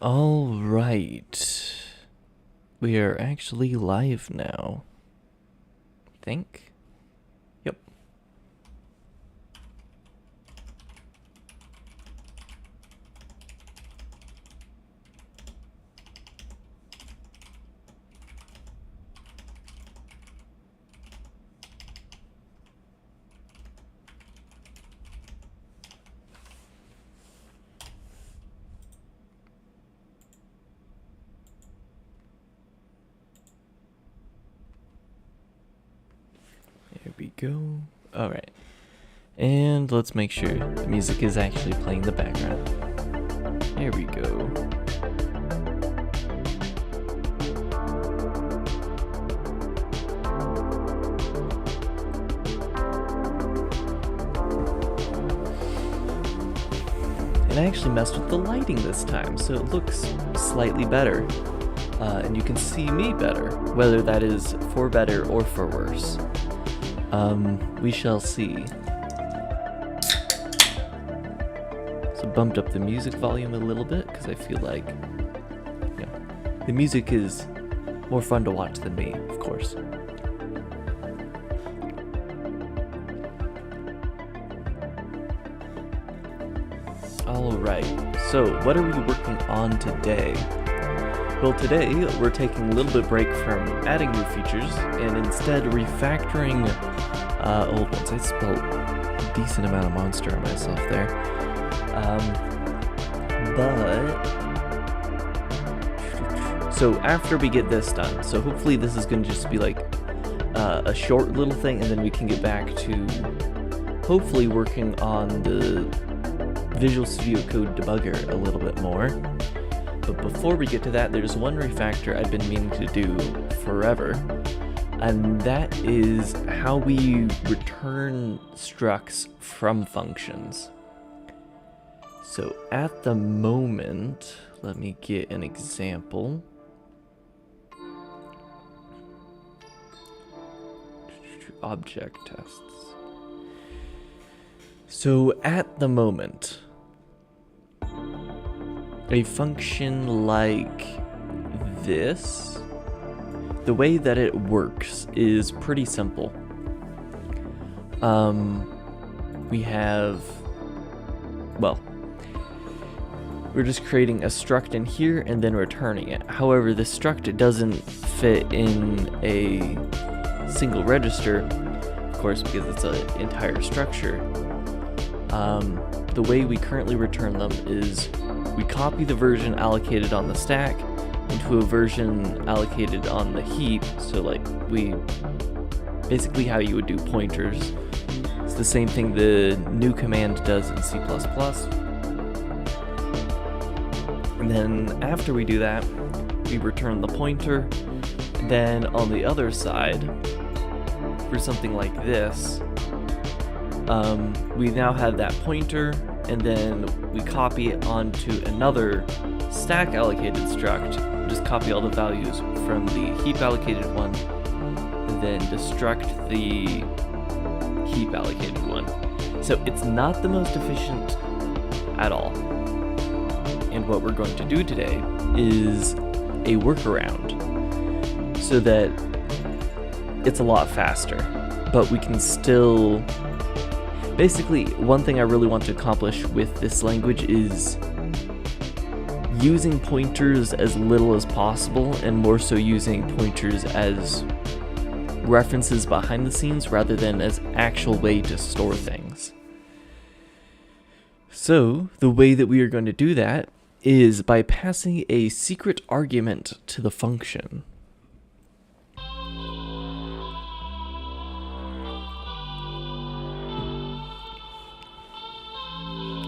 All right. We are actually live now. I think. Yep. There we go. All right. And let's make sure the music is actually playing in the background. There we go. And I actually messed with the lighting this time, so it looks slightly better. And you can see me better, whether that is for better or for worse. We shall see. So bumped up the music volume a little bit because I feel like, you know, the music is more fun to watch than me, of course. Alright, so what are we working on today? Well, today we're taking a little bit break from adding new features and instead refactoring old ones. I spelled a decent amount of monster on myself there. So after we get this done, so hopefully this is going to just be like a short little thing, and then we can get back to hopefully working on the Visual Studio Code debugger a little bit more. But before we get to that, there's one refactor I've been meaning to do forever, and that is how we return structs from functions. So at the moment, let me get an example. Object tests. So at the moment, a function like this, the way that it works is pretty simple. We have, well, we're just creating a struct in here and then returning it. However, the struct doesn't fit in a single register, of course, because it's an entire structure. The way we currently return them is we copy the version allocated on the stack into a version allocated on the heap. So like basically how you would do pointers. It's the same thing the new command does in C++. And then after we do that, we return the pointer. Then on the other side, for something like this, we now have that pointer, and then we copy it onto another stack allocated struct. Just copy all the values from the heap allocated one, and then destruct the heap allocated one. So it's not the most efficient at all. And what we're going to do today is a workaround so that it's a lot faster, but we can still... Basically, one thing I really want to accomplish with this language is using pointers as little as possible, and more so using pointers as references behind the scenes rather than as actual way to store things. So, the way that we are going to do that is by passing a secret argument to the function.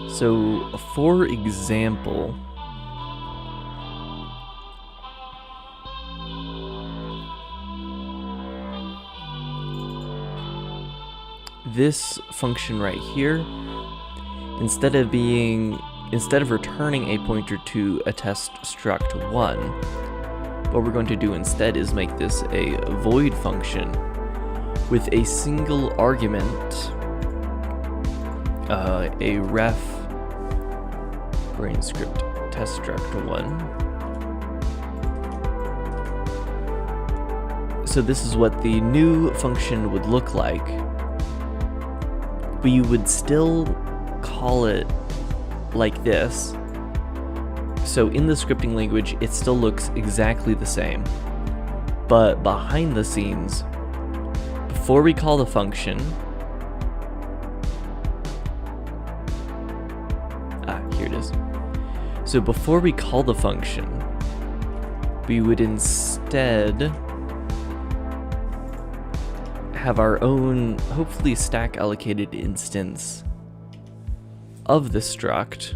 So, for example, this function right here, instead of returning a pointer to a test struct 1, what we're going to do instead is make this a void function with a single argument, a ref Brane script. test struct 1. So this is what the new function would look like. But you would still call it like this. So in the scripting language, it still looks exactly the same. But behind the scenes, before we call the function, here it is. So before we call the function, we would instead have our own, hopefully stack allocated instance of the struct.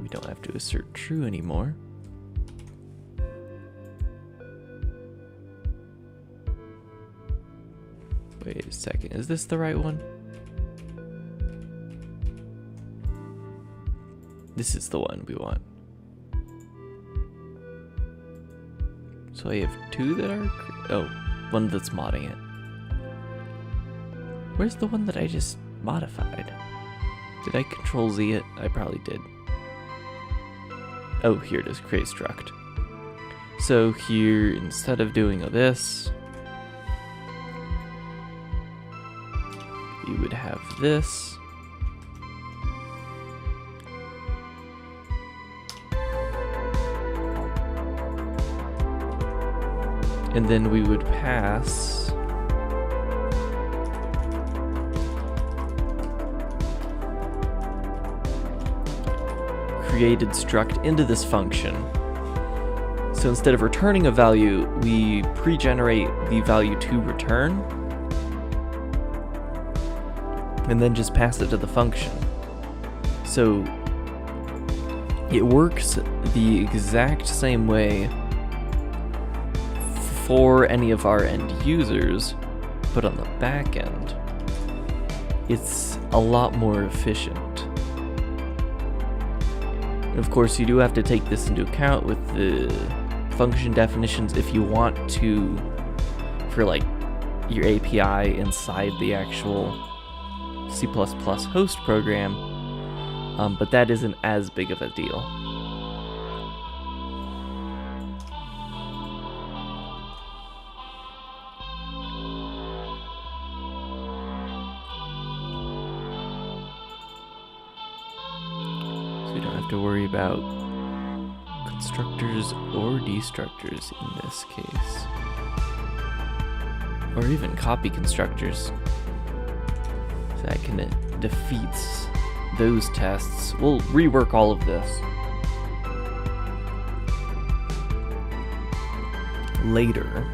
We don't have to assert true anymore. Wait a second, is this the right one? This is the one we want. So I have two that are, oh, one that's modding it. Where's the one that I just modified? Did I control Z it? I probably did. Oh, here it is, create struct. So here, instead of doing this, you would have this. And then we would pass created struct into this function. So instead of returning a value, we pre-generate the value to return and then just pass it to the function. So it works the exact same way for any of our end users, but on the back end, it's a lot more efficient. And of course, you do have to take this into account with the function definitions if you want to, for like your API inside the actual C++ host program, but that isn't as big of a deal. So we don't have to worry about constructors or destructors in this case. Or even copy constructors. So that kind of defeats those tests. We'll rework all of this later.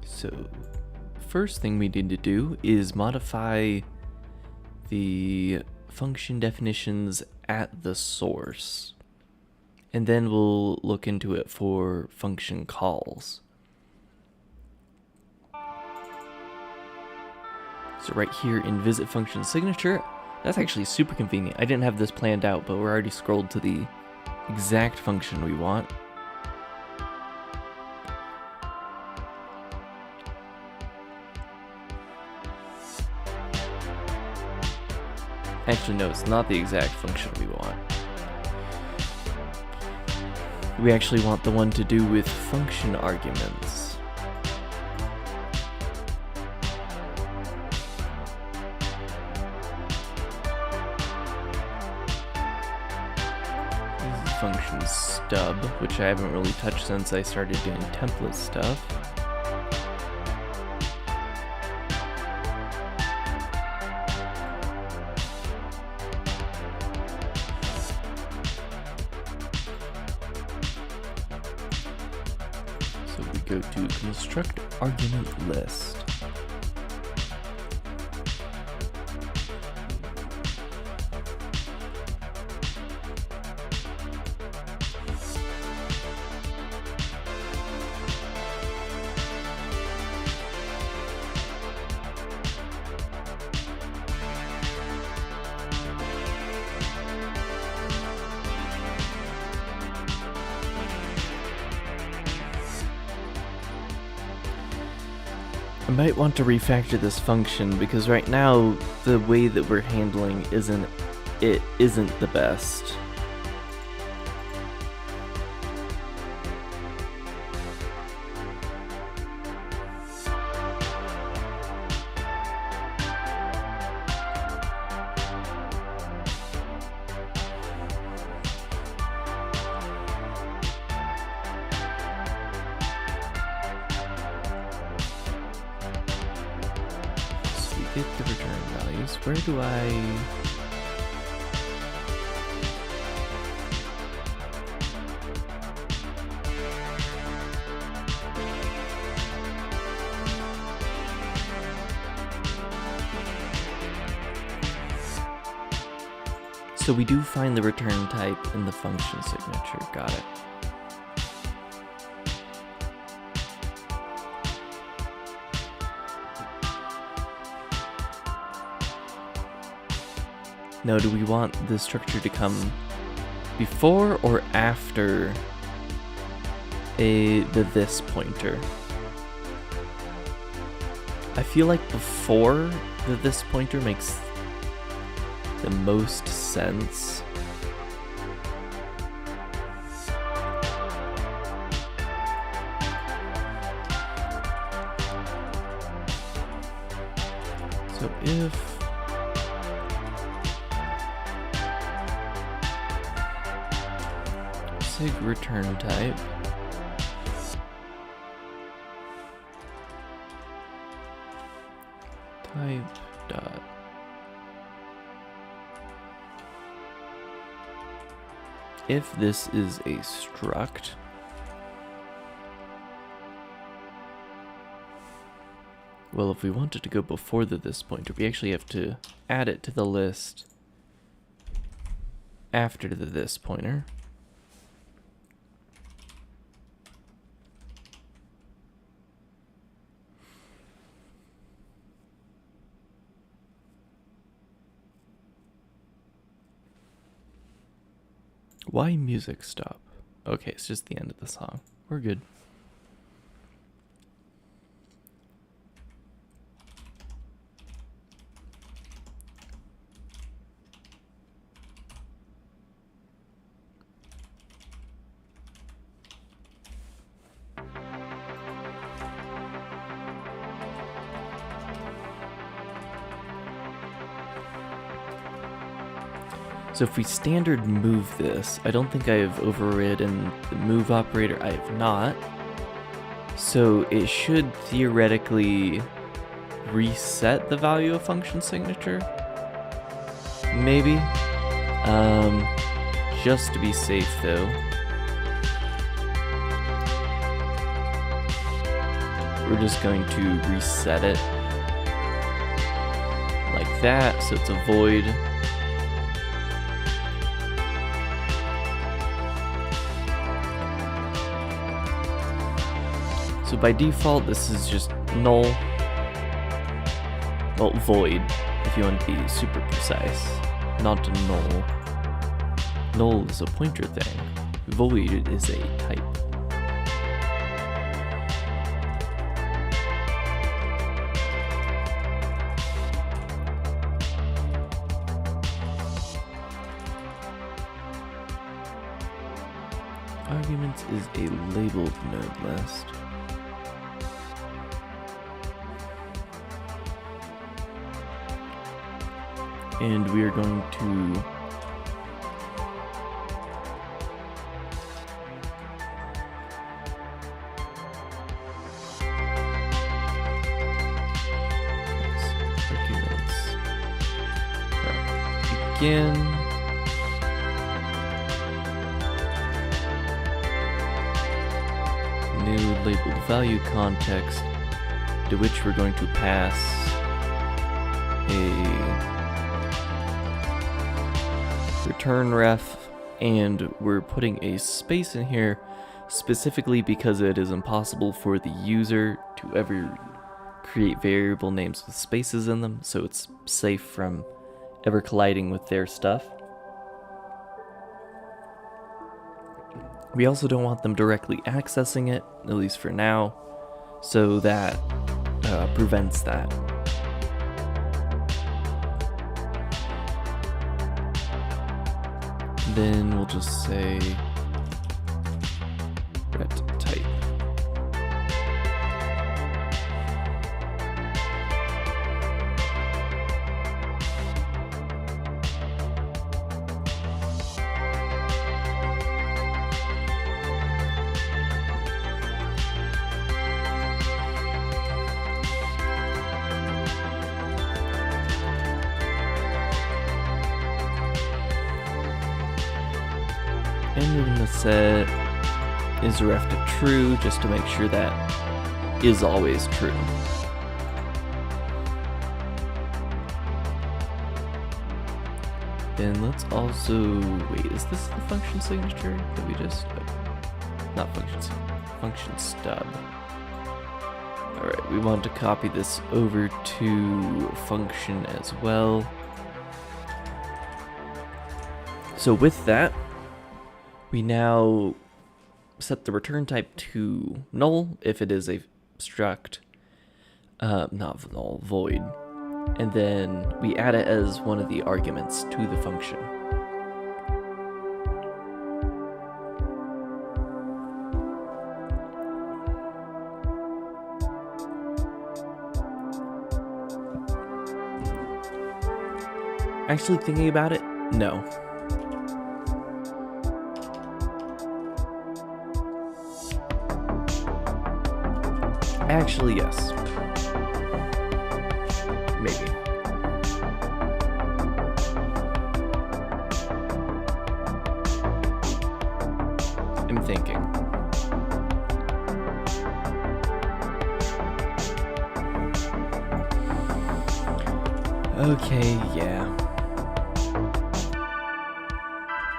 So, first thing we need to do is modify the function definitions at the source. And then we'll look into it for function calls. So right here in visit function signature, that's actually super convenient. I didn't have this planned out, but we're already scrolled to the exact function we want. Actually, no, it's not the exact function we want. We actually want the one to do with function arguments. This is function stub, which I haven't really touched since I started doing template stuff. Go to construct argument list. I might want to refactor this function because right now the way that we're handling isn't the best. Get the return values. Where do I... So we do find the return type in the function signature. Got it. Now, do we want the structure to come before or after the this pointer? I feel like before the this pointer makes the most sense. So if sig return type dot if this is a struct, well, if we wanted to go before the this pointer, we actually have to add it to the list after the this pointer. Why music stop? Okay, it's just the end of the song. We're good. So if we standard move this, I don't think I have overridden the move operator. I have not. So it should theoretically reset the value of function signature. Maybe. Just to be safe though. We're just going to reset it like that, so it's a void. So by default, this is just null, well, void, if you want to be super precise, not a null. Null is a pointer thing, void is a type. Arguments is a labeled node list. And we are going to begin. New labeled value context, to which we're going to pass a return ref, and we're putting a space in here specifically because it is impossible for the user to ever create variable names with spaces in them, so it's safe from ever colliding with their stuff. We also don't want them directly accessing it, at least for now, so that prevents that. Then we'll just say ret type. And we're going to set isRef to true just to make sure that is always true. And let's also, wait, is this the function signature that we just, not function stub. Alright, we want to copy this over to function as well. So with that, we now set the return type to null if it is a struct, not null, void. And then we add it as one of the arguments to the function. Actually thinking about it, no. Actually, yes. Maybe. I'm thinking. Okay, yeah.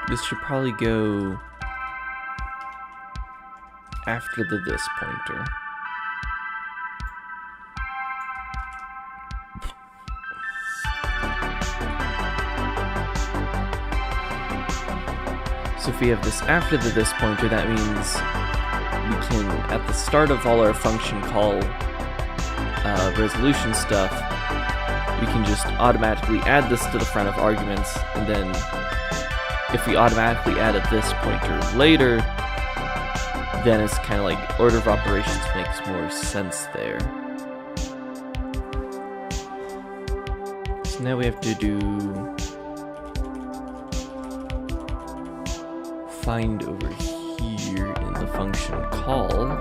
This should probably go after the this pointer. So if we have this after the this pointer, that means we can, at the start of all our function call resolution stuff, we can just automatically add this to the front of arguments, and then if we automatically added this pointer later, then it's kind of like order of operations makes more sense there. So now we have to do find over here in the function call.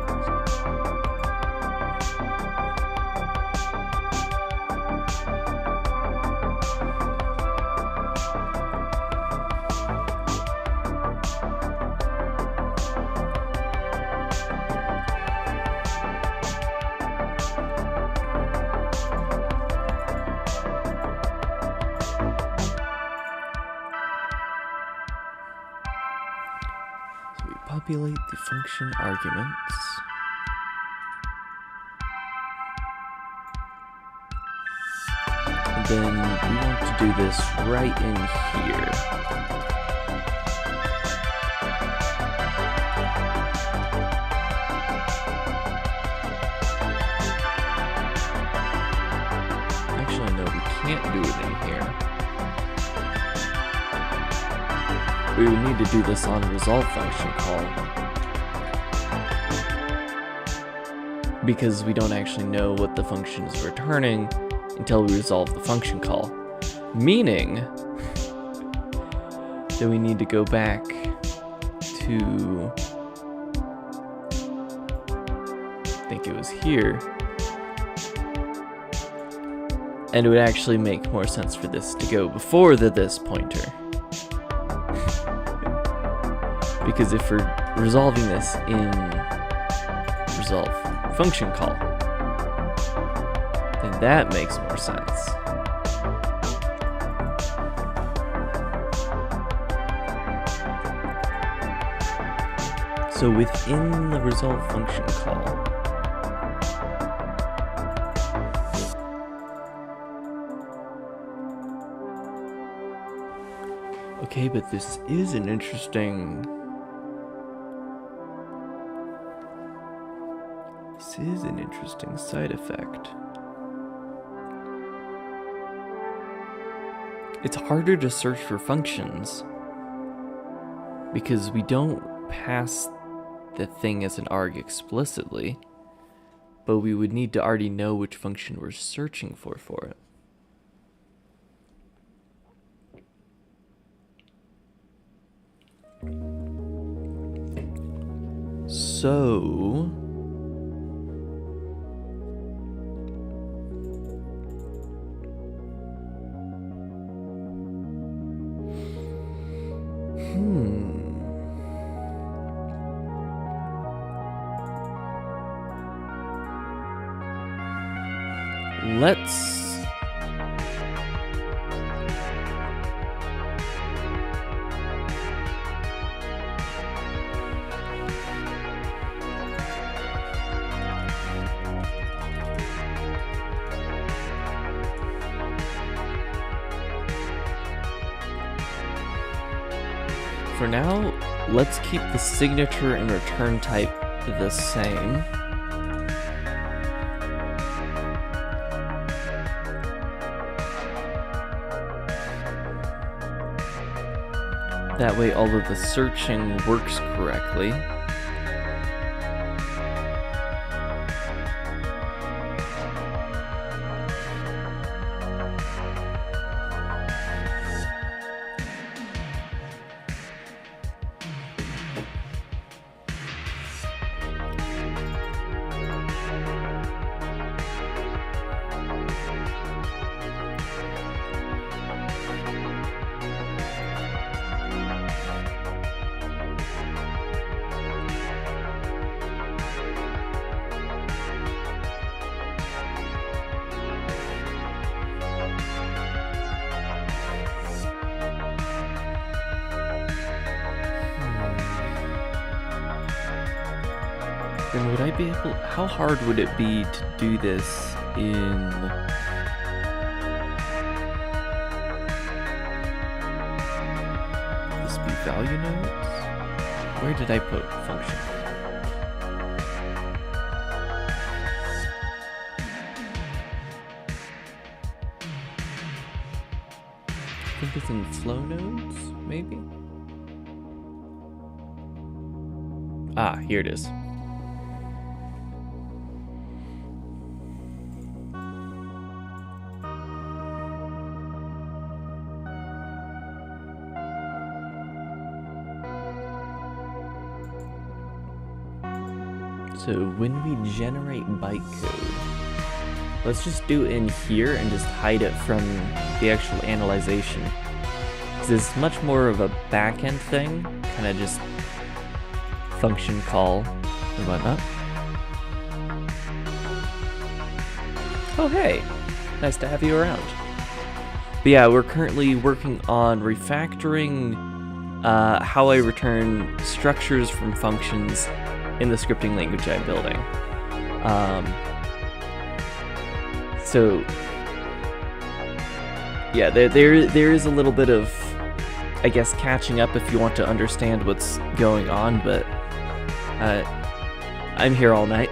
Populate the function arguments. And then we want to do this right in here. Actually, no, we can't do it in here. We would need to do this on a resolve function call, because we don't actually know what the function is returning until we resolve the function call, meaning that we need to go back to, I think it was here, and it would actually make more sense for this to go before the this pointer. Because if we're resolving this in resolve function call, then that makes more sense. So within the resolve function call, okay, but this is an interesting side effect. It's harder to search for functions because we don't pass the thing as an arg explicitly, but we would need to already know which function we're searching for it. So let's for now, let's keep the signature and return type the same. That way all of the searching works correctly. Then would I be able... How hard would it be to do this in... the speed value nodes? Where did I put function? I think it's in flow nodes, maybe? Ah, here it is. So when we generate bytecode, let's just do it in here and just hide it from the actual analyzation. Because it's much more of a back-end thing, kind of just function call and whatnot. Oh hey, nice to have you around. But yeah, we're currently working on refactoring how I return structures from functions in the scripting language I'm building. So yeah, there is a little bit of, I guess, catching up if you want to understand what's going on, but I'm here all night.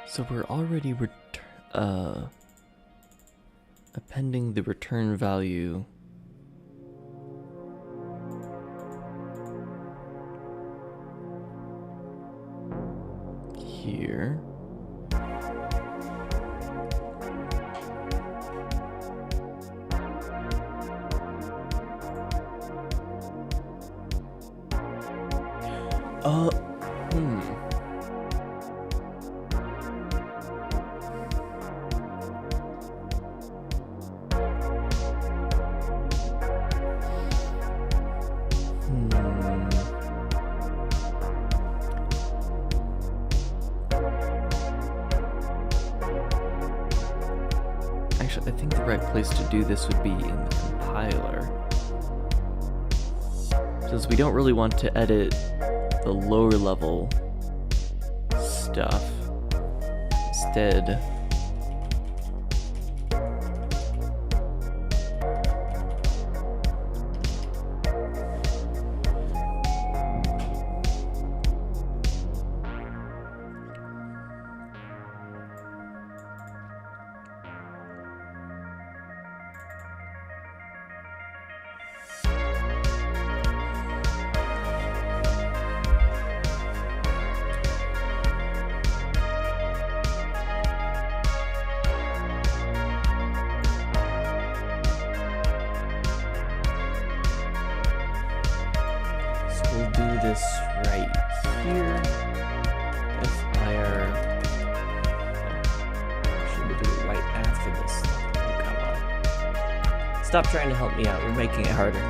So we're already appending the return value here. Actually, I think the right place to do this would be in the compiler. Since we don't really want to edit the lower level stuff, instead we'll do this right here. FIR. Should we do it right after this? Oh, come on. Stop trying to help me out. You're making it harder.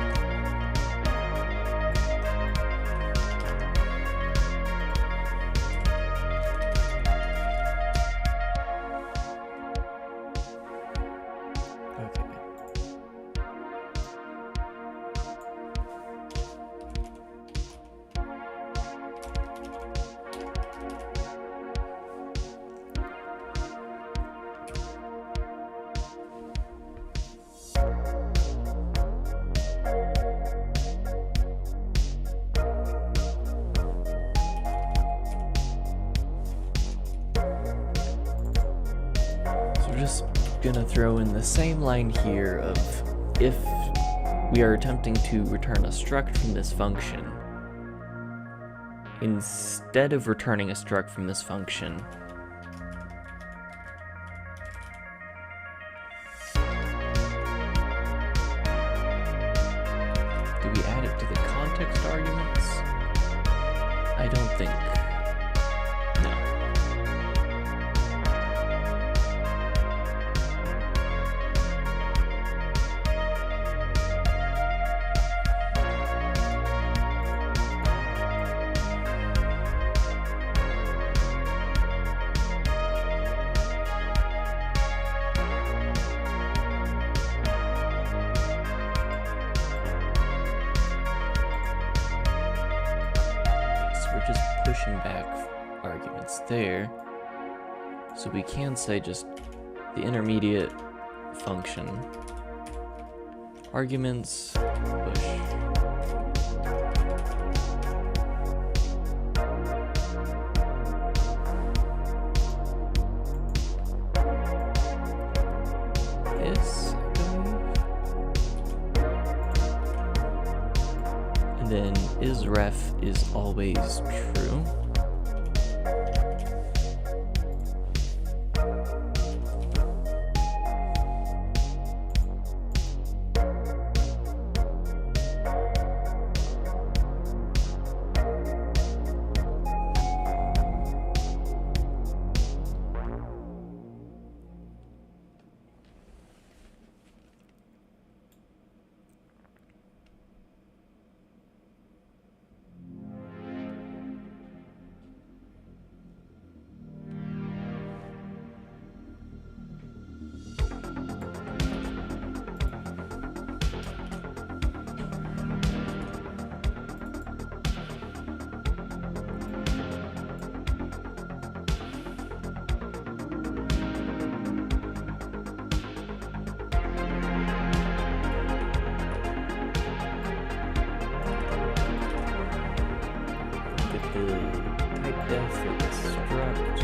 Just gonna throw in the same line here of if we are attempting to return a struct from this function, instead of returning a struct from this function, do we add it to the context arguments? I don't think. No. We're just pushing back arguments there. So we can say just the intermediate function. Arguments, push. This, and then isRef is always true. Type def for the struct.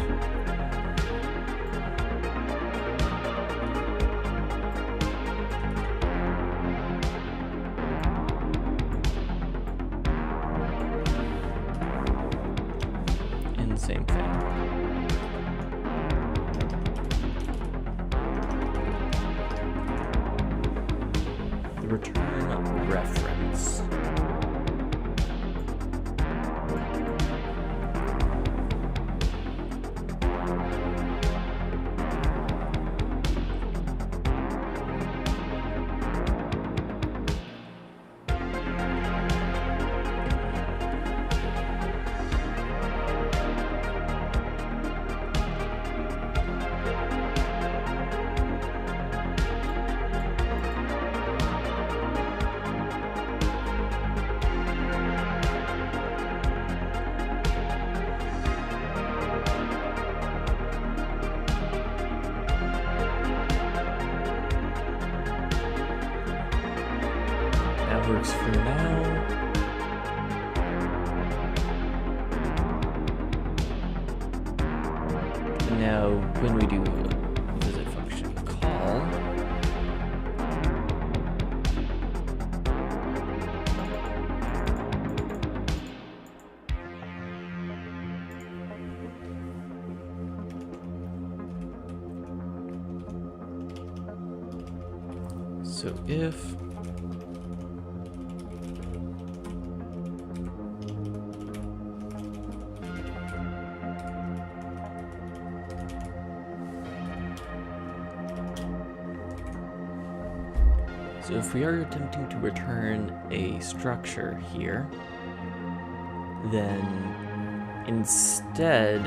And same thing. The return reference. works for now. And now, when we do visit function call, so if we are attempting to return a structure here, then instead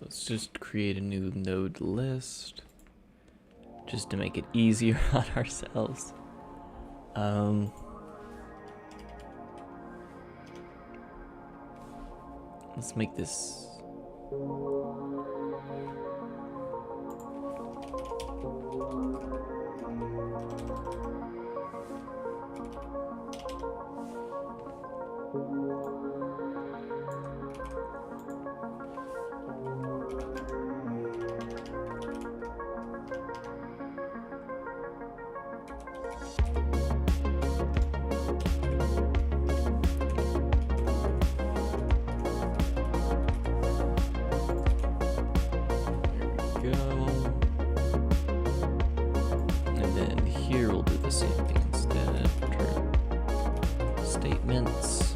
let's just create a new node list just to make it easier on ourselves. Let's make this statements.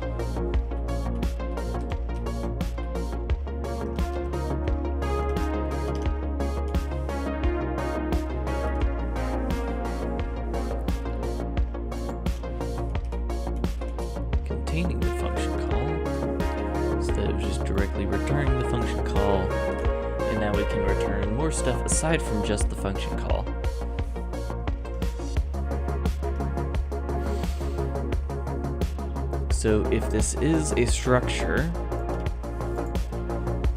Containing the function call instead of just directly returning the function call. And now we can return more stuff aside from just the function call. So if this is a structure,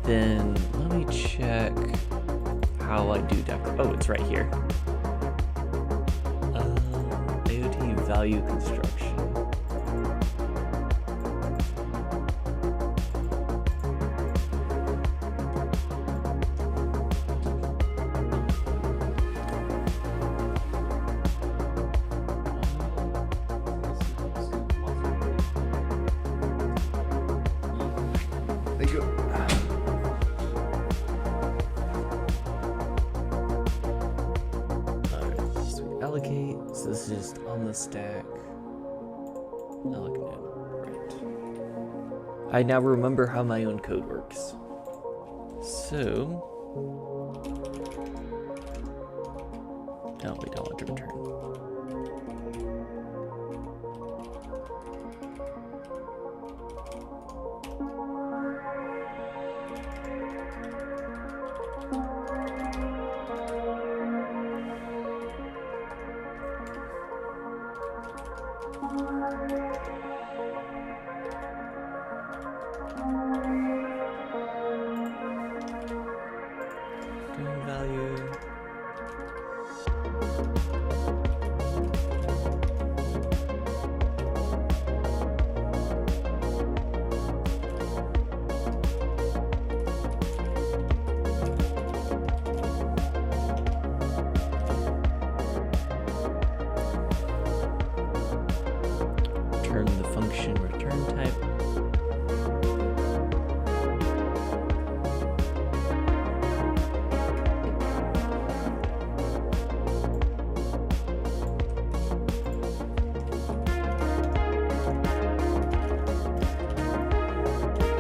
then let me check how I do decoration. Oh, it's right here. AOT value construction. Allocate, so this is just on the stack. Allocate, right. I now remember how my own code works. So, no, we don't want to return. function return type.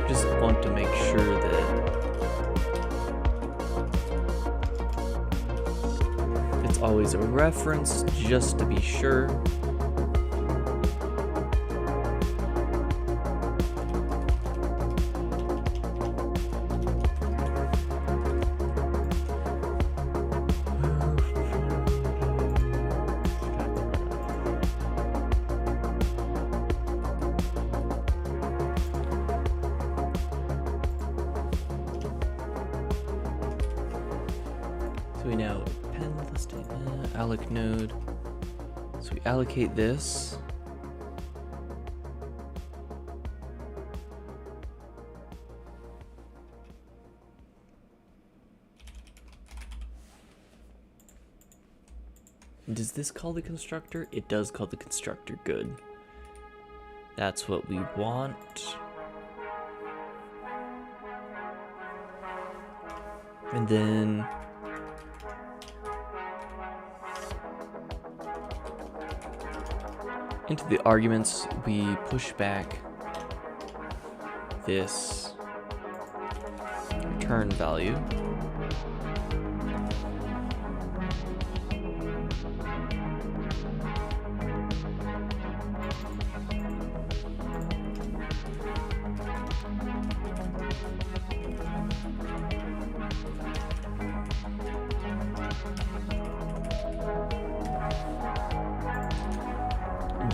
Just want to make sure that it's always a reference, just to be sure. So we now append the statement, alloc node. So we allocate this. Does this call the constructor? It does call the constructor, good. That's what we want. And then into the arguments, we push back this return value.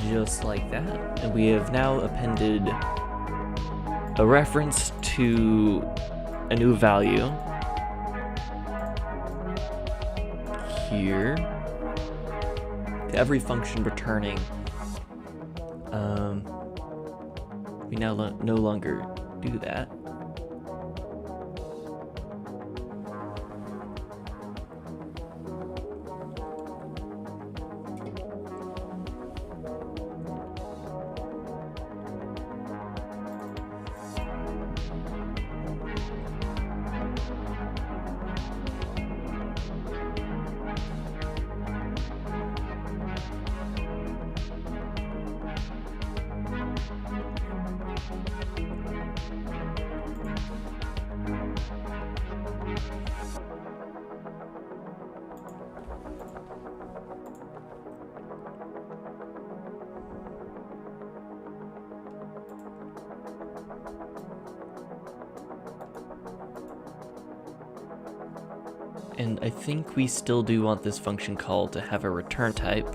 Just like that, and we have now appended a reference to a new value here to every function returning. We now no longer do that. And I think we still do want this function call to have a return type.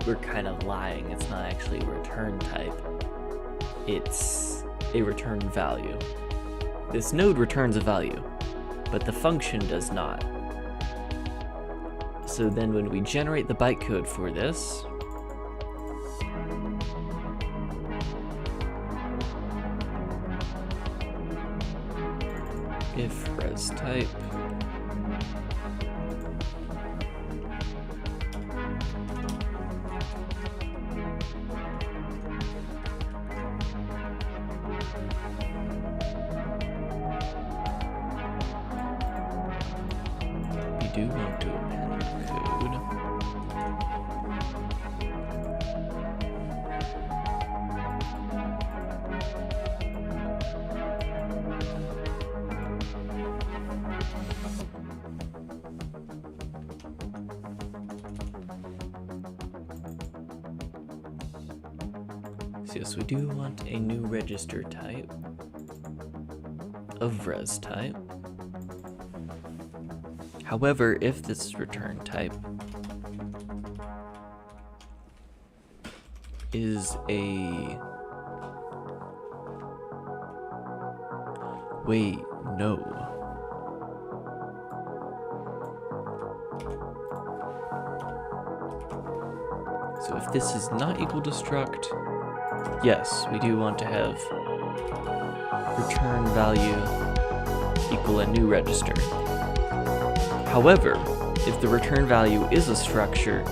We're kind of lying. It's not actually a return type. It's a return value. This node returns a value, but the function does not. So then when we generate the bytecode for this, if res type we do want to append code. So yes, we do want a new register type of res type. However, if this return type is a... Wait, no. So if this is not equal to struct, yes, we do want to have return value equal a new register. However, if the return value is a structure,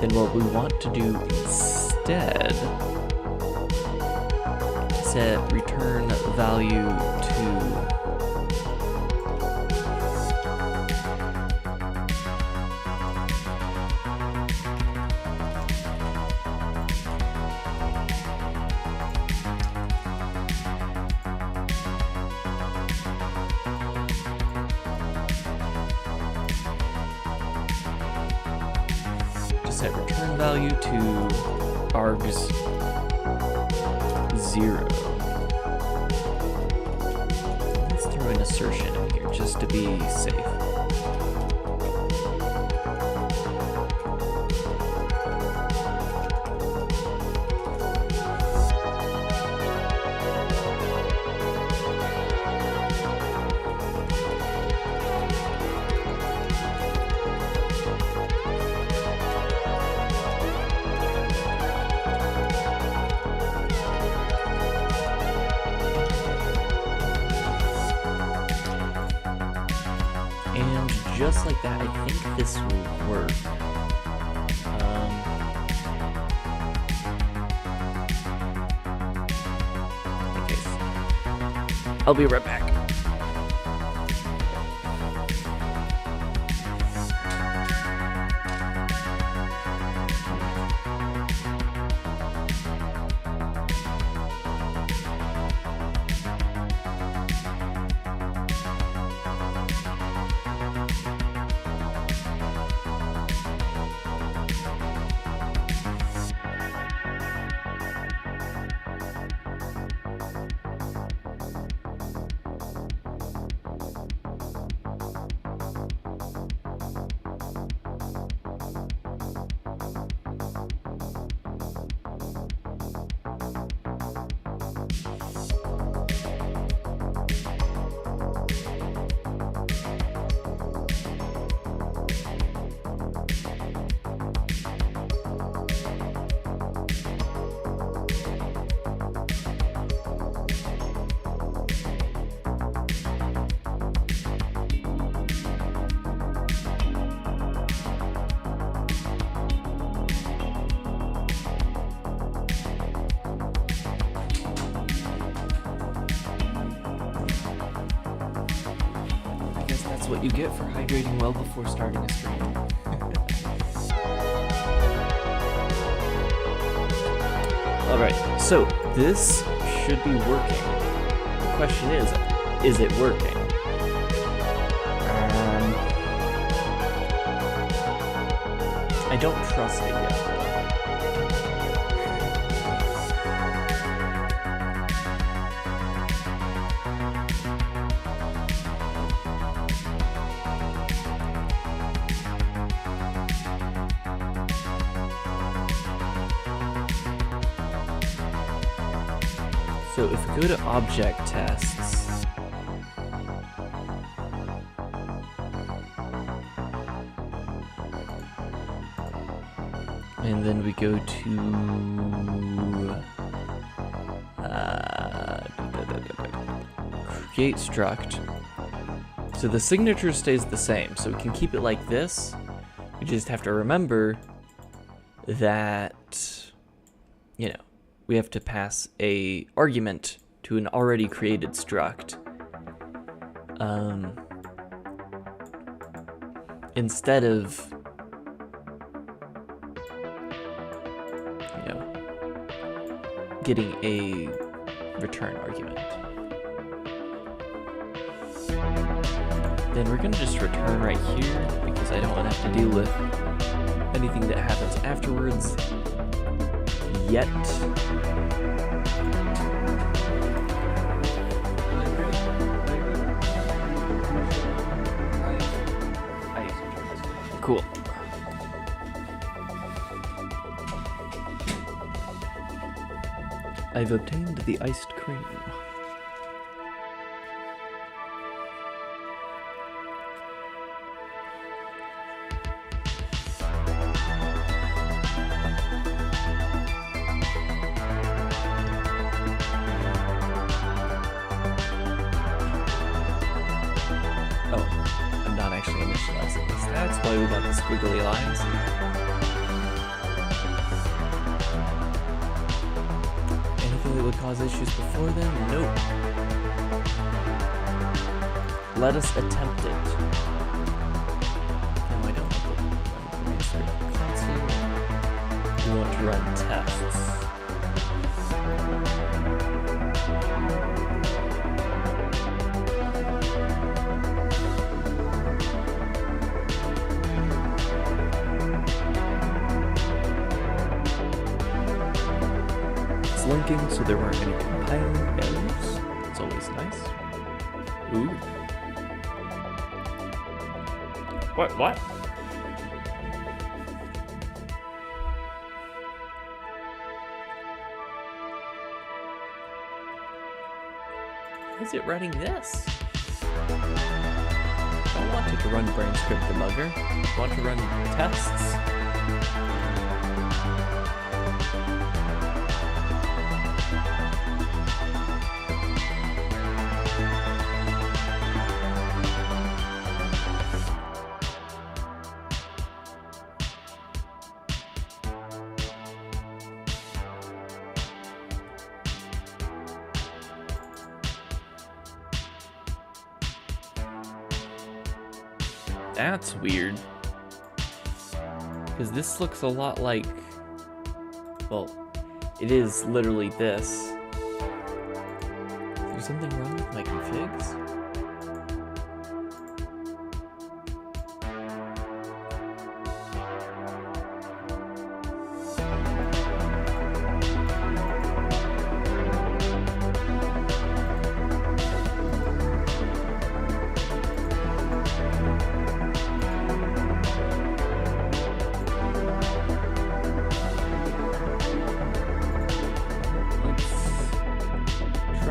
then what we want to do instead is set return value to set return value to args 0. Let's throw an assertion in here just to be safe. Just like that, I think this will work. Okay, I'll be right back. What you get for hydrating well before starting a stream. Alright, so this should be working. The question is it working? I don't trust it yet. So if we go to object tests, and then we go to create struct. So the signature stays the same, so we can keep it like this. We just have to remember that, you know, we have to pass a argument to an already created struct. Instead of, you know, getting a return argument. Then we're gonna just return right here because I don't want to have to deal with anything that happens afterwards yet. Cool. I've obtained the iced cream. Oh, I'm not actually initializing this. That's why we got the squiggly lines. it cause issues before then? Nope. Let us attempt it. And I don't want to run script console. We want to run tests. Linking, so there weren't any compiling errors. It's always nice. Ooh. What? Why is it running this? I don't want it to run Brane script debugger. I want to run tests. That's weird. Because this looks a lot like... Well, it is literally this. Is there something wrong with my configs?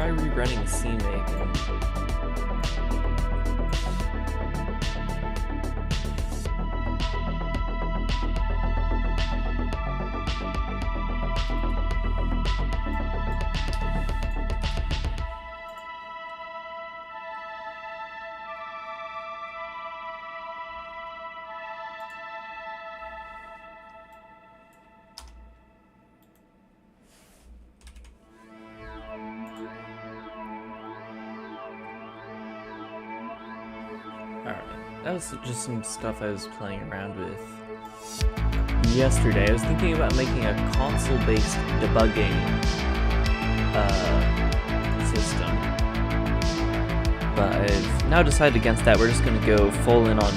Rerunning CMake. That was just some stuff I was playing around with yesterday. I was thinking about making a console-based debugging system, but I've now decided against that. We're just going to go full in on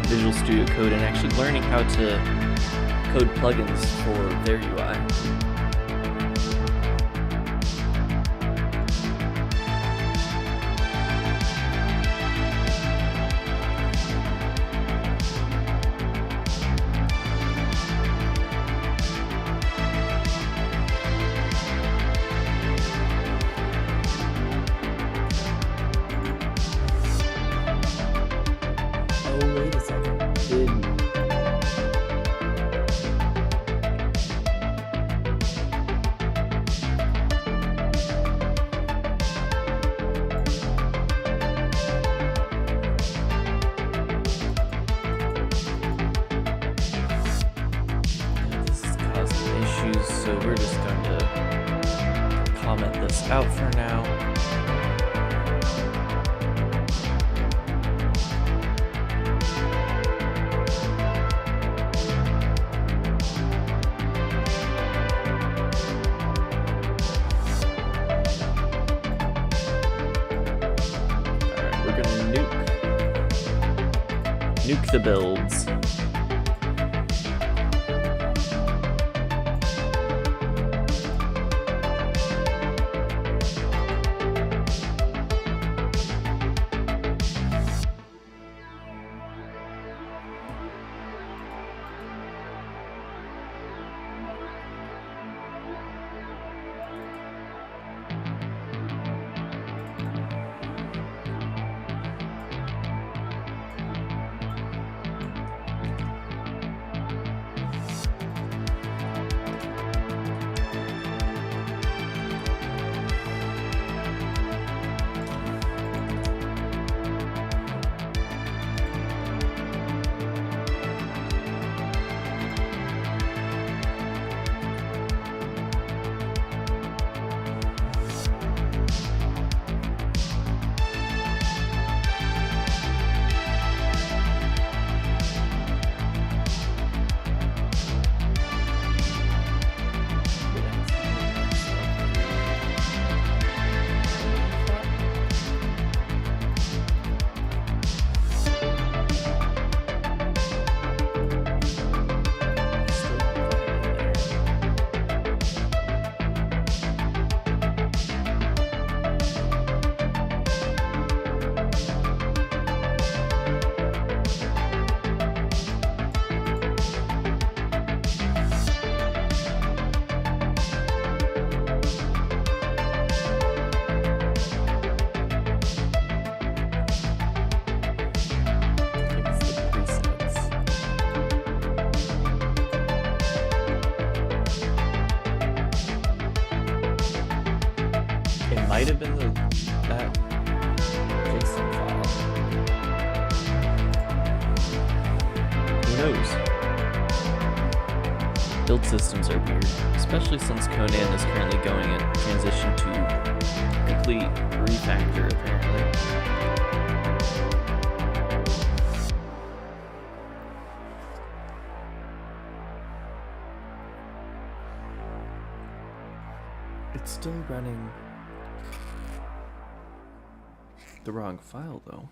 Visual Studio Code and actually learning how to code plugins for their UI. So we're just going to comment this out for now. Alright, we're going to nuke the builds. might have been that JSON file. Who knows? Build systems are weird, especially since Conan is currently going in transition to complete refactor, apparently. It's still running the wrong file, though.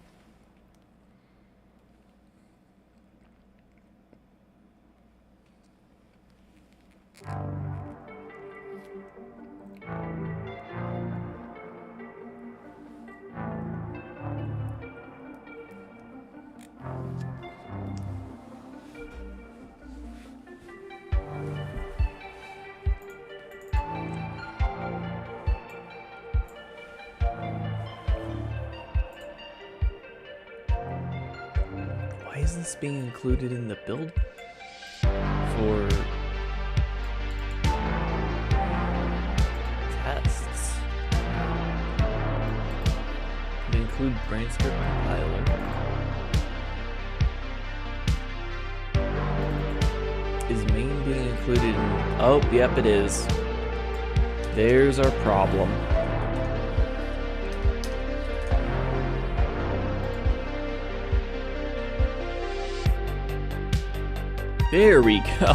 Why is this being included in the build for tests? They include Brane script compiler. Is main being included in? Oh, yep, it is. There's our problem. There we go.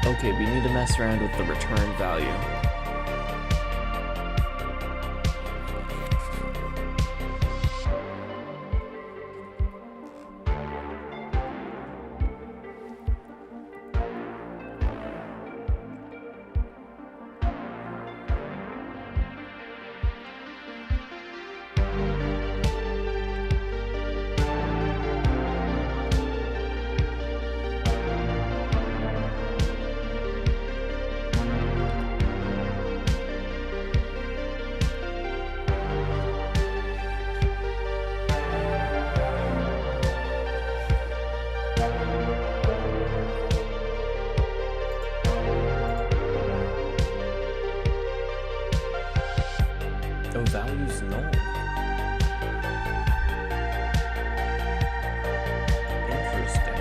Okay, we need to mess around with the return value. Oh, values null. Interesting.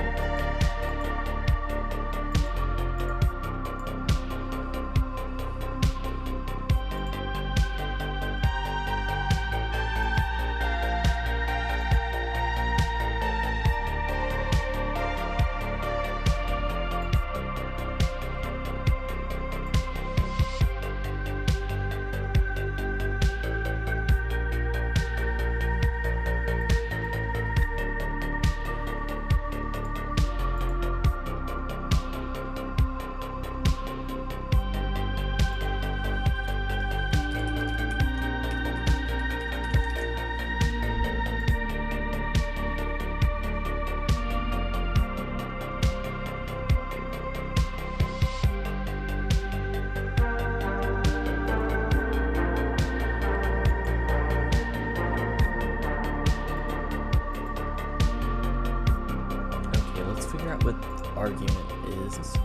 Figure out what the argument is.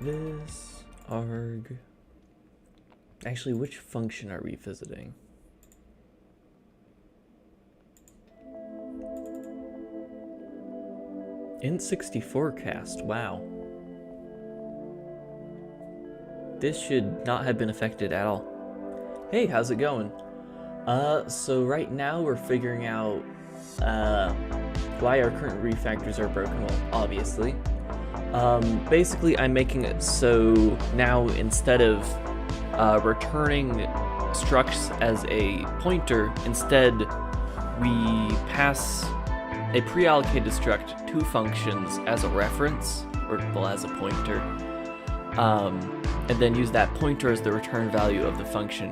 This arg. Actually, which function are we visiting? Int64 cast. Wow. This should not have been affected at all. Hey, how's it going? So right now we're figuring out why our current refactors are broken. Well, obviously. Basically, I'm making it so now instead of returning structs as a pointer, instead we pass a pre-allocated struct to functions as a reference, or well, as a pointer, and then use that pointer as the return value of the function.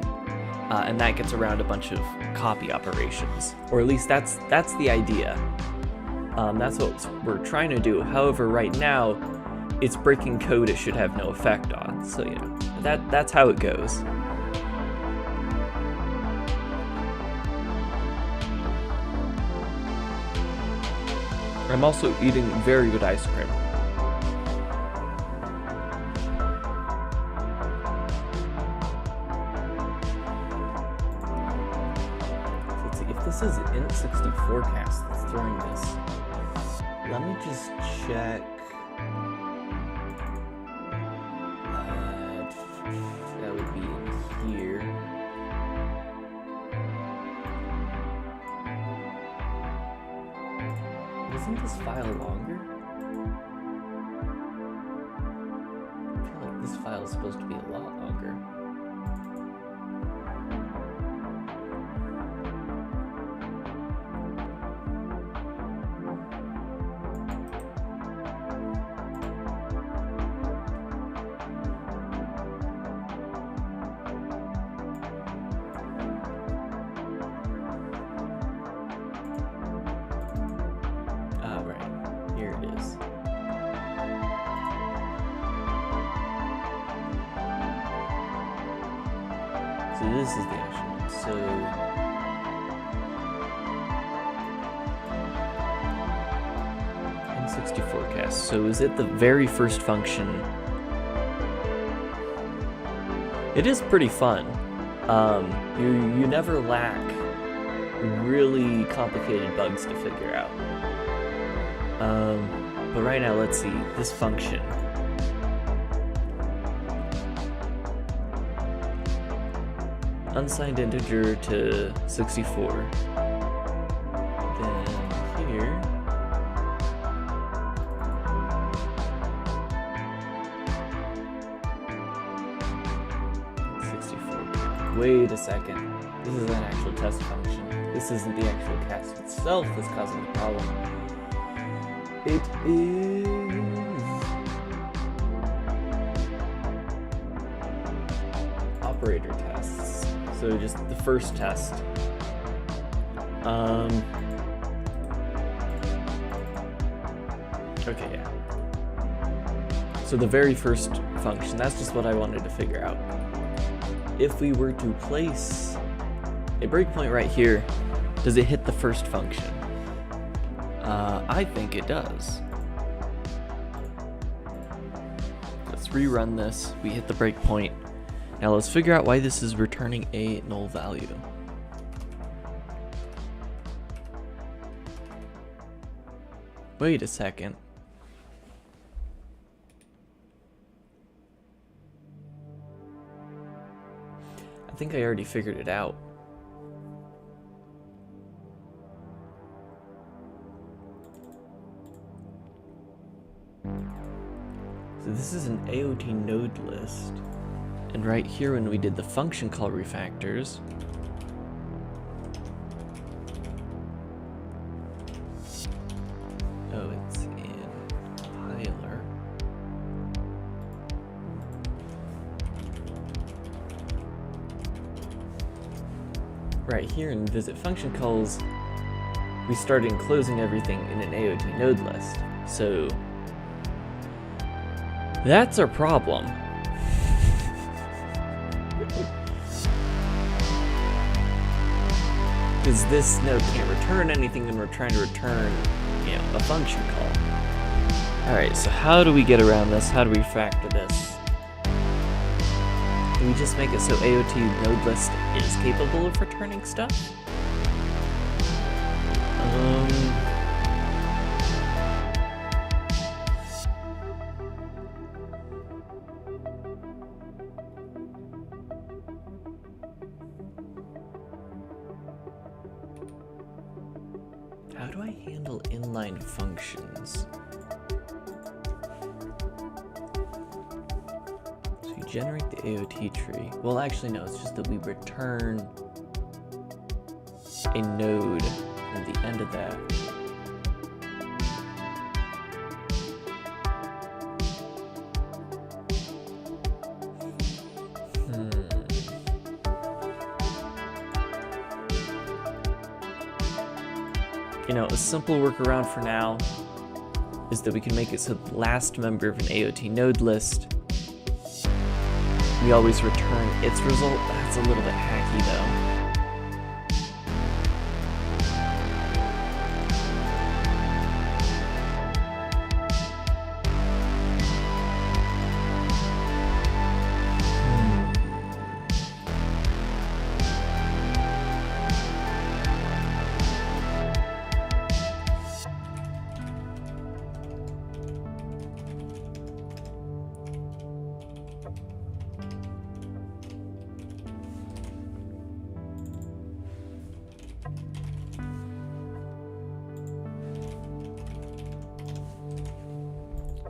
And that gets around a bunch of copy operations, or at least that's the idea. That's what we're trying to do. However, right now, it's breaking code it should have no effect on. So, you know, that's how it goes. I'm also eating very good ice cream. Let's see, if this is int64 cast that's throwing this, let me just check. That would be in here. Isn't this file longer? I feel like this file is supposed to be a lot longer. So this is the action. So N64 cast. So is it the very first function? It is pretty fun. You never lack really complicated bugs to figure out. But right now, let's see this function. Unsigned integer to 64. Then here. Wait a second. This is an actual test function. This isn't the actual cast itself that's causing the problem. It is operator tests. So just the first test. Okay, yeah. So the very first function, that's just what I wanted to figure out. If we were to place a breakpoint right here, does it hit the first function? I think it does. Let's rerun this. We hit the breakpoint. Now let's figure out why this is returning a null value. Wait a second. I think I already figured it out. So this is an AOT node list. And right here when we did the function call refactors, oh, it's in compiler. Right here in visit function calls, we started enclosing everything in an AOT node list. So that's our problem. Because this node can't return anything and we're trying to return, you know, a function call. Alright, so how do we get around this? How do we factor this? Do we just make it so AOT node list is capable of returning stuff? How do I handle inline functions? So you generate the AOT tree. Well, actually, no, it's just that we return a node at the end of that. You know, a simple workaround for now is that we can make it so the last member of an AOT node list, we always return its result. That's a little bit hacky though.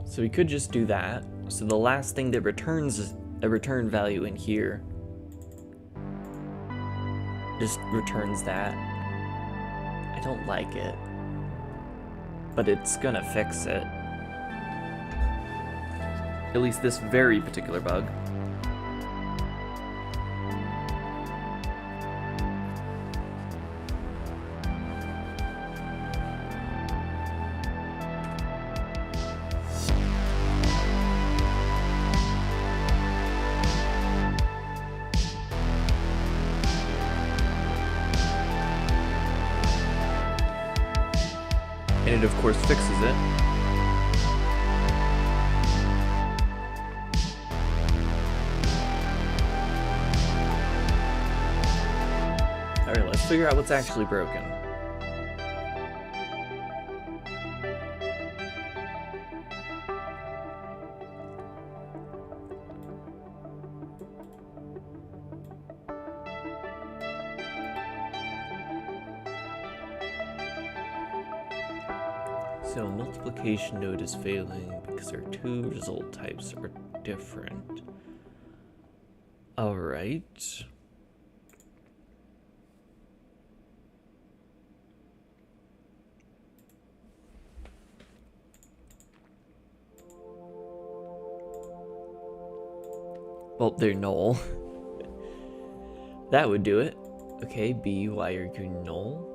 So we could just do that. So the last thing that returns a return value in here just returns that. I don't like it, but it's gonna fix it. At least this very particular bug. And it of course fixes it. Alright, let's figure out what's actually broken. So multiplication node is failing because our two result types are different. All right. Well, they're null. That would do it. Okay, B, why are you null?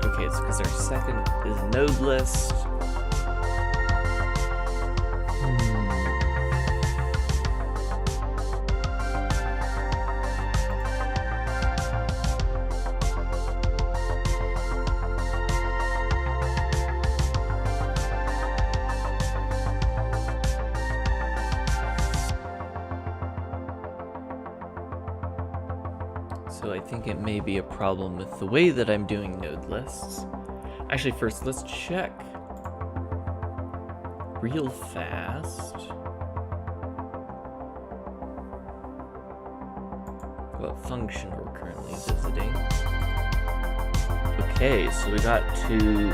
Okay, it's because our second is node list. So I think it may be a problem with the way that I'm doing node lists. Actually, first let's check real fast what function we're currently visiting. Okay, so we got to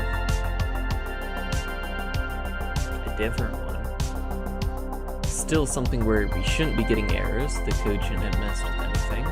a different one. Still something where we shouldn't be getting errors. The code shouldn't have messed with anything.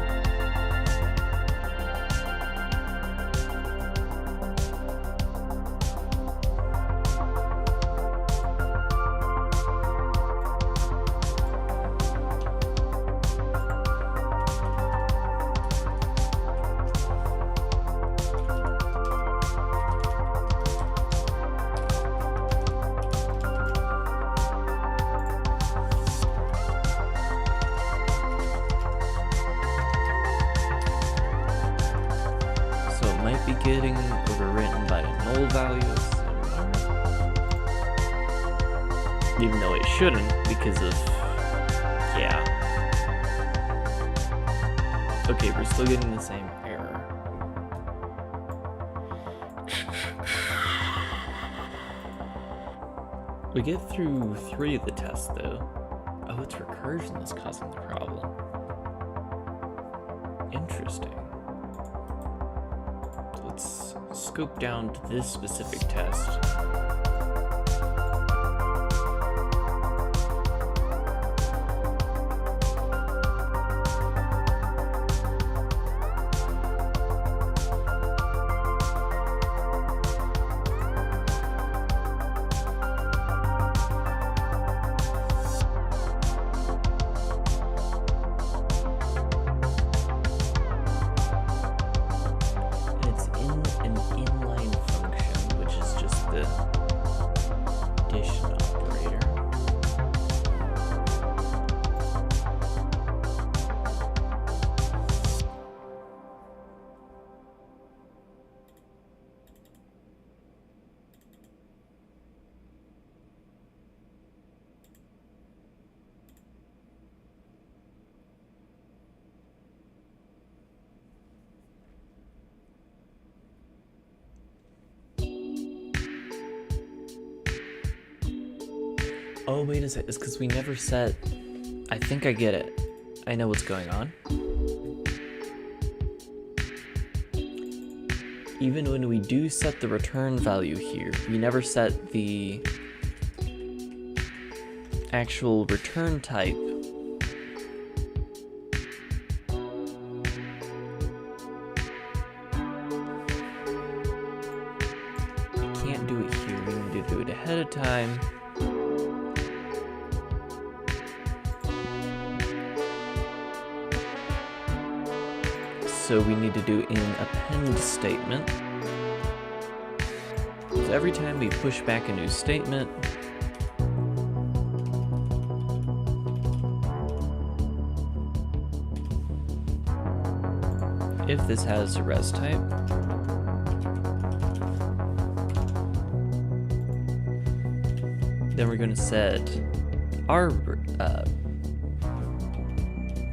Be getting overwritten by the null values, even though it shouldn't because of, yeah. Okay, we're still getting the same error. We get through 3 of the tests though. Oh, it's recursion that's causing the problem. Interesting. Let's scope down to this specific test. addition operator. Oh, wait a sec. It's because we never set... I think I get it. I know what's going on. Even when we do set the return value here, we never set the actual return type. We can't do it here. We need to do it ahead of time. So we need to do an append statement. So every time we push back a new statement, if this has a res type, then we're going to set our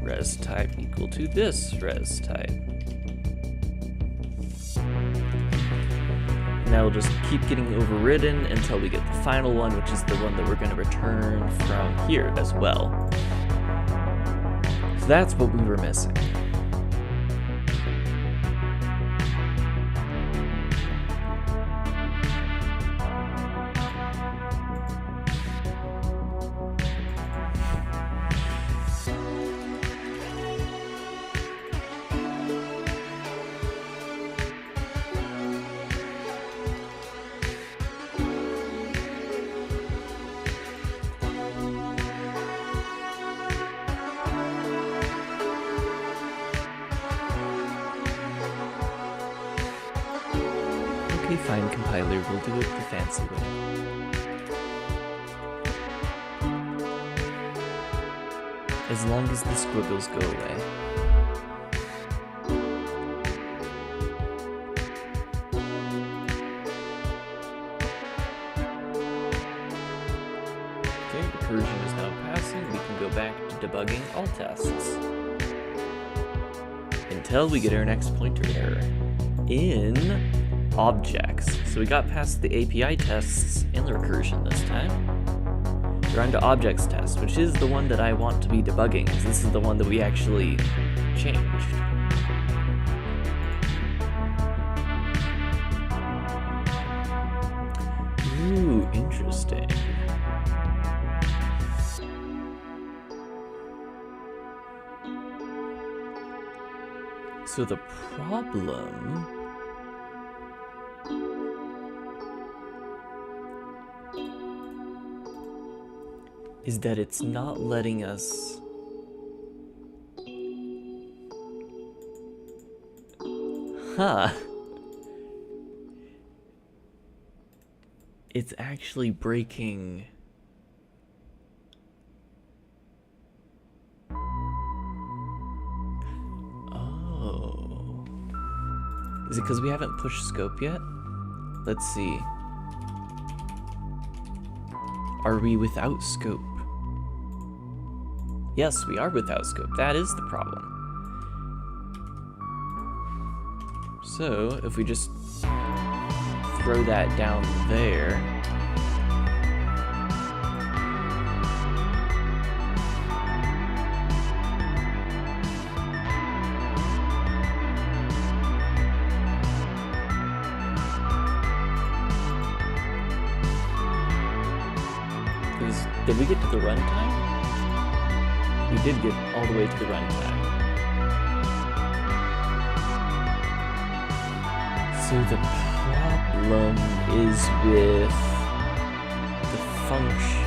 res type equal to this res type. And that will just keep getting overridden until we get the final one, which is the one that we're going to return from here as well. So that's what we were missing. Okay, fine, compiler, we'll do it the fancy way. As long as the squiggles go away. Okay, recursion is now passing. We can go back to debugging all tests. Until we get our next pointer error. In objects. So we got past the API tests and the recursion this time. We're on to objects test, which is the one that I want to be debugging, because this is the one that we actually changed. Ooh, interesting. So the problem is that it's not letting us it's actually breaking Is it because we haven't pushed scope yet? Let's see. Are we without scope? Yes, we are without scope. That is the problem. So, if we just throw that down there. Did we get to the runtime? We did get all the way to the runtime. So the problem is with the function.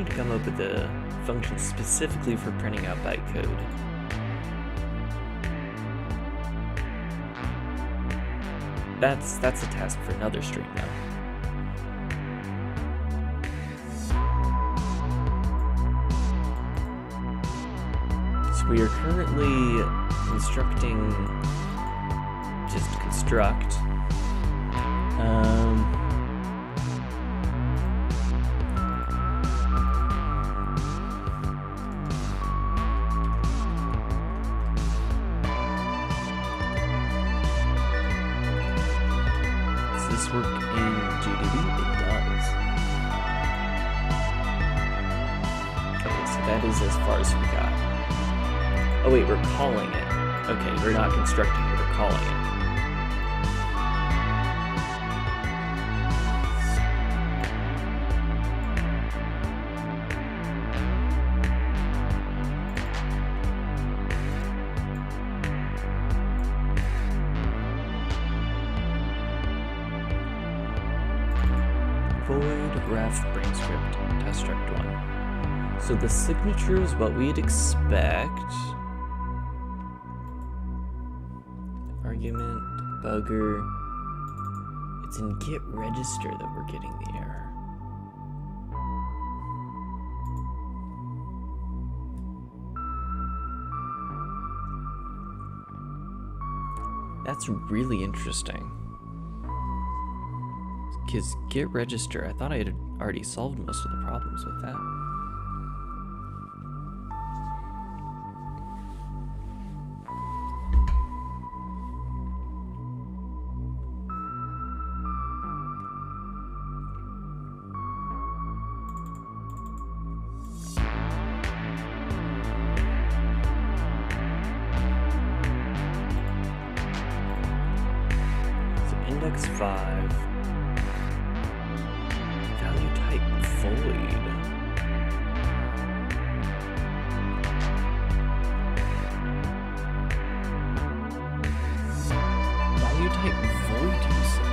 need to come up with a function specifically for printing out bytecode. That's a task for another stream though. So we are currently constructing just construct. Does this work in GDB? It does. Okay, so that is as far as we got. Oh wait, we're calling it. Okay, we're not constructing it, we're calling it. Void ref Brane script test struct 1. So the signature is what we'd expect. Argument, debugger. It's in get register that we're getting the error. That's really interesting. Because get register, I thought I had already solved most of the problems with that. So index 5. Value type void. Value type void, you say?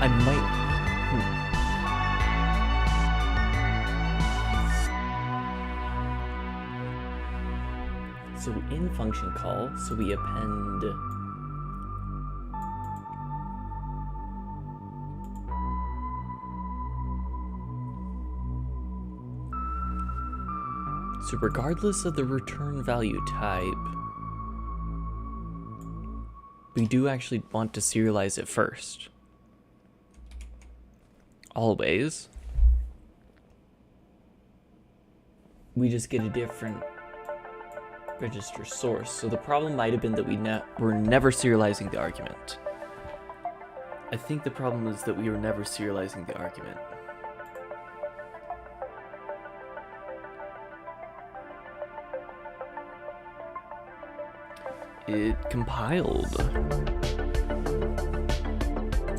I might. So in function call, so we append so regardless of the return value type, we do actually want to serialize it first. Always. We just get a different register source. So the problem might have been that we're never serializing the argument. I think the problem is that we were never serializing the argument. It compiled.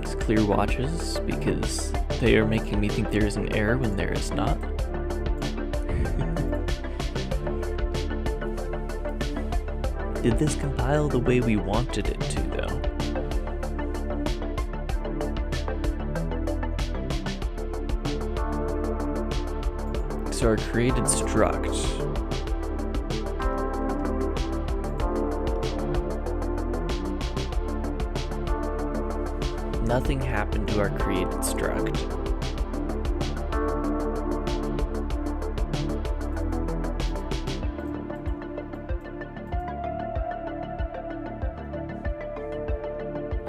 It's clear watches because they are making me think there is an error when there is not. Did this compile the way we wanted it to, though? So our created struct. Nothing happened to our created struct.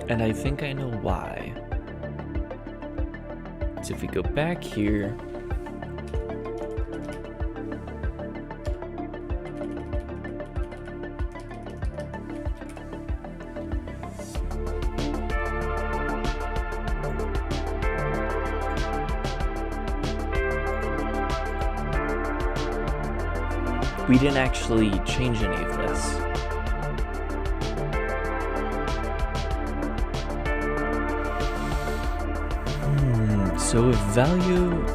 And I think I know why. So if we go back here, we didn't actually change any of this. So if value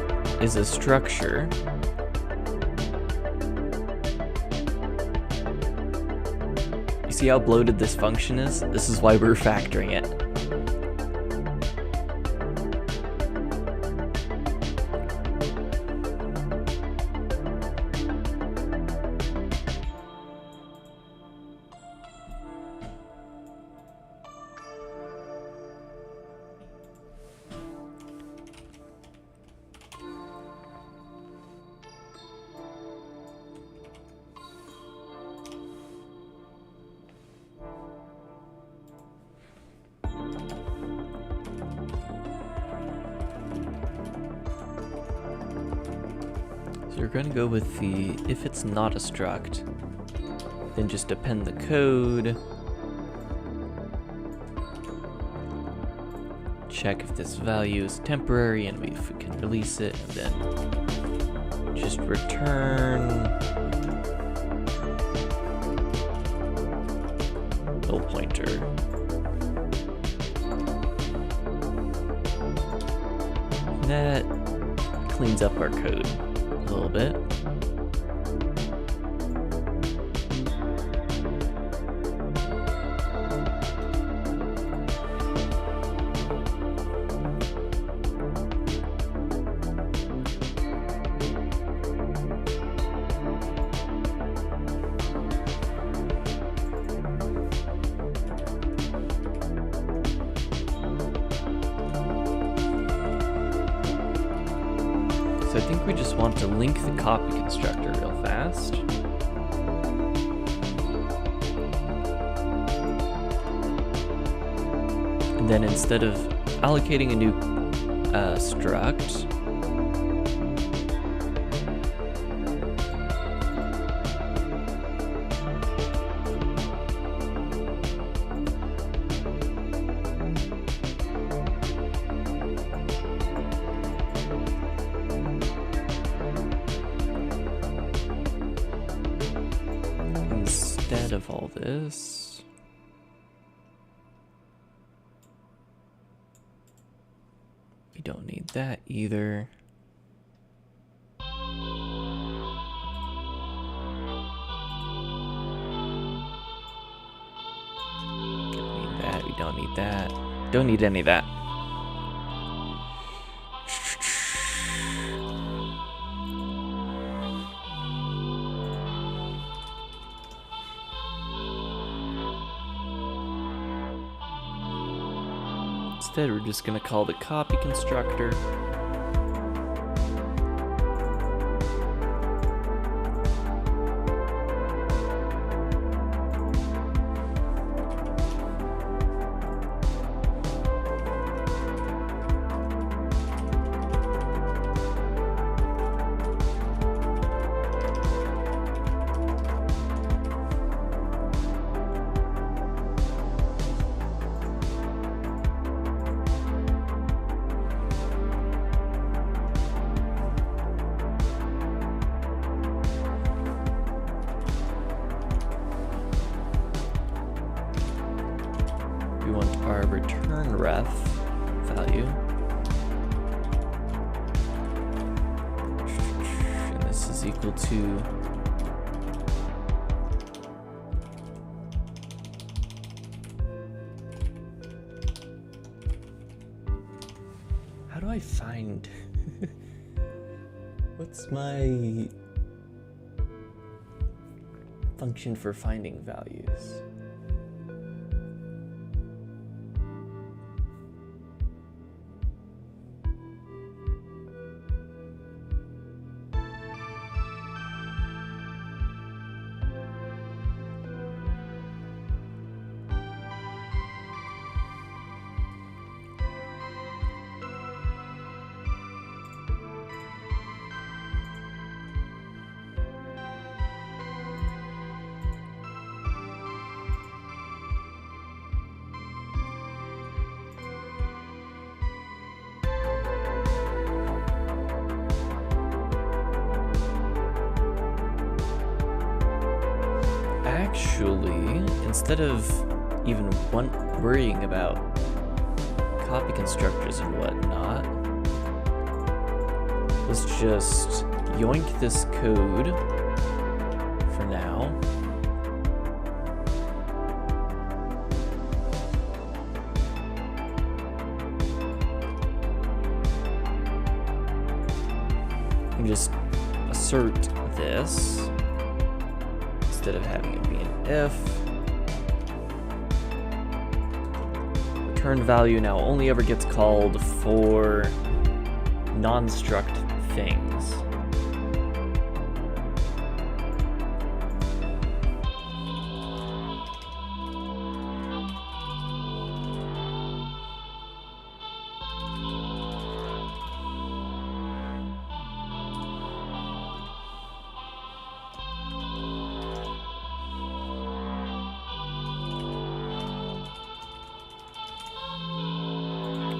is a structure, See how bloated this function is? This is why we're refactoring it. So we're going to go with the if it's not a struct, then just append the code. Check if this value is temporary and if we can release it, and then just return null pointer. That cleans up our code a little bit. So I think we just want to link the copy constructor real fast. And then instead of allocating a new struct, instead of all this, we don't need that either. Don't need that, we don't need that. Don't need any of that. Instead, we're just going to call the copy constructor. We want our return ref value. And this is equal to how do I find what's my function for finding values? Actually, instead of even worrying about copy constructors and whatnot, let's just yoink this code for now. just assert this instead of having it be an if. Return value now only ever gets called for non-struct things.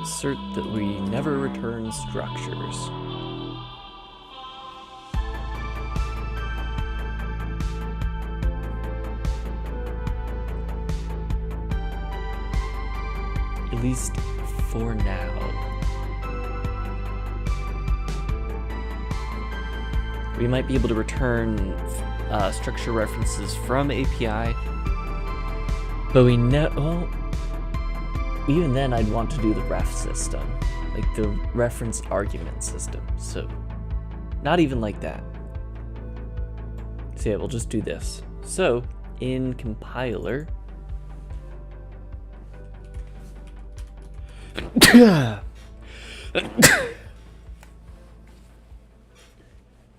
Assert that we never return structures. At least for now. We might be able to return structure references from API, but we well, even then I'd want to do the ref system, like the reference argument system. So not even like that. So yeah, we'll just do this. So in compiler,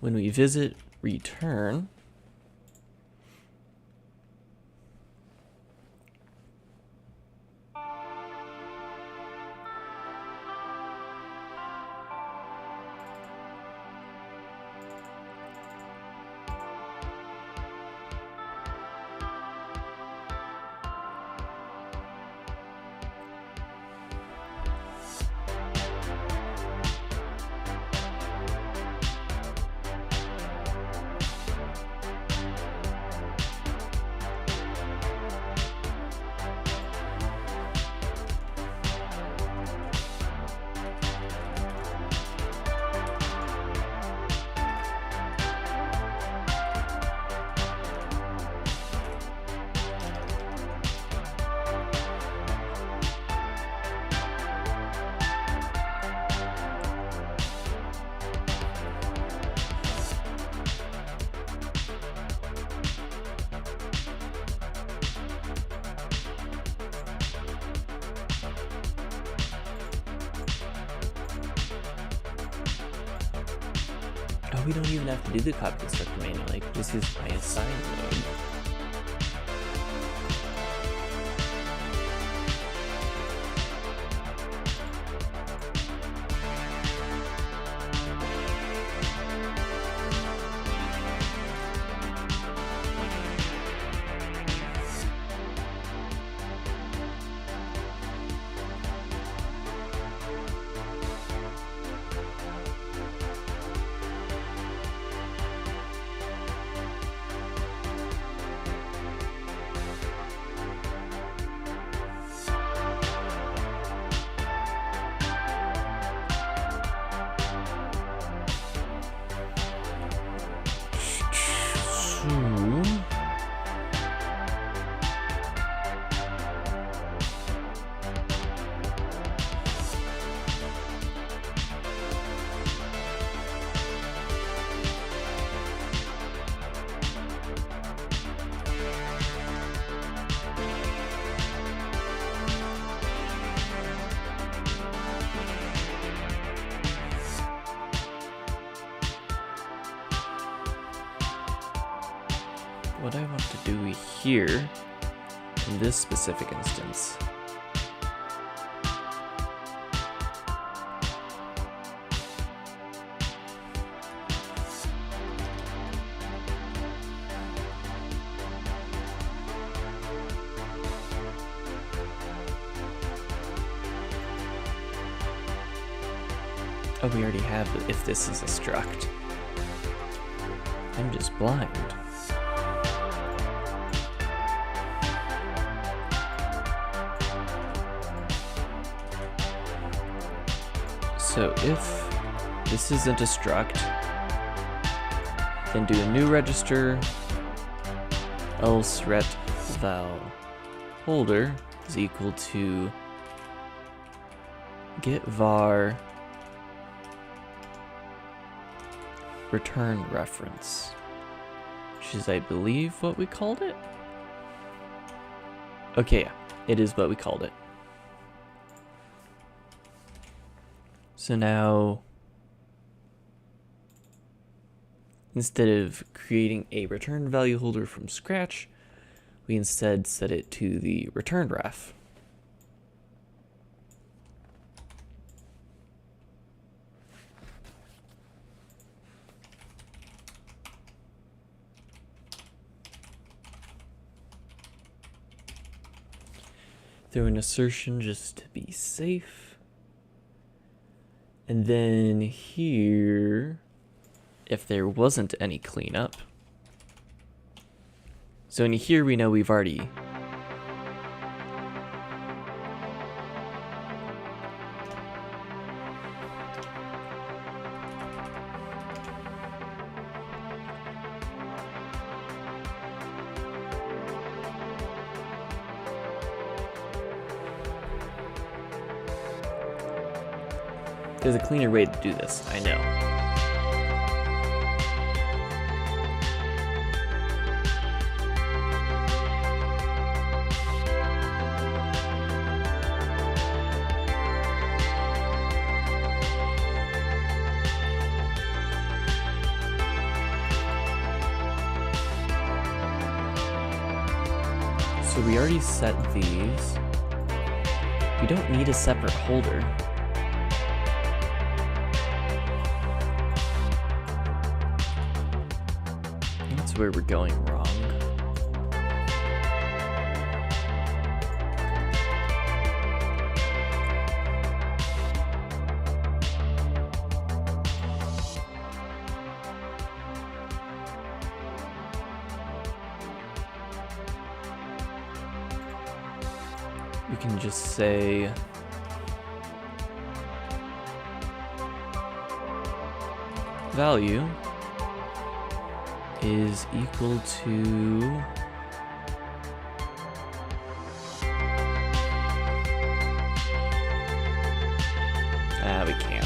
when we visit return, oh, we don't even have to do the copy constructor manually. Just use my assign mode. What I want to do here in this specific instance oh, we already have it if this is a struct. I'm just blind. So if this isn't a struct, then do a new register, else ret val holder is equal to get var return reference, which is, I believe, what we called it. Okay, yeah, it is what we called it. So now, instead of creating a return value holder from scratch, we instead set it to the return ref. Throw an assertion just to be safe. And then here, if there wasn't any cleanup. So in here we know we've already there's a cleaner way to do this, I know. So we already set these. We don't need a separate holder. That's where we're going wrong. We can just say value is equal to we can't.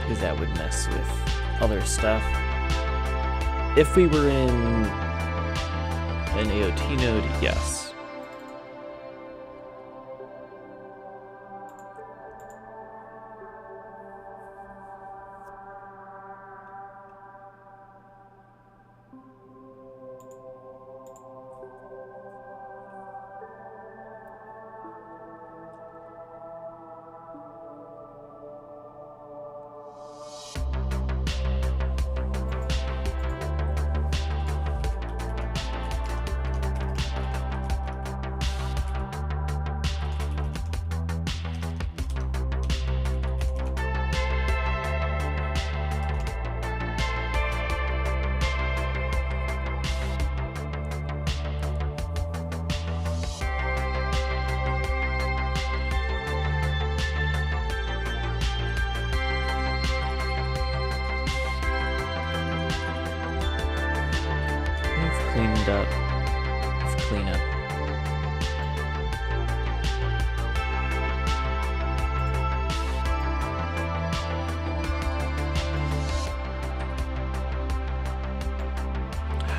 Because that would mess with other stuff. If we were in an AOT node, yes. Cleaned up. Let's clean up.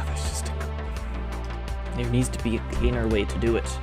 There's just there needs to be a cleaner way to do it.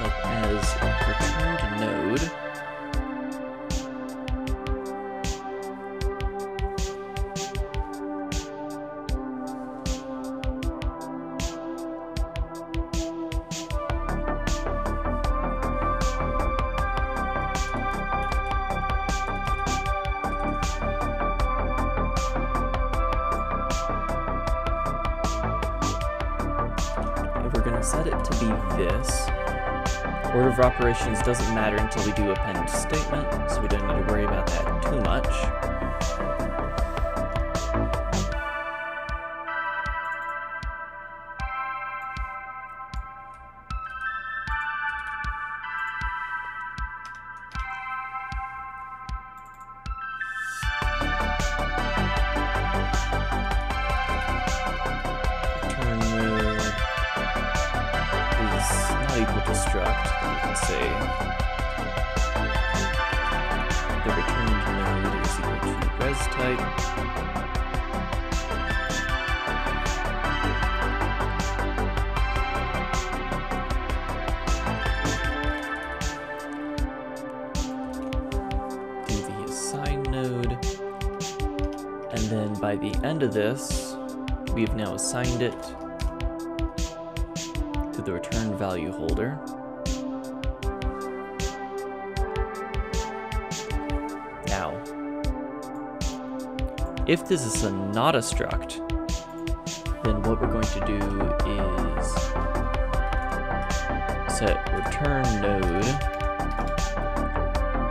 up as returned node. Set it to be this. Order of operations doesn't matter until we do append statement, so we don't need to worry about that too much. Equal to struct, we can say the returned node is equal to res type. Do the assign node, and then by the end of this, we've now assigned it to the return value holder. Now, if this is not a struct, then what we're going to do is set return node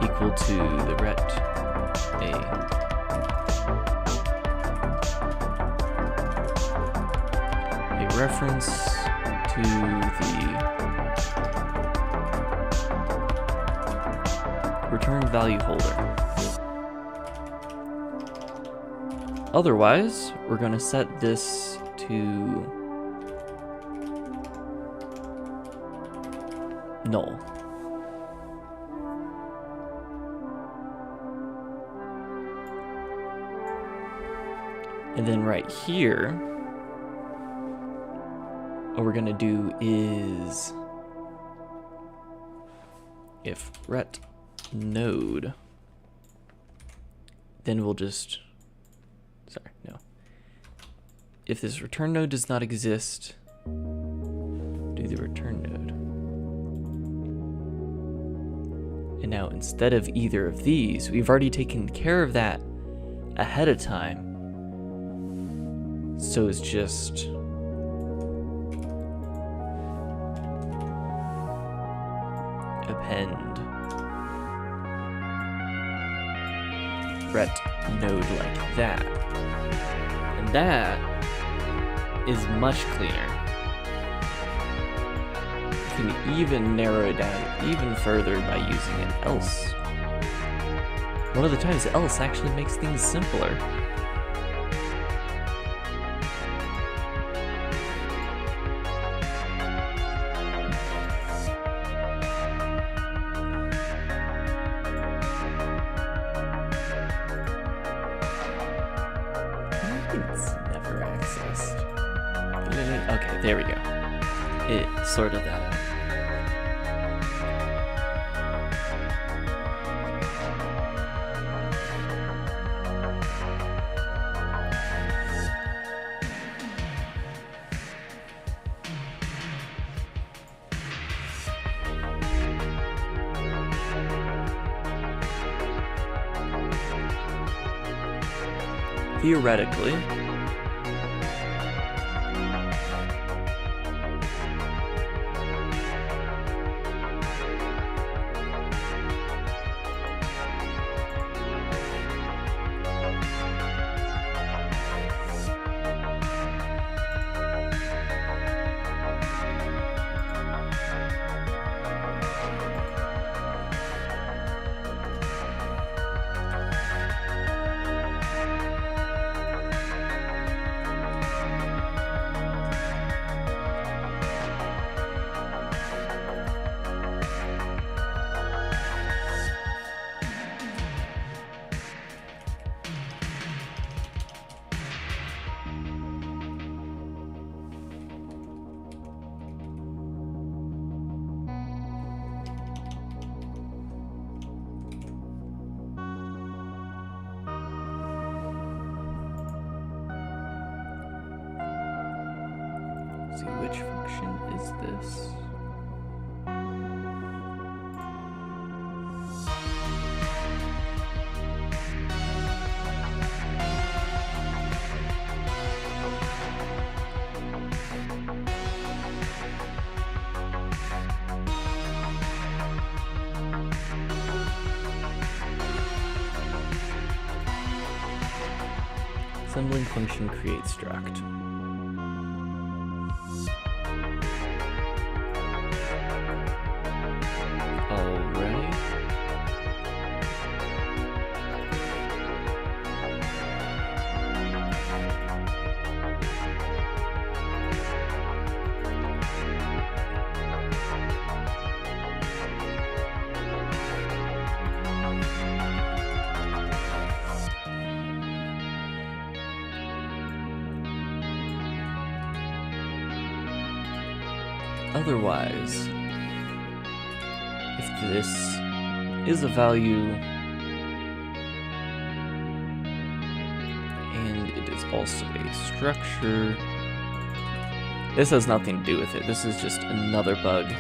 equal to the ret a. A reference to the return value holder. Otherwise, we're going to set this to null. And then right here, what we're going to do is if ret node, then we'll just, if this return node does not exist, do the return node. And now instead of either of these, we've already taken care of that ahead of time. So it's just append ret node like that. And that is much cleaner. You can even narrow it down even further by using an else. One of the times else actually makes things simpler. Okay, there we go. It sorted that out. Theoretically, Let's see, which function is this? Assembling function create struct. Alright. Otherwise, if this is a value and it is also a structure, this has nothing to do with it. This is just another bug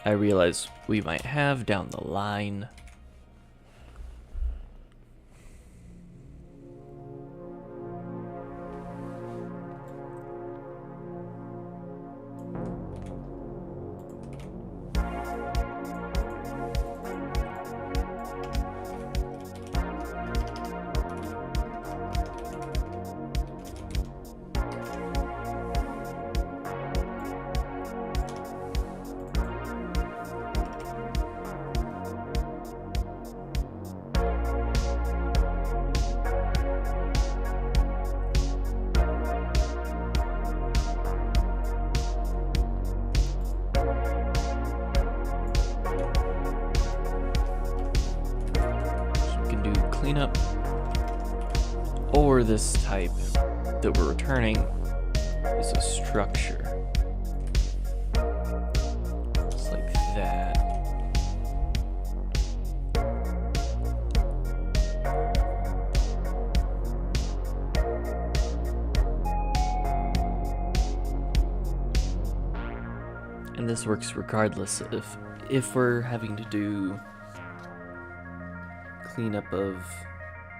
I realize we might have down the line. Cleanup, or this type that we're returning is a structure. Just like that. And this works regardless of if we're having to do cleanup of,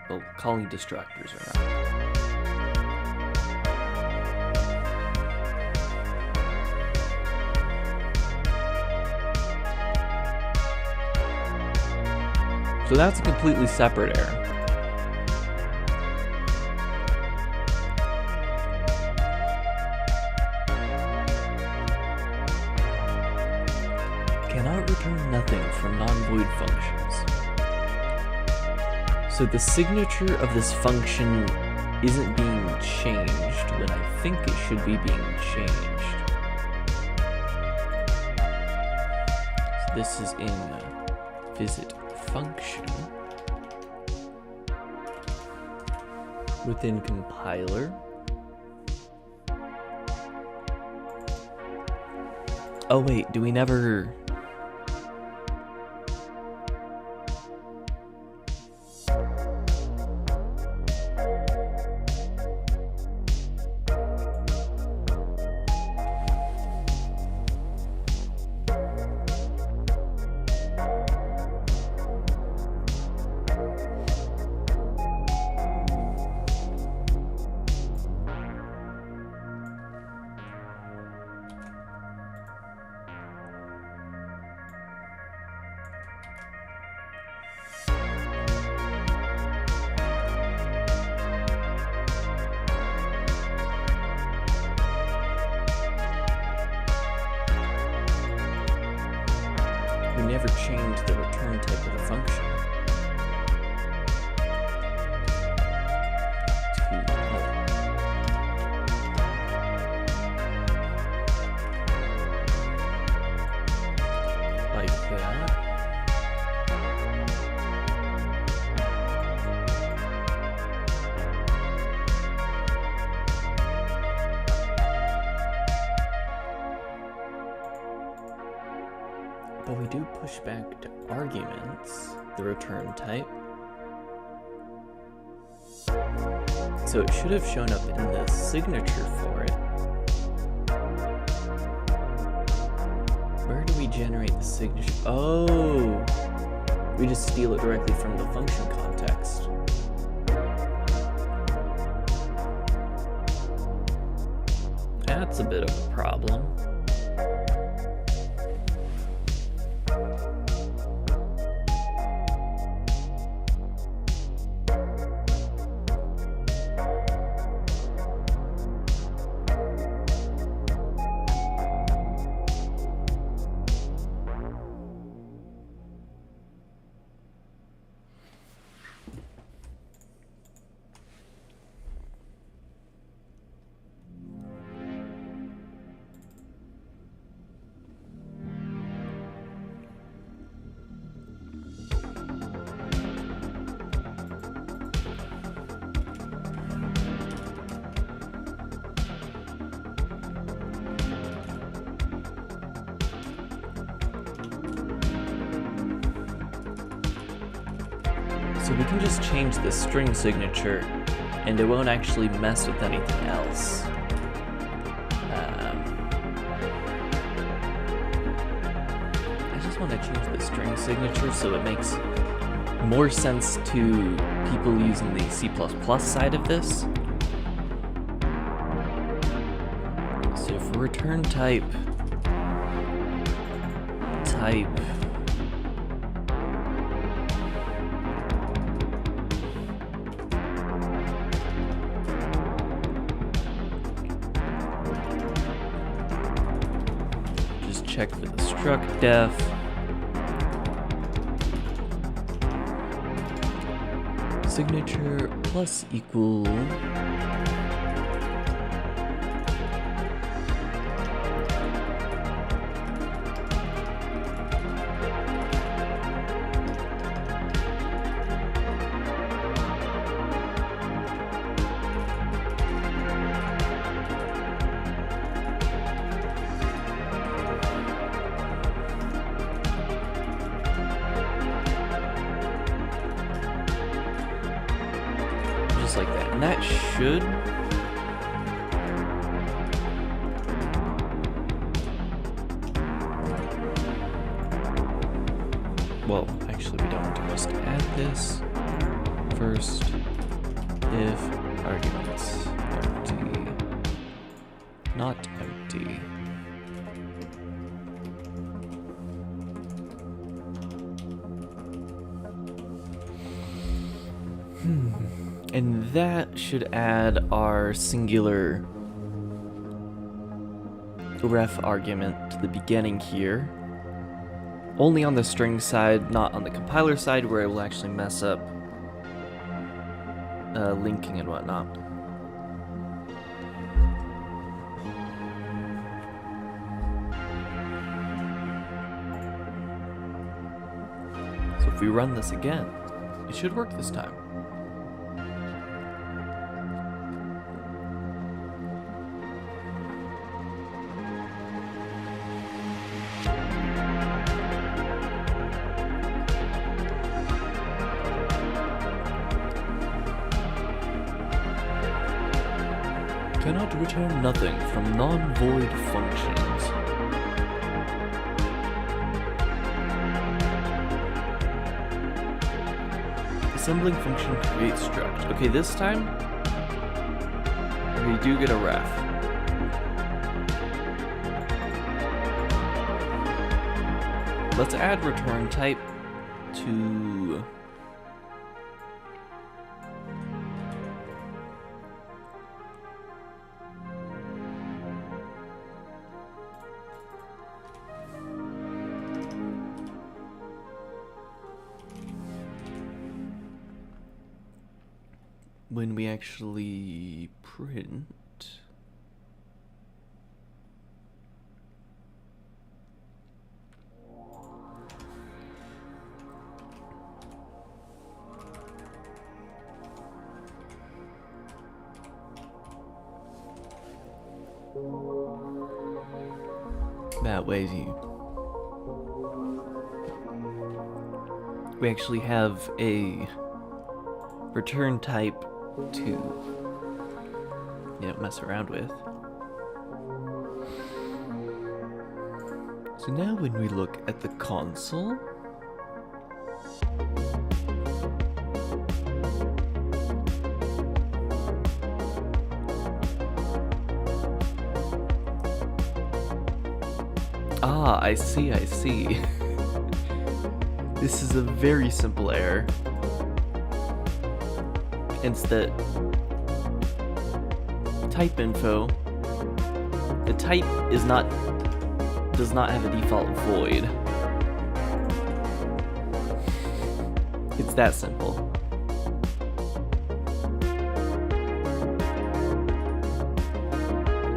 well, calling distractors or not. So that's a completely separate error. Cannot return nothing from non-void functions. So the signature of this function isn't being changed when I think it should be being changed. So this is in visit function. Within compiler. Oh wait, do we never... We never changed the return type of the function. Like that. But we do push back to arguments, the return type. So it should have shown up in the signature for it. generate the signature. Oh, we just steal it directly from the function context. That's a bit of a problem. So we can just change the string signature and it won't actually mess with anything else. I just want to change the string signature so it makes more sense to people using the C++ side of this. So for return type, check for the struct def. Signature plus equal. Like that, and that should well, actually we don't want to just add this first if arguments empty, not empty. And that should add our singular ref argument to the beginning here. Only on the string side, not on the compiler side, where it will actually mess up linking and whatnot. So if we run this again, it should work this time. Cannot return nothing from non-void functions. Assembling function create struct. Okay, this time we do get a ref. Let's add return type to when we actually print. That way we actually have a return type to mess around with. So now when we look at the console, I see. This is a very simple error. It's that type info, the type does not have a default void. It's that simple.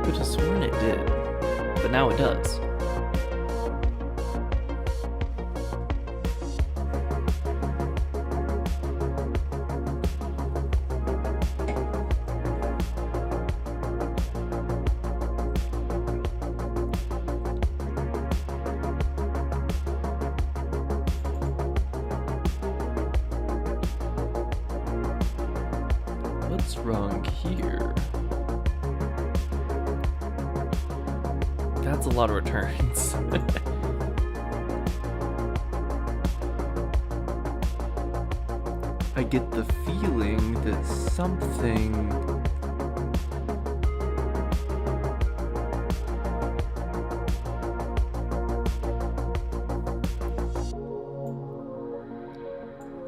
Could have sworn it did, but now it does. What's wrong here? That's a lot of returns. I get the feeling that something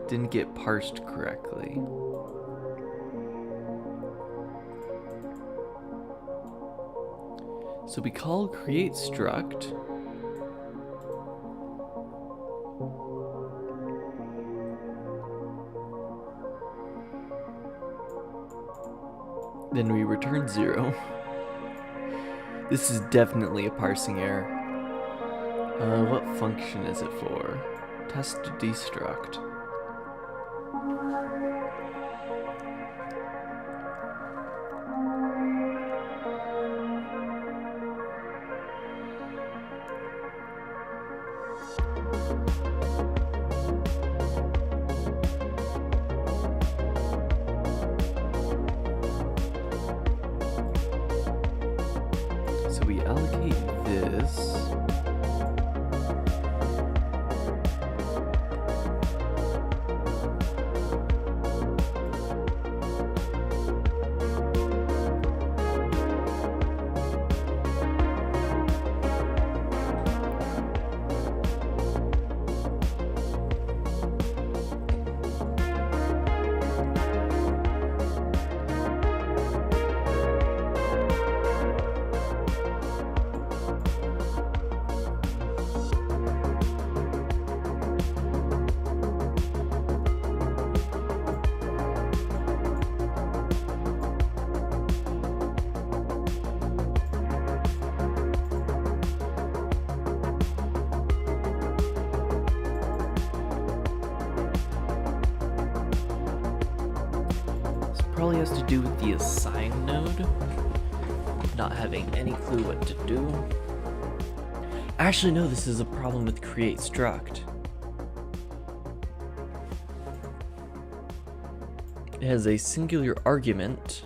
didn't get parsed correctly. So we call create struct. Then we return 0. This is definitely a parsing error. What function is it for? Test destruct. So we allocate this. Probably has to do with the assign node not having any clue what to do. Actually, no, this is a problem with create struct. It has a singular argument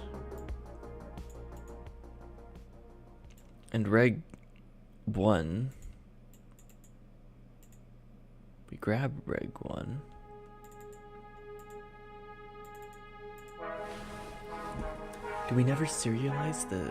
and reg1. We grab reg1. Do we never serialize the...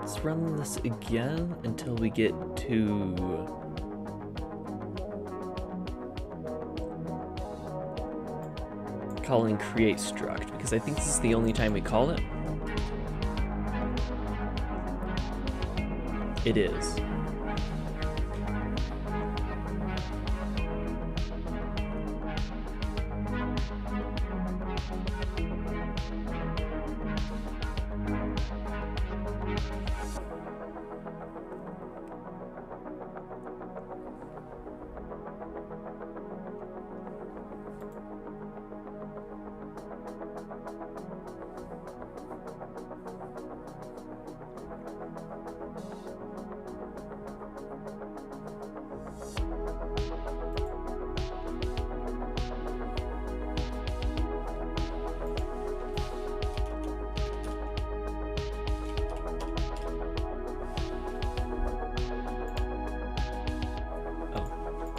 Let's run this again until we get to calling create struct, because I think this is the only time we call it. It is.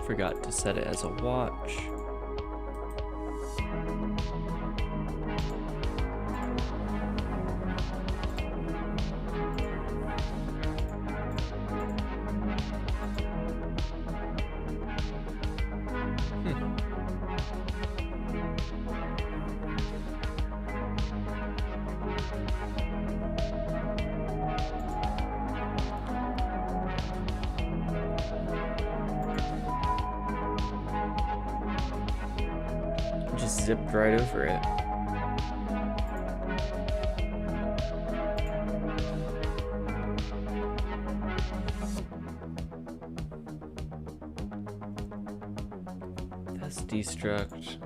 Forgot to set it as a watch. Just zipped right over it. That's destruct.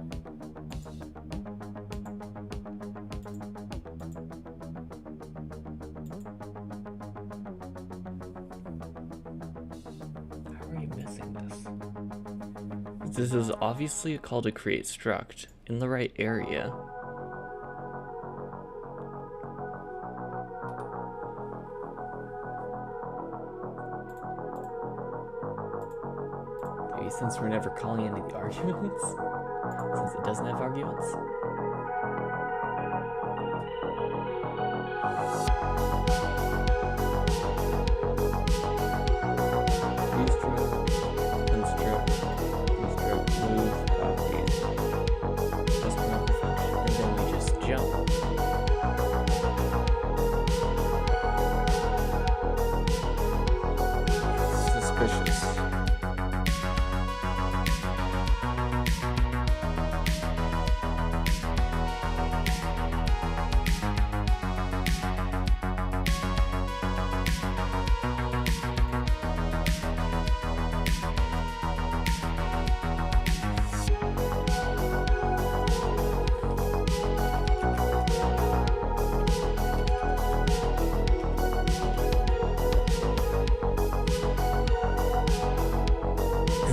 How are you missing this? This is obviously a call to create struct in the right area. Maybe since we're never calling any of the arguments, since it doesn't have arguments.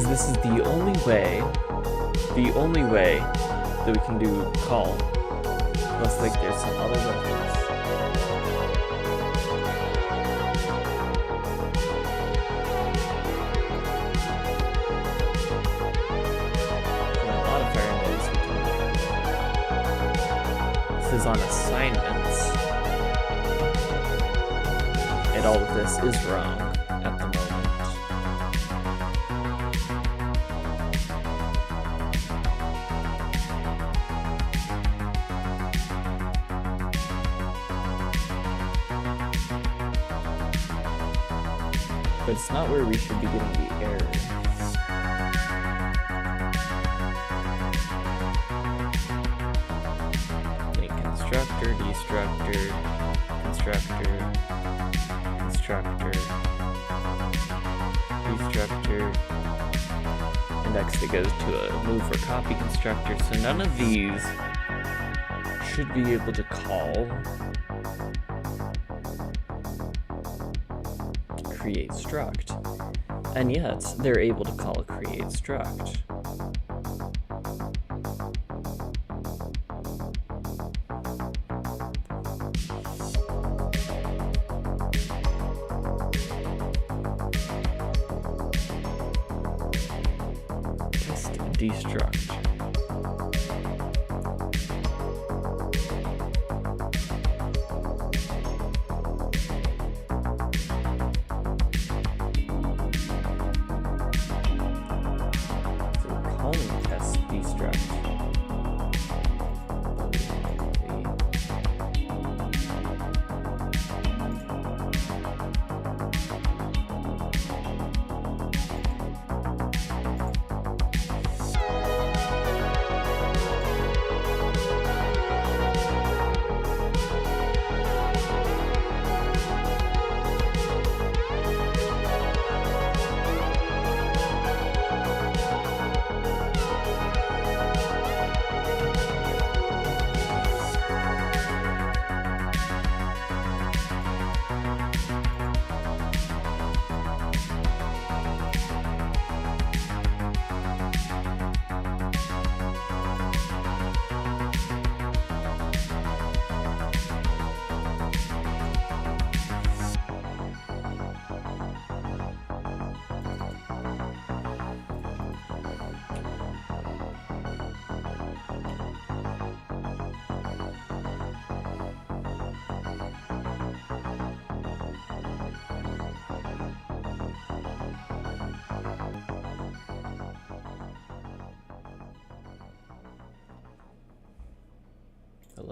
This is the only way that we can do call. Looks like there's some other methods. Modifier nodes we can. This is on assignments. And all of this is wrong at the moment. But it's not where we should be getting the error. Okay, constructor, destructor, constructor, destructor, and next it goes to a move or copy constructor. So none of these should be able to call create struct, and yet they're able to call a create struct. Test destruct.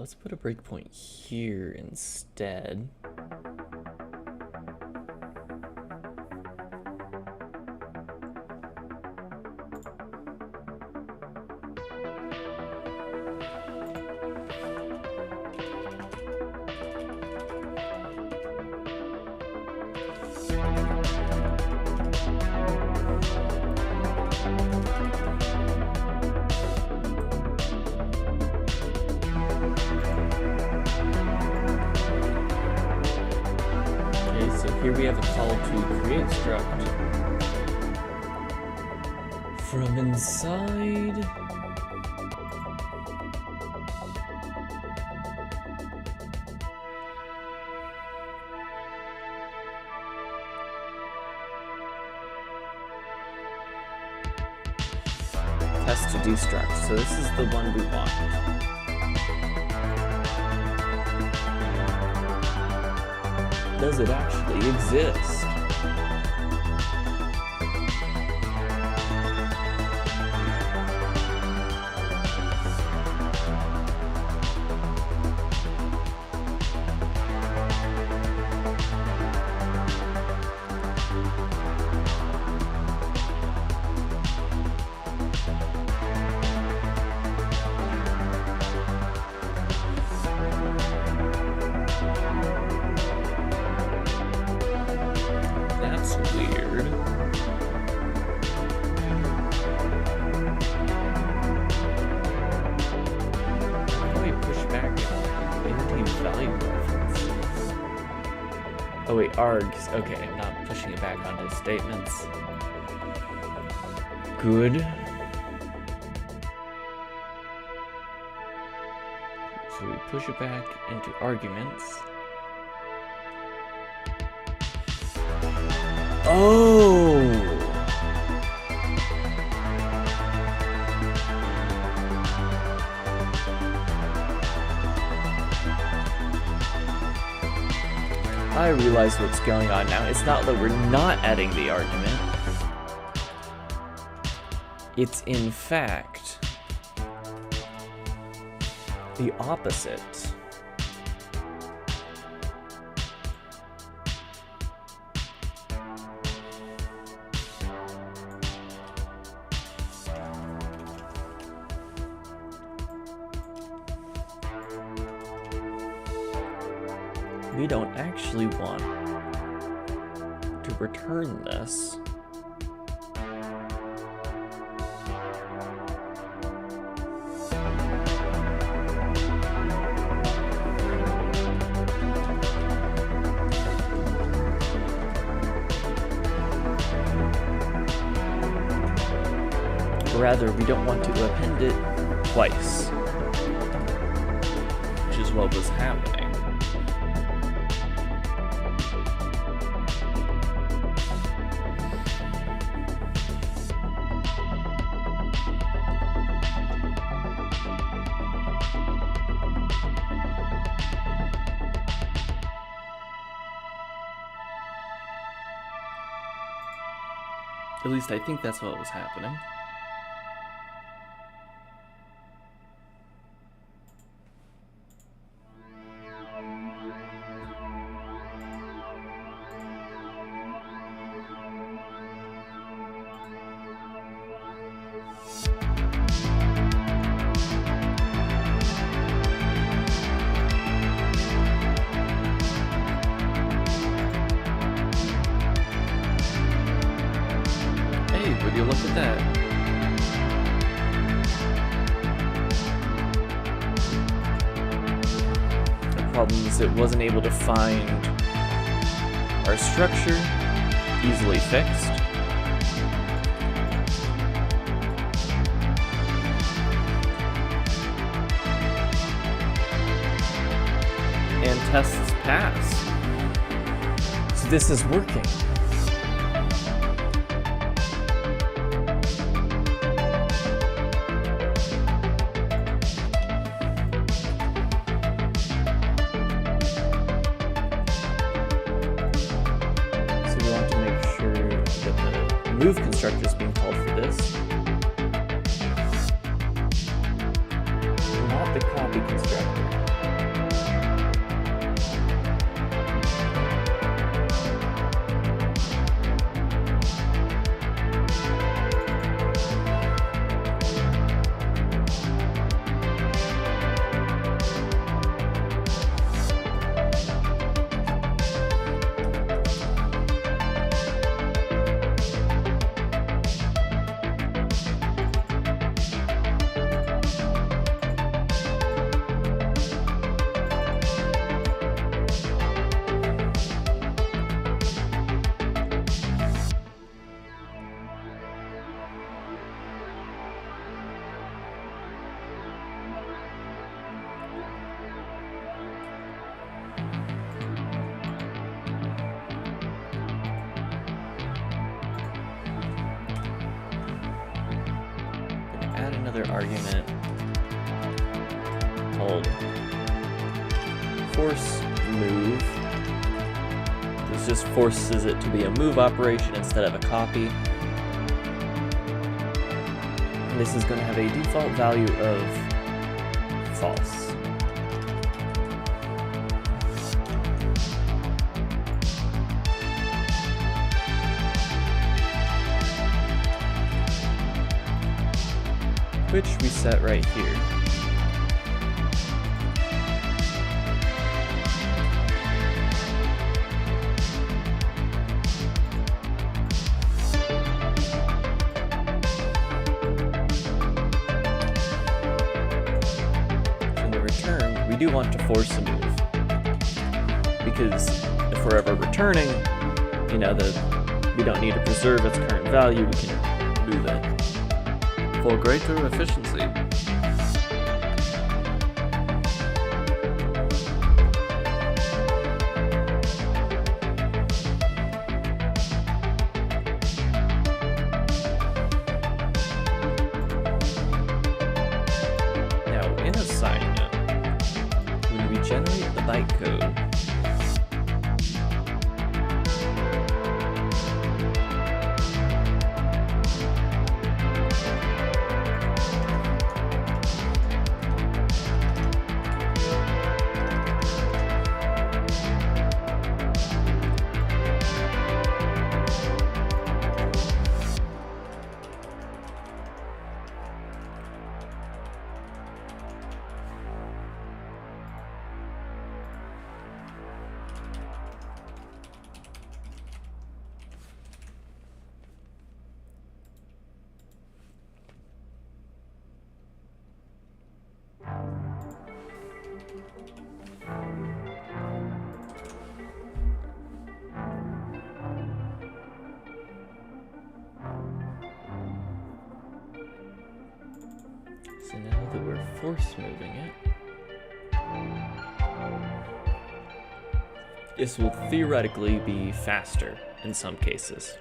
let's put a breakpoint here instead. Here we have a call to create struct from inside. Test to destruct. So this is the one we want. Does it actually exist? Weird. How do we push back into value reference? Oh wait, args. Okay, not pushing it back onto statements. Good. So we push it back into arguments. Oh! I realize what's going on now. It's not that we're not adding the argument. It's in fact the opposite. We don't actually want to return this. Rather, we don't want to append it twice, which is what was happening. At least I think that's what was happening. Would you look at that? The problem is it wasn't able to find our structure easily fixed. And tests pass. So this is working. Move constructor is being called for this, not the copy constructor. add another argument called force move. This just forces it to be a move operation instead of a copy. And this is going to have a default value of false. Which we set right here. In the return, we do want to force a move. Because if we're ever returning, we don't need to preserve its current value, we can move it. For greater efficiency. Now, in assignment, when we generate the bytecode, so now that we're force moving it, this will theoretically be faster in some cases.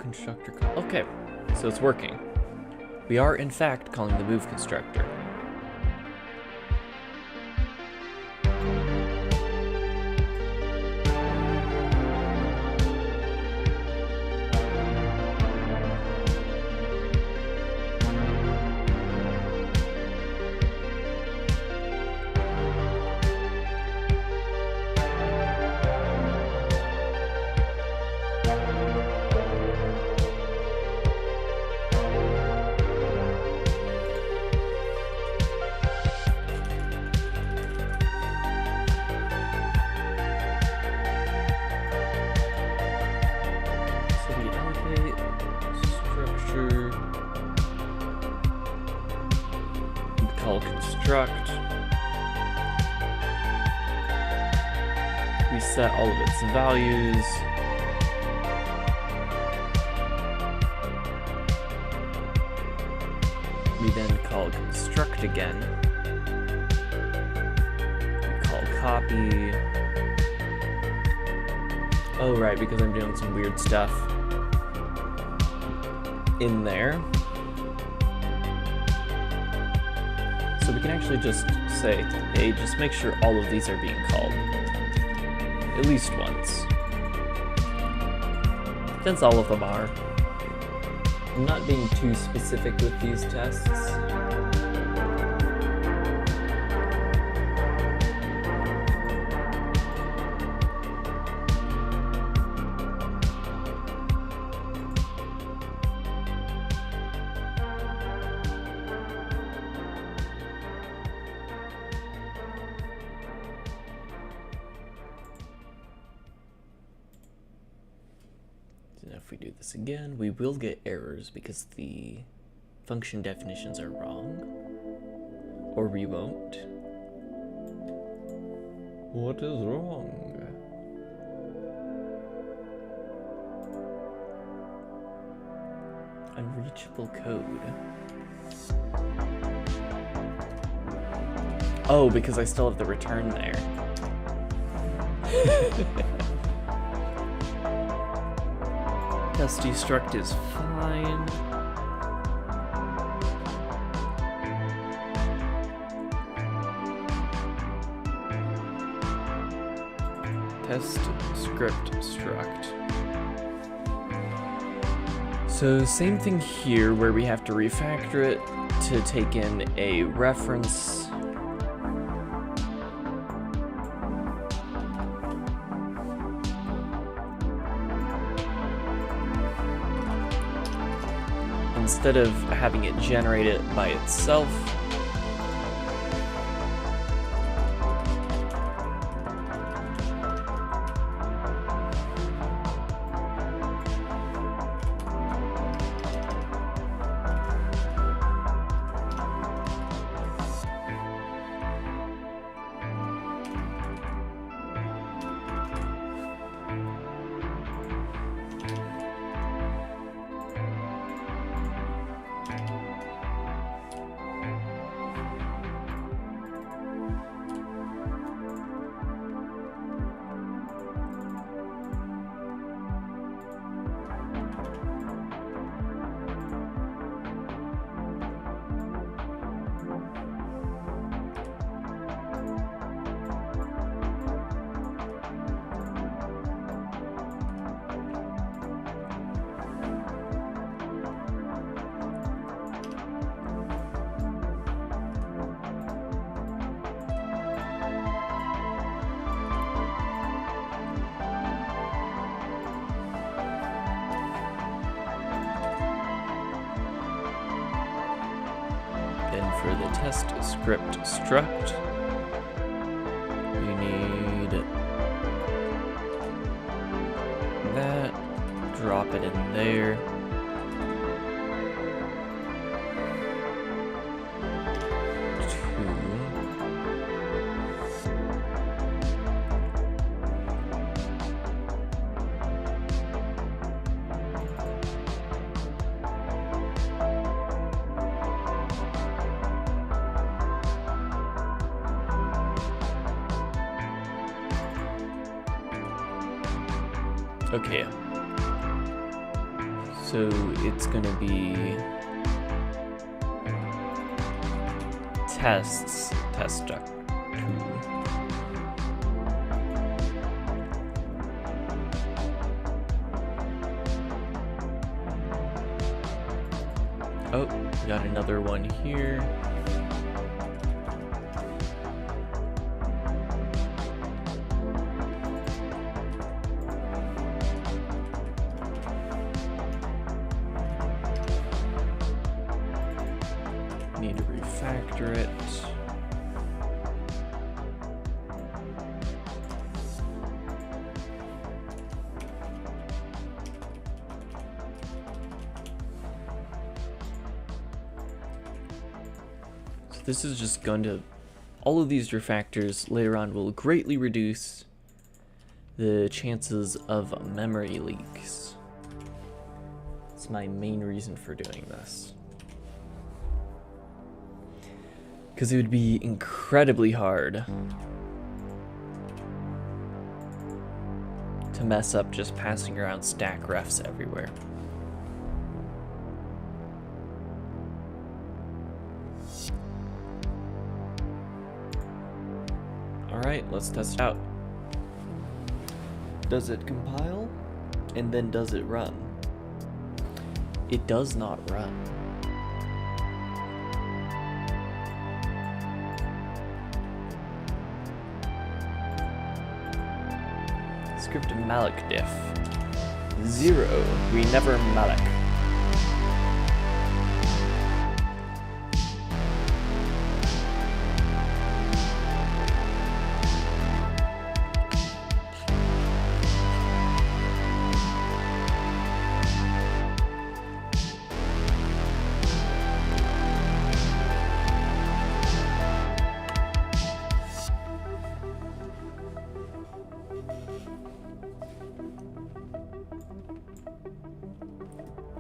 Constructor call. Okay, so it's working. We are in fact calling the move constructor. Construct. We set all of its values. We then call construct again. We call copy. Oh, right, because I'm doing some weird stuff in there. So we can actually just say, hey, just make sure all of these are being called. At least once. since all of them are. I'm not being too specific with these tests. If we do this again, we will get errors because the function definitions are wrong. Or we won't. What is wrong? Unreachable code. Oh, because I still have the return there. Test destruct is fine. Test script struct. So same thing here where we have to refactor it to take in a reference. Instead of having it generate it by itself, for the test script struct, we need that, drop it in there. Okay, so it's gonna be tests, test struct 2. Oh, we got another one here. Need to refactor it. So this is just going to, all of these refactors later on will greatly reduce the chances of memory leaks. That's my main reason for doing this. Because it would be incredibly hard to mess up just passing around stack refs everywhere. Alright, let's test it out. Does it compile? And then does it run? It does not run. Script malloc diff. 0. We never malloc.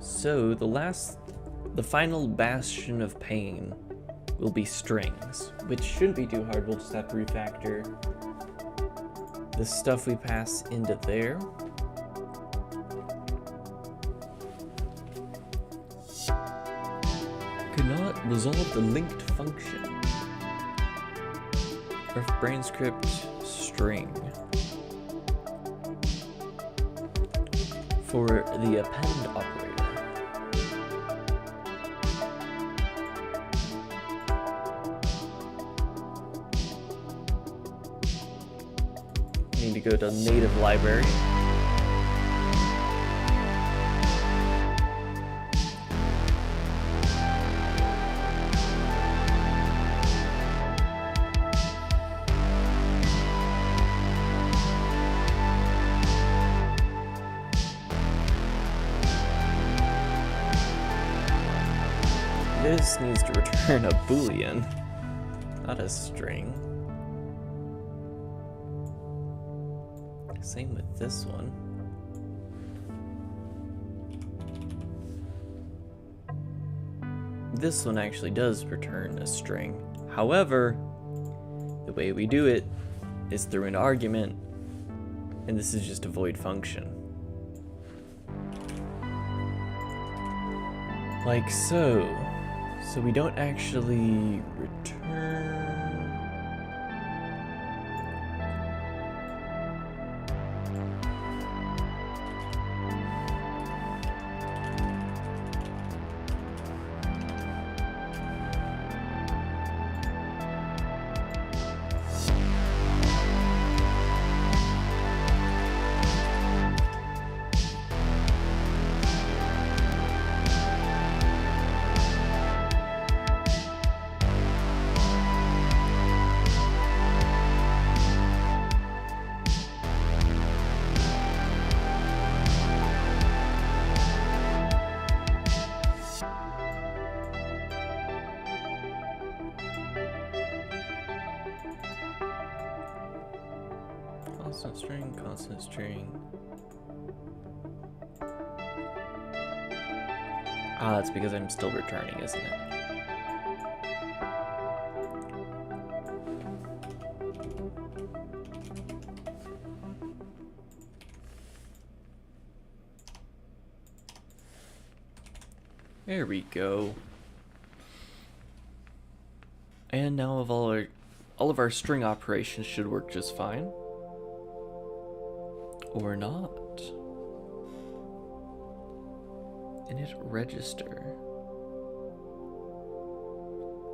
So the final bastion of pain will be strings, which shouldn't be too hard. We'll just have to refactor the stuff we pass into there. Could not resolve the linked function. Ref Brane script string. For the append operator. Need to go to native library. This needs to return a boolean, not a string. Same with this one. This one actually does return a string. However, the way we do it is through an argument, and this is just a void function. Like so. So we don't actually return. Constant string. Ah, that's because I'm still returning, isn't it? There we go. And now all of our string operations should work just fine. Or not. Init register.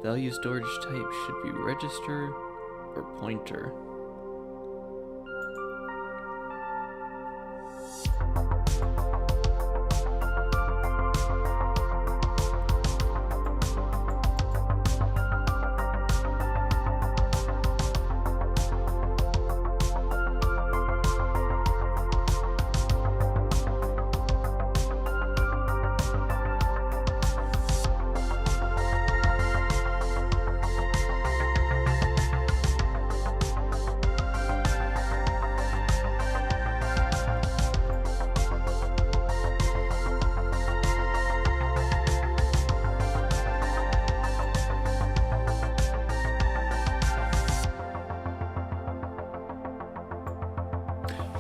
Value storage type should be register or pointer.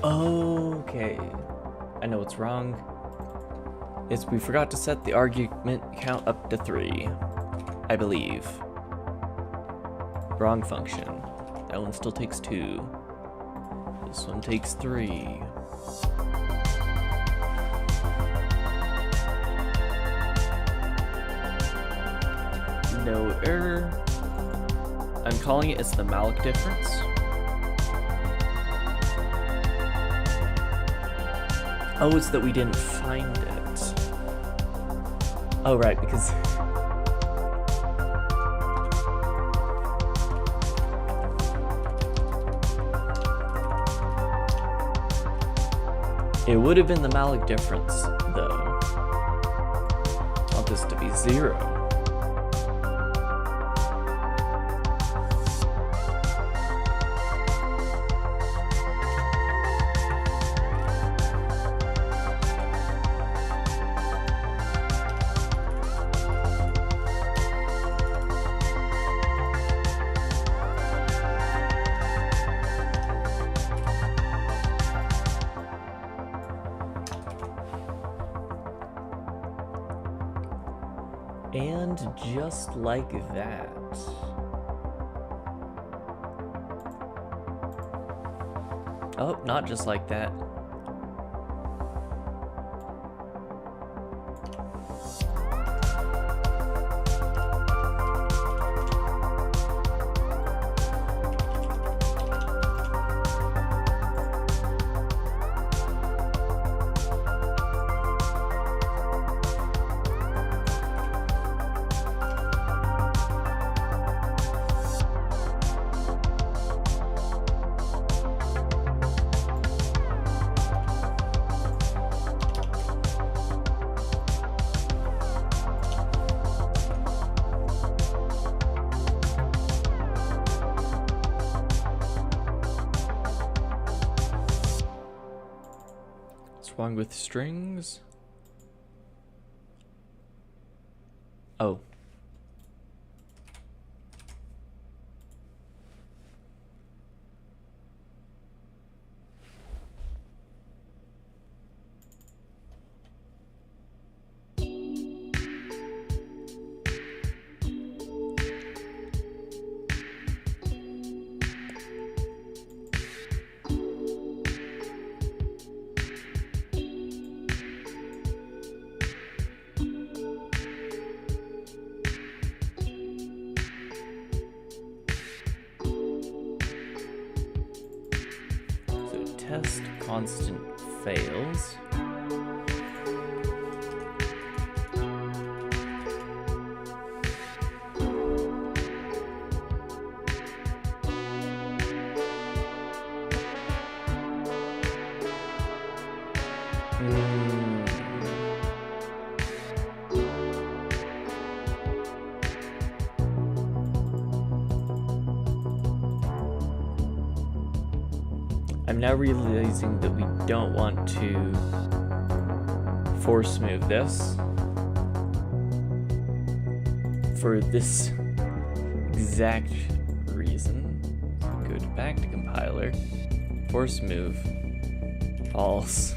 Okay, I know what's wrong. We forgot to set the argument count up to 3, I believe. Wrong function. That one still takes 2. This one takes 3. No error. I'm calling it, it's the malloc difference. Oh, it's that we didn't find it. Oh, right, because... It would have been the malloc difference, though. I want this to be 0. And just like that. Oh, not just like that. What's wrong with strings? Oh. Test constant fails. I'm now realizing that we don't want to force move this for this exact reason. Go back to compiler, force move, false.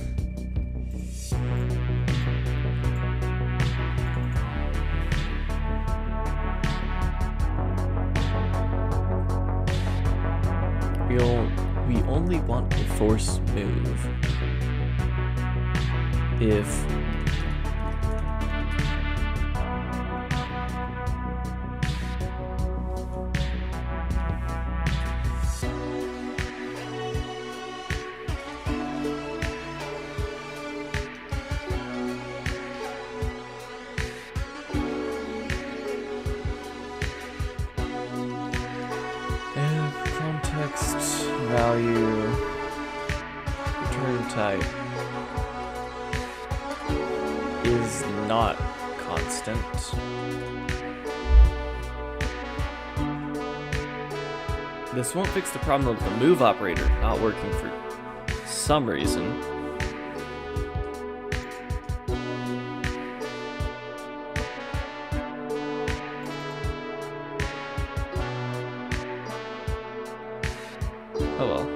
We only want to force move if context value return type is not constant. This won't fix the problem of the move operator not working for some reason. Oh well.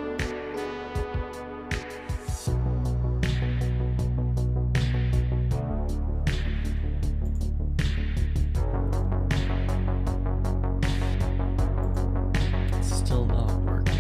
Still not working.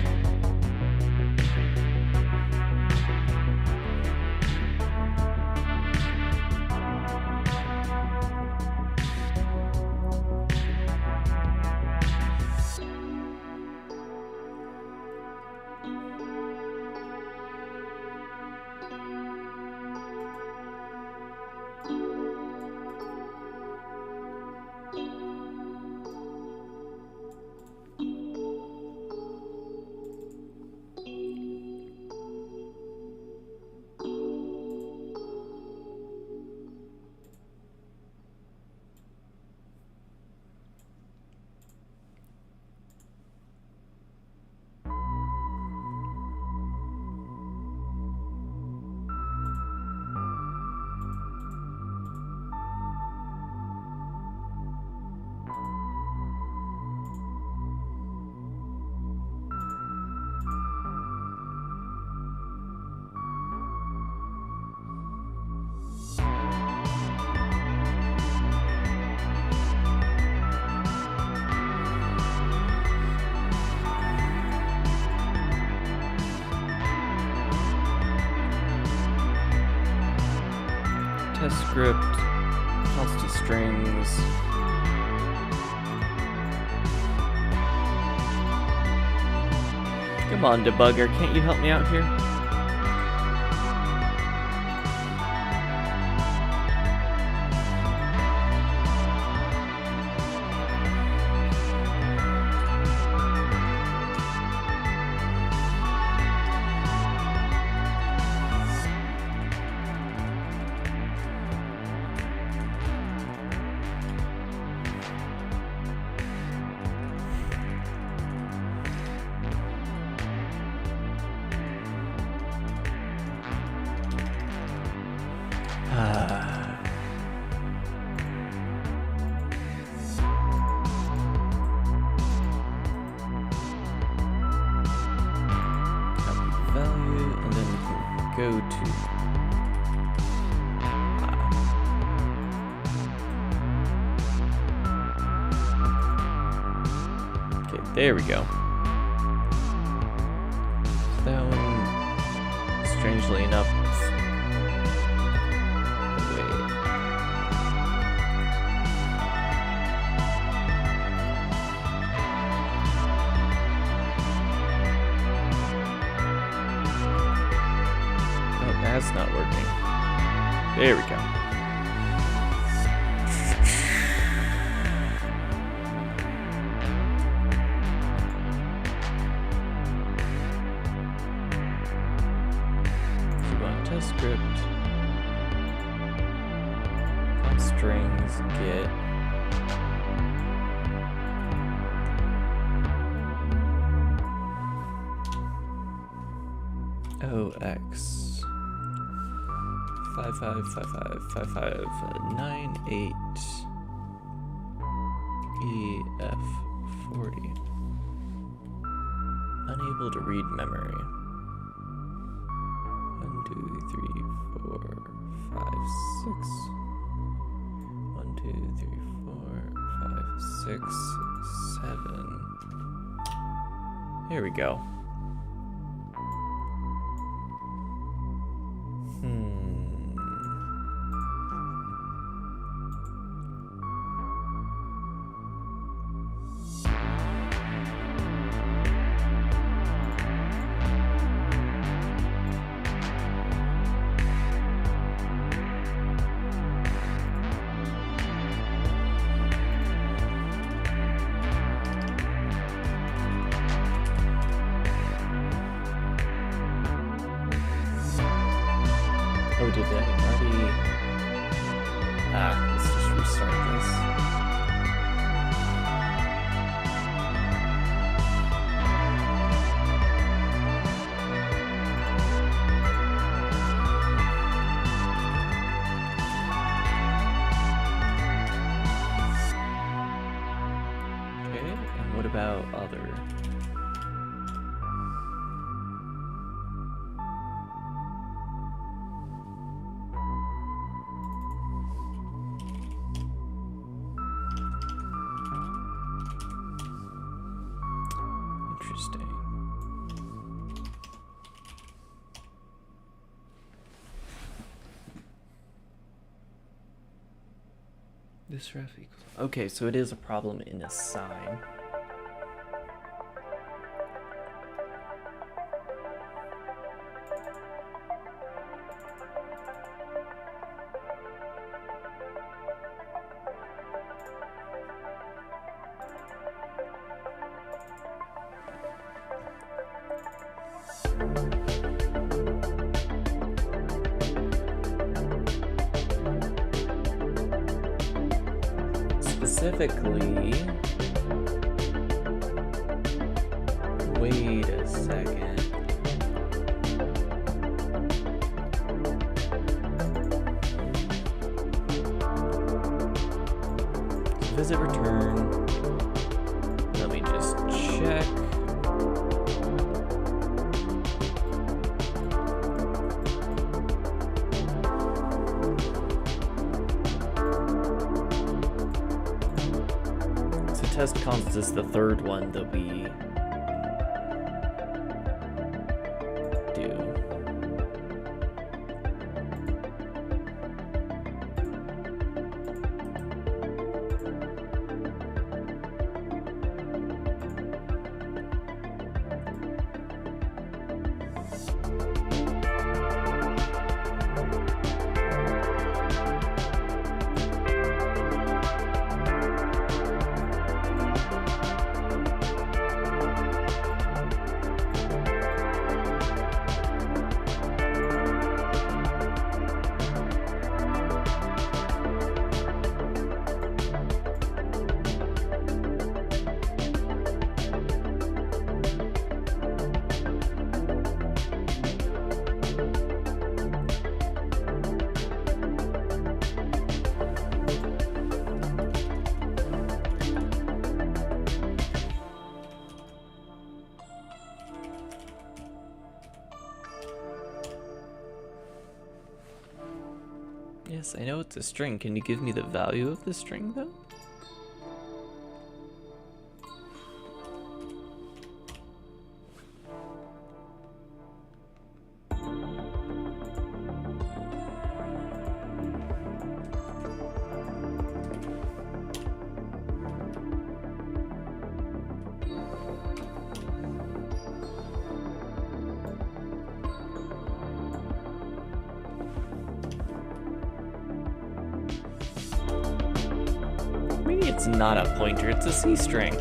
test script, const strings. Come on, debugger, can't you help me out here? Go to okay, there we go. So that one, strangely enough, that's not working. There we go. So we want test script, strings, get. OX. 55555598 EF40. Unable to read memory. 1 2 3 4 5 6. 1 2 3 4 5 6 7. Here we go. Oh, did I already? Let's just restart this. Okay, and what about other? Interesting. This ref equals. Okay, so it is a problem in assign. Specifically, wait a second. Visit return. Let me just check. Test const is the third one that we do. Yes, I know it's a string. Can you give me the value of the string, though? Maybe it's not a pointer, it's a C string.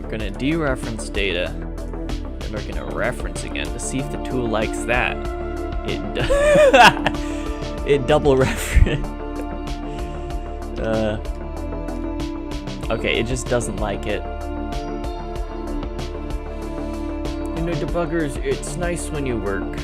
We're gonna dereference data, and we're gonna reference again to see if the tool likes that. It double reference. Okay, it just doesn't like it. You know, debuggers, it's nice when you work.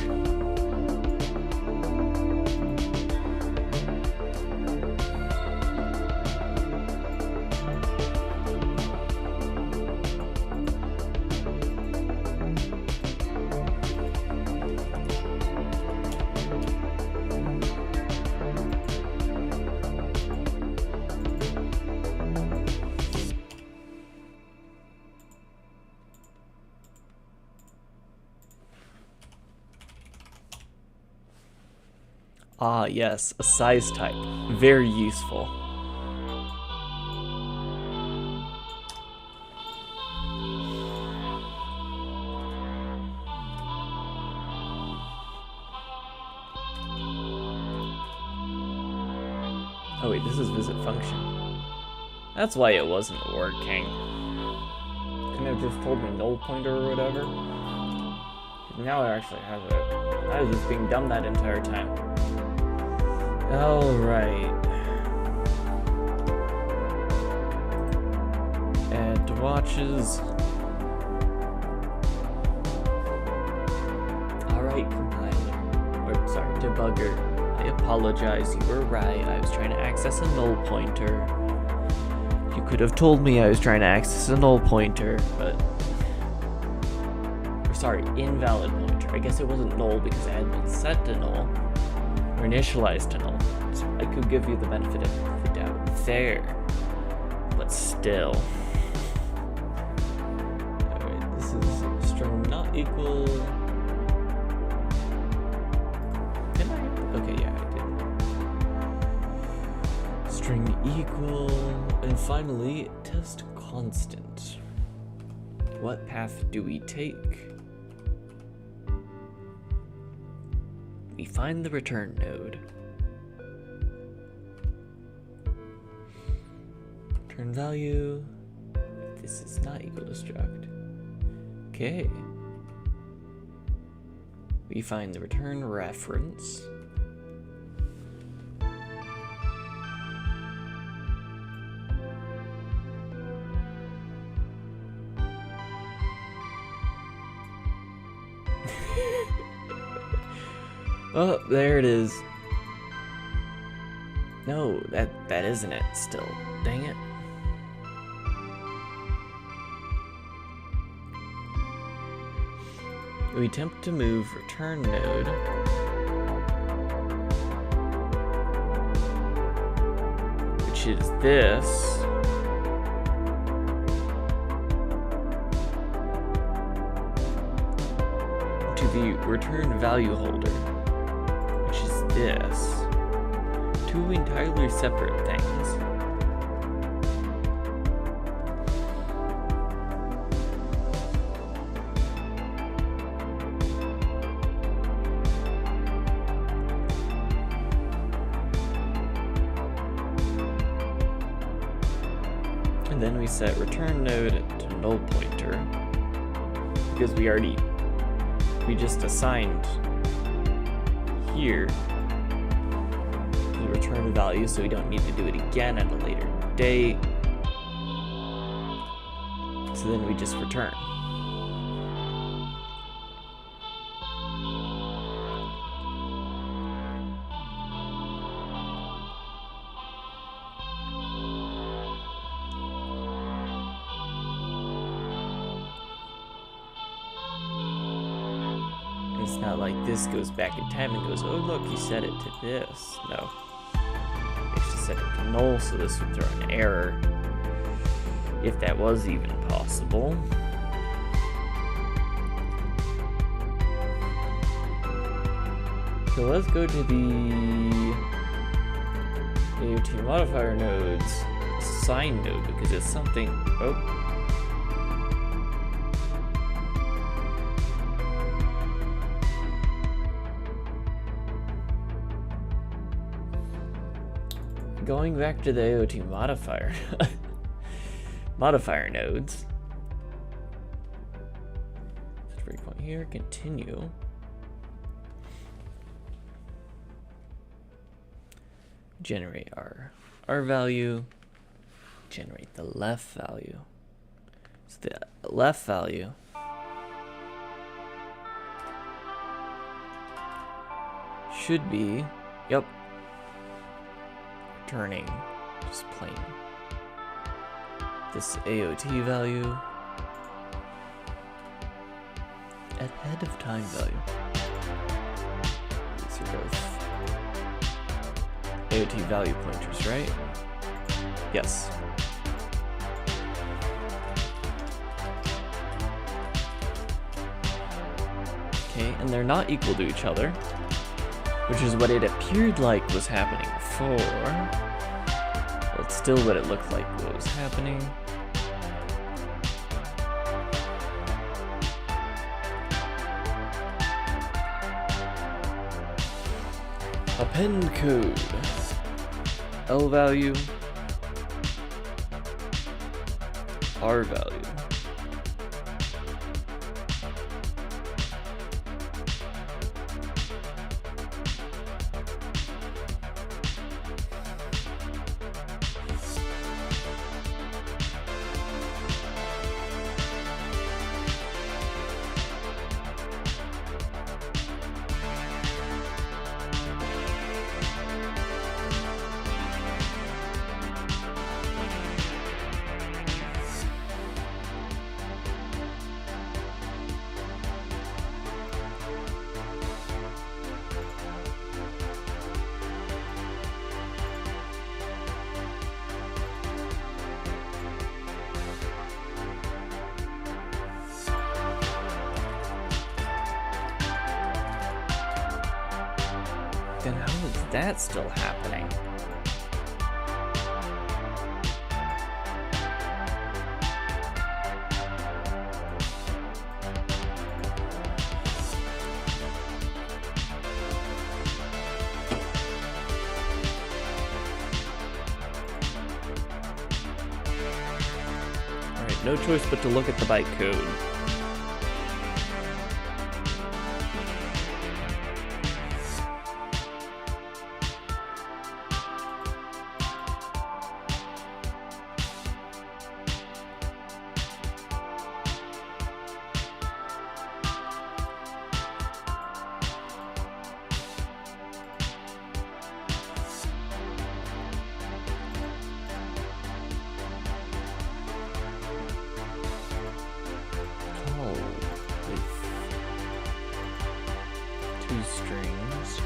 Ah, yes, a size type. Very useful. Oh wait, this is visit function. That's why it wasn't working. Couldn't have just told me null pointer or whatever. Now I actually have it. I was just being dumb that entire time. Alright. Add to watches. Alright, compiler. Or, sorry, debugger. I apologize, you were right. I was trying to access a null pointer. You could have told me I was trying to access a null pointer, but... Or, sorry, invalid pointer. I guess it wasn't null because it had been set to null. Or initialized to null. So I could give you the benefit of the doubt there. But still. Alright, this is string not equal. Can I? Okay, yeah, I did. String equal. And finally, test constant. What path do we take? We find the return node. Return value. This is not equal to struct. Okay. We find the return reference. Oh, there it is. No, that isn't it still. Dang it. We attempt to move return node. Which is this. To the return value holder. This. Two entirely separate things. And then we set return node to null pointer because we just assigned here. We return a value so we don't need to do it again at a later date. So then we just return. It's not like this goes back in time and goes, oh look, you set it to this. No. You actually set it to null, so this would throw an error. If that was even possible. So let's go to the AOT modifier nodes assign node because it's something. Oh. Going back to the AOT modifier nodes. Let's breakpoint here, continue. Generate our value, generate the left value. So the left value should be, yep, returning just plain this AOT value ahead of time value. These are both AOT value pointers, right? Yes. Okay, and they're not equal to each other, which is what it appeared like was happening before. Well, it's still what it looked like was happening. Append code. L value. R value. Then how is that still happening? Alright, no choice but to look at the byte code. Two strings.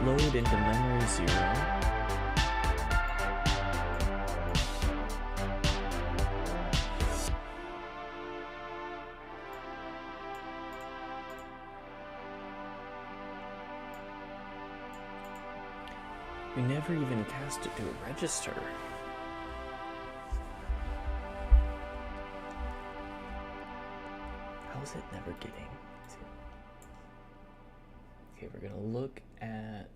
Load into memory 0. We never even cast it to a register. How is it never getting? Okay, we're gonna look at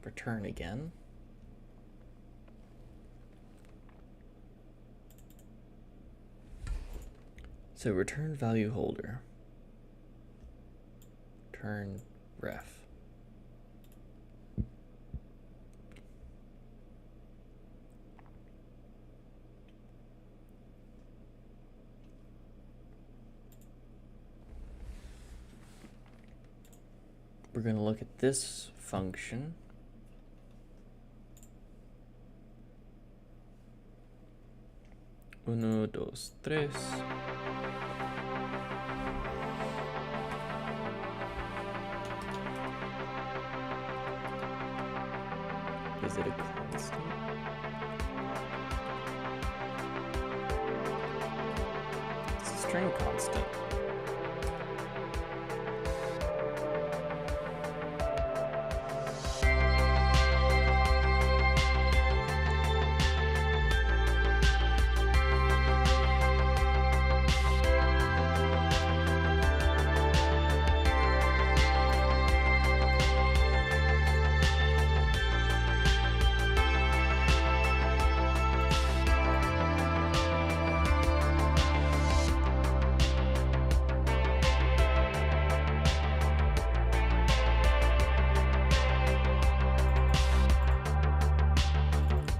return again. So return value holder. Return ref. We're going to look at this function. Uno, dos, tres. Is it a constant? It's a string constant.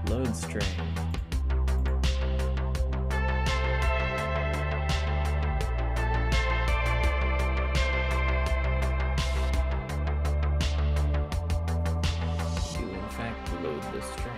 Load string. You in fact load the string.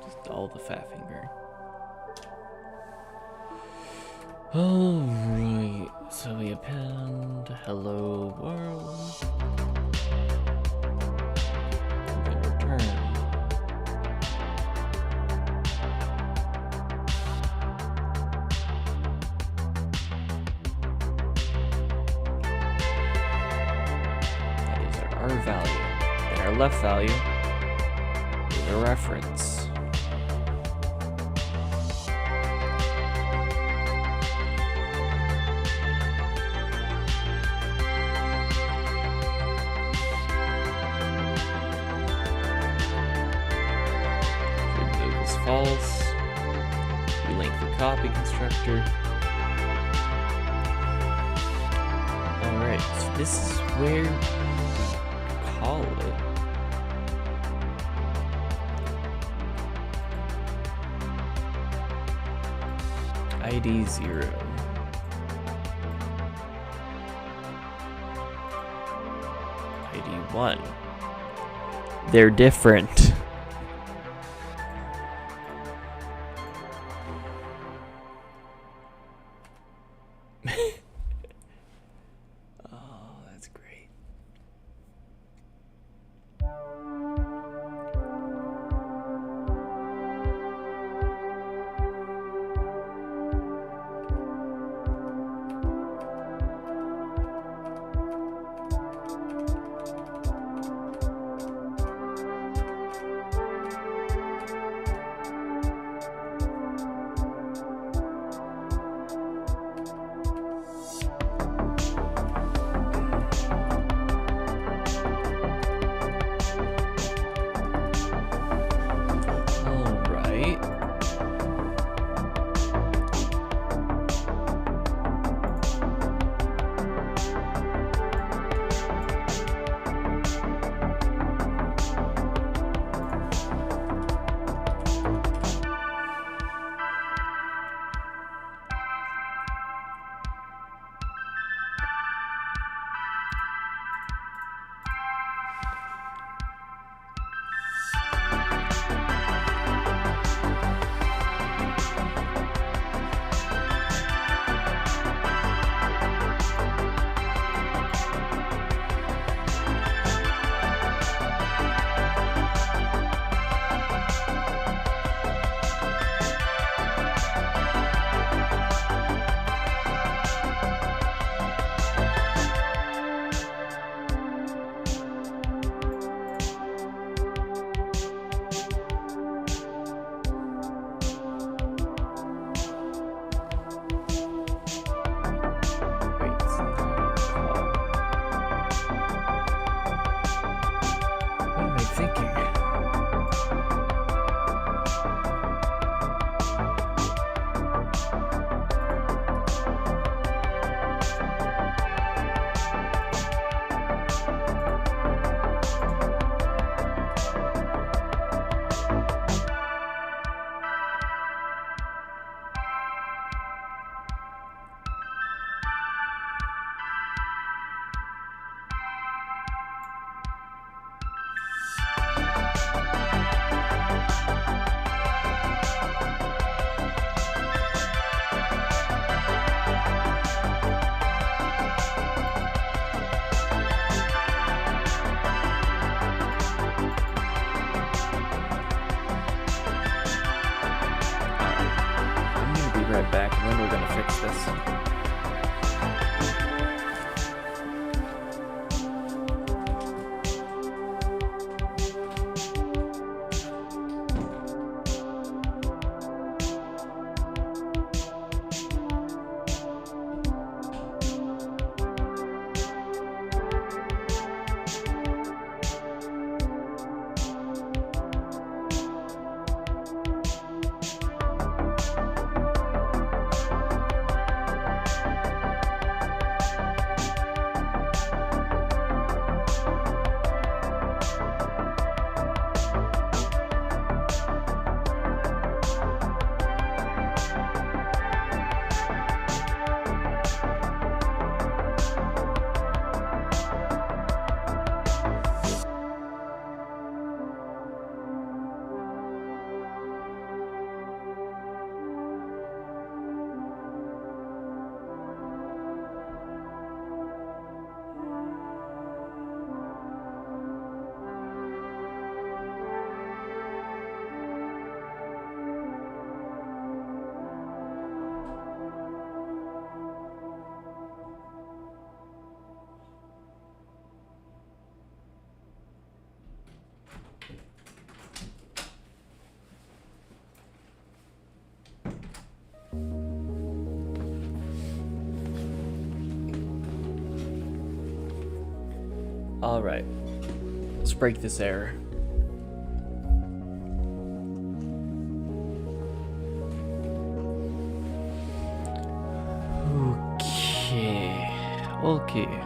Just all the fat finger. Alright, so we append hello world. And return. That is our value. Then our left value is a reference. False. We link the copy constructor. Alright, so this is where we call it. ID 0. ID 1. They're different. Oh, that's great. fix this. Alright, let's break this error. Okay.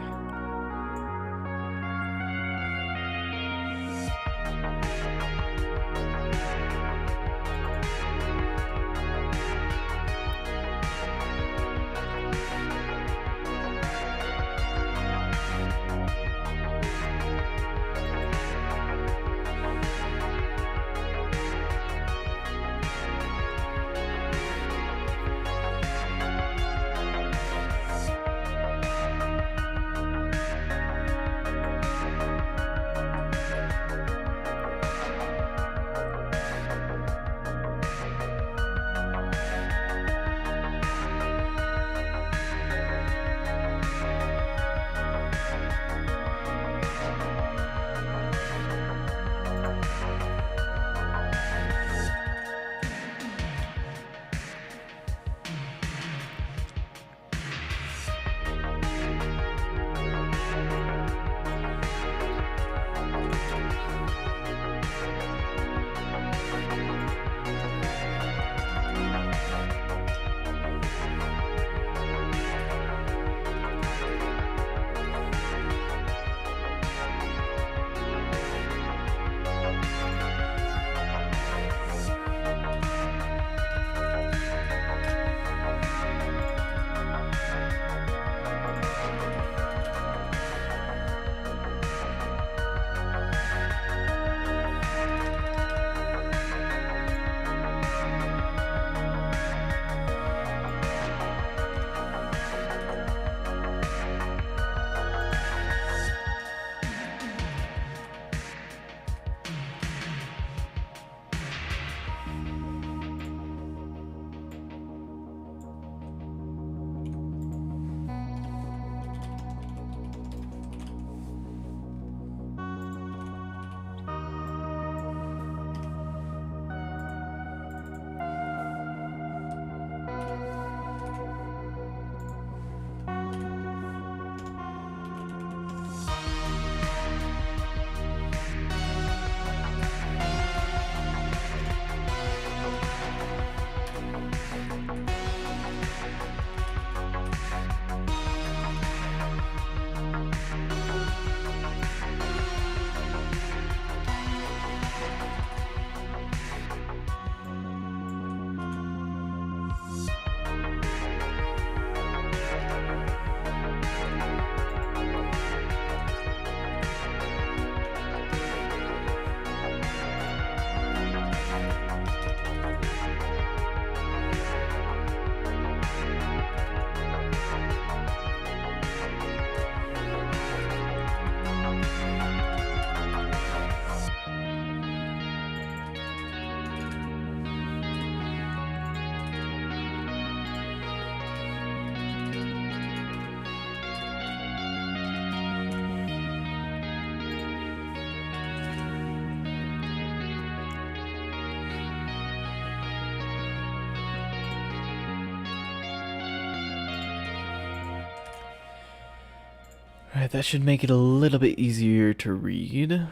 Alright, that should make it a little bit easier to read.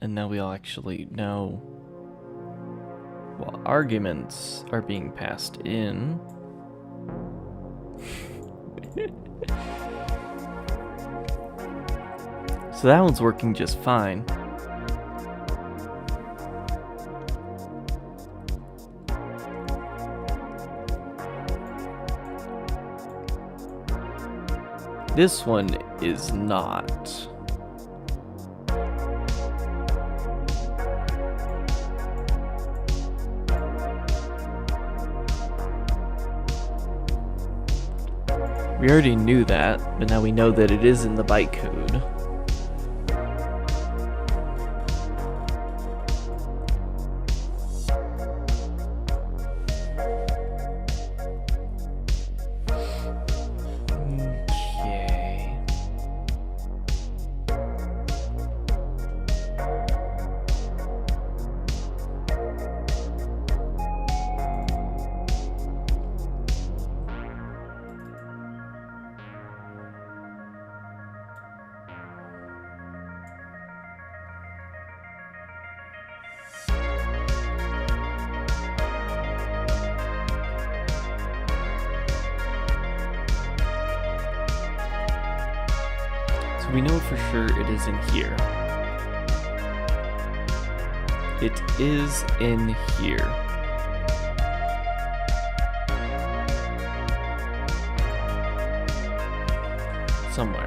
And now we all actually know what arguments are being passed in. So that one's working just fine. This one is not. We already knew that, but now we know that it is in the bytecode. Okay. So we know for sure it is in here. It is in here. Somewhere.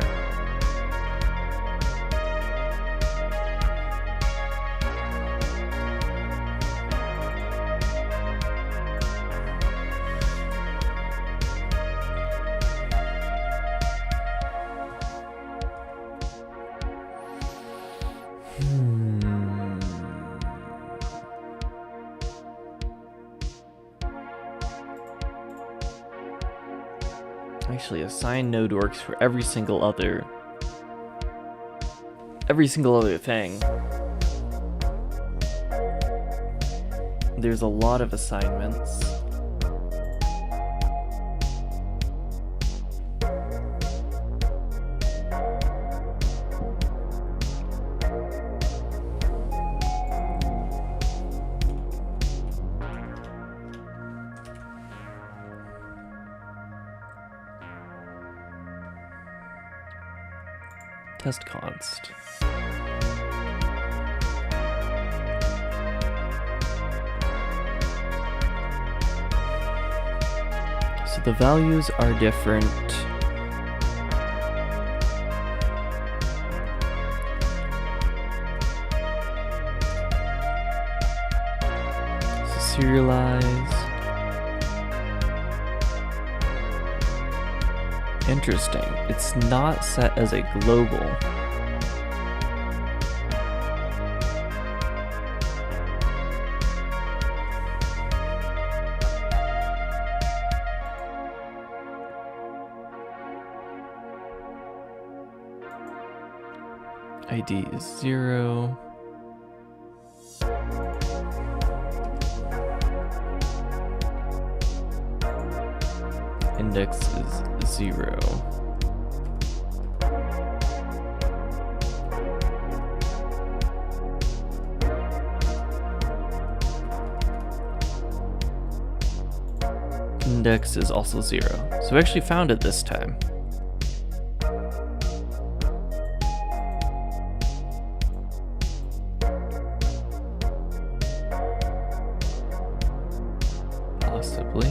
Actually, assign node works for every single other thing. There's a lot of assignments. Test const. So the values are different. So serialize. Interesting. It's not set as a global. ID is 0. Index is 0. Index is also 0. So we actually found it this time. Possibly.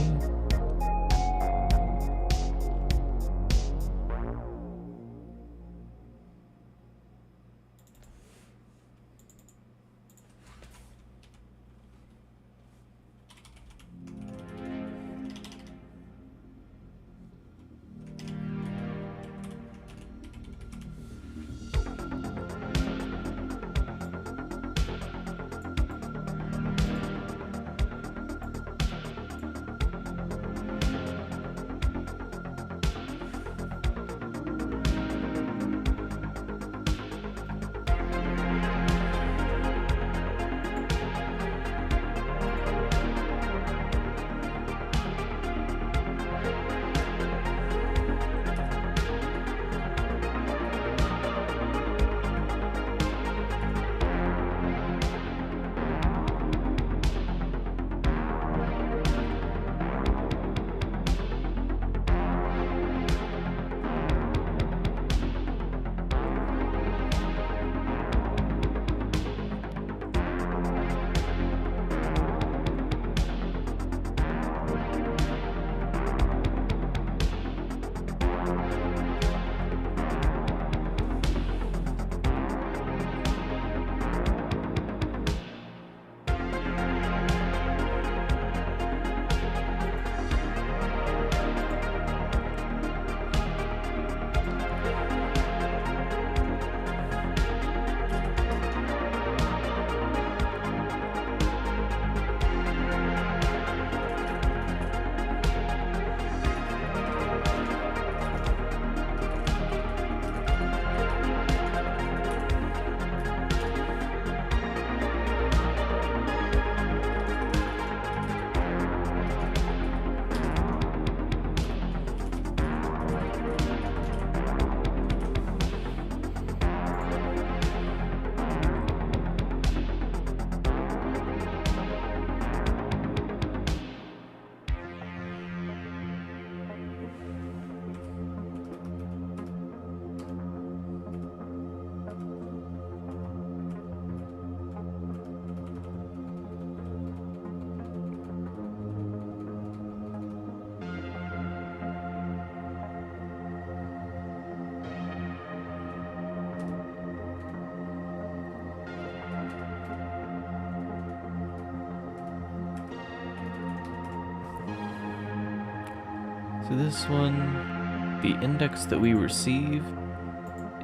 So this one, the index that we receive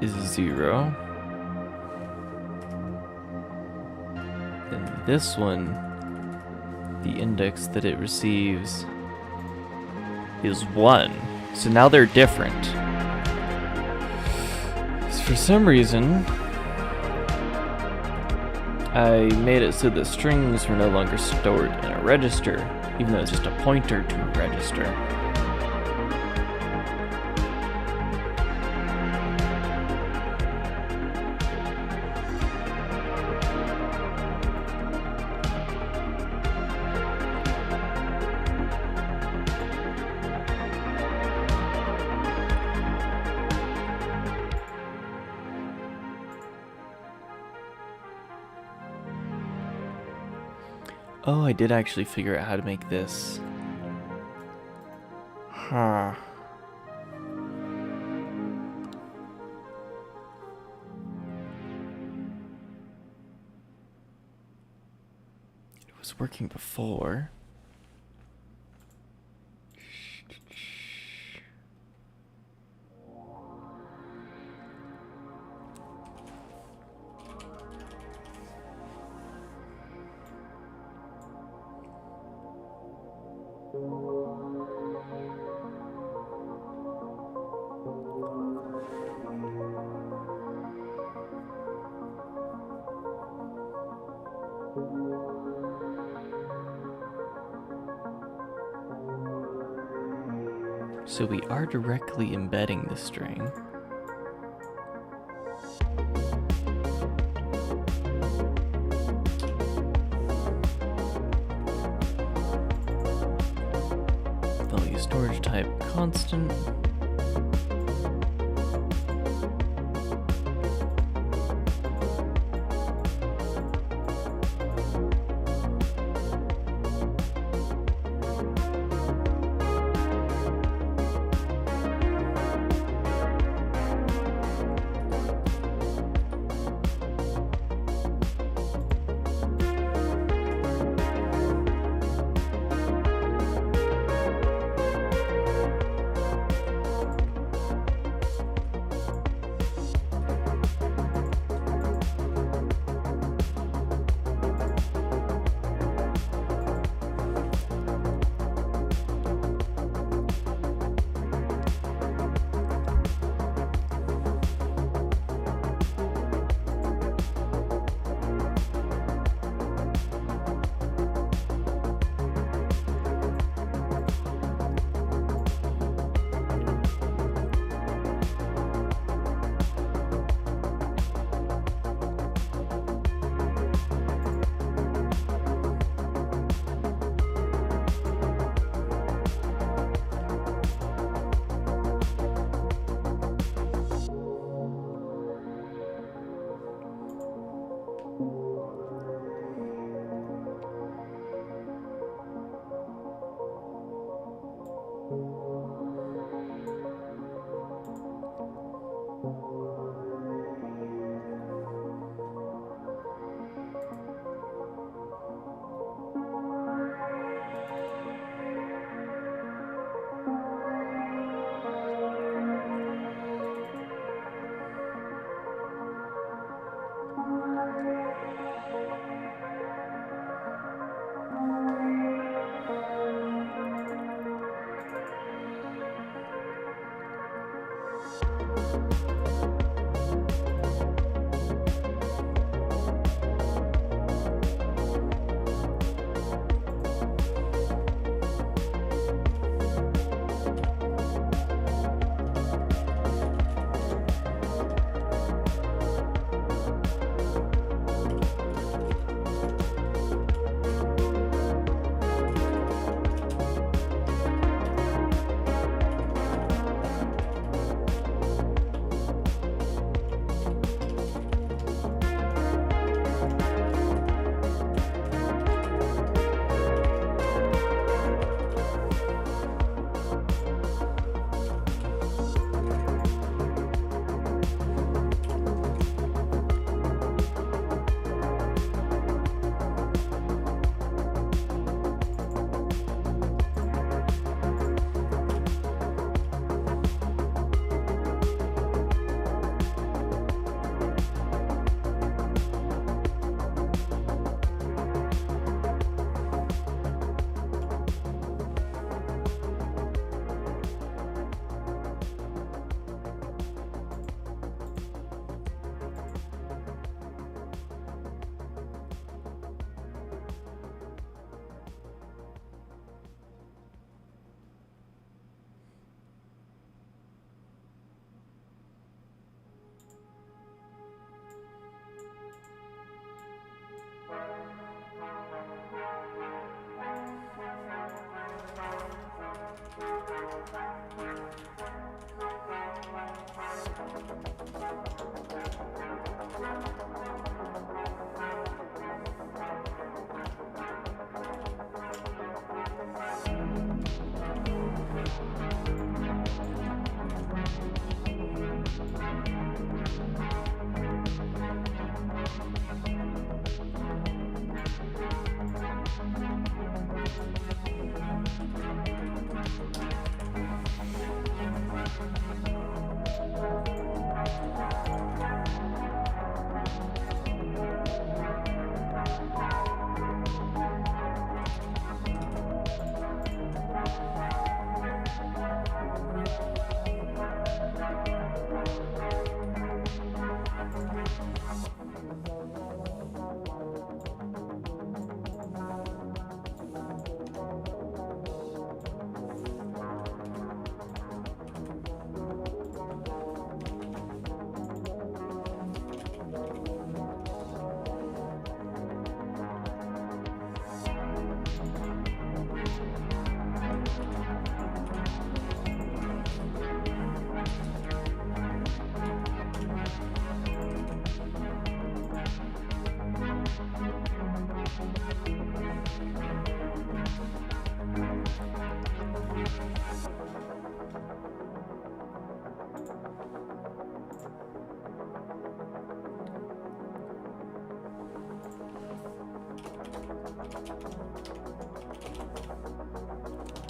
is 0. And this one, the index that it receives is 1. So now they're different. So for some reason, I made it so the strings were no longer stored in a register, even though it's just a pointer to a register. Oh, I did actually figure out how to make this. Huh. It was working before. So we are directly embedding the string. Value storage type constant.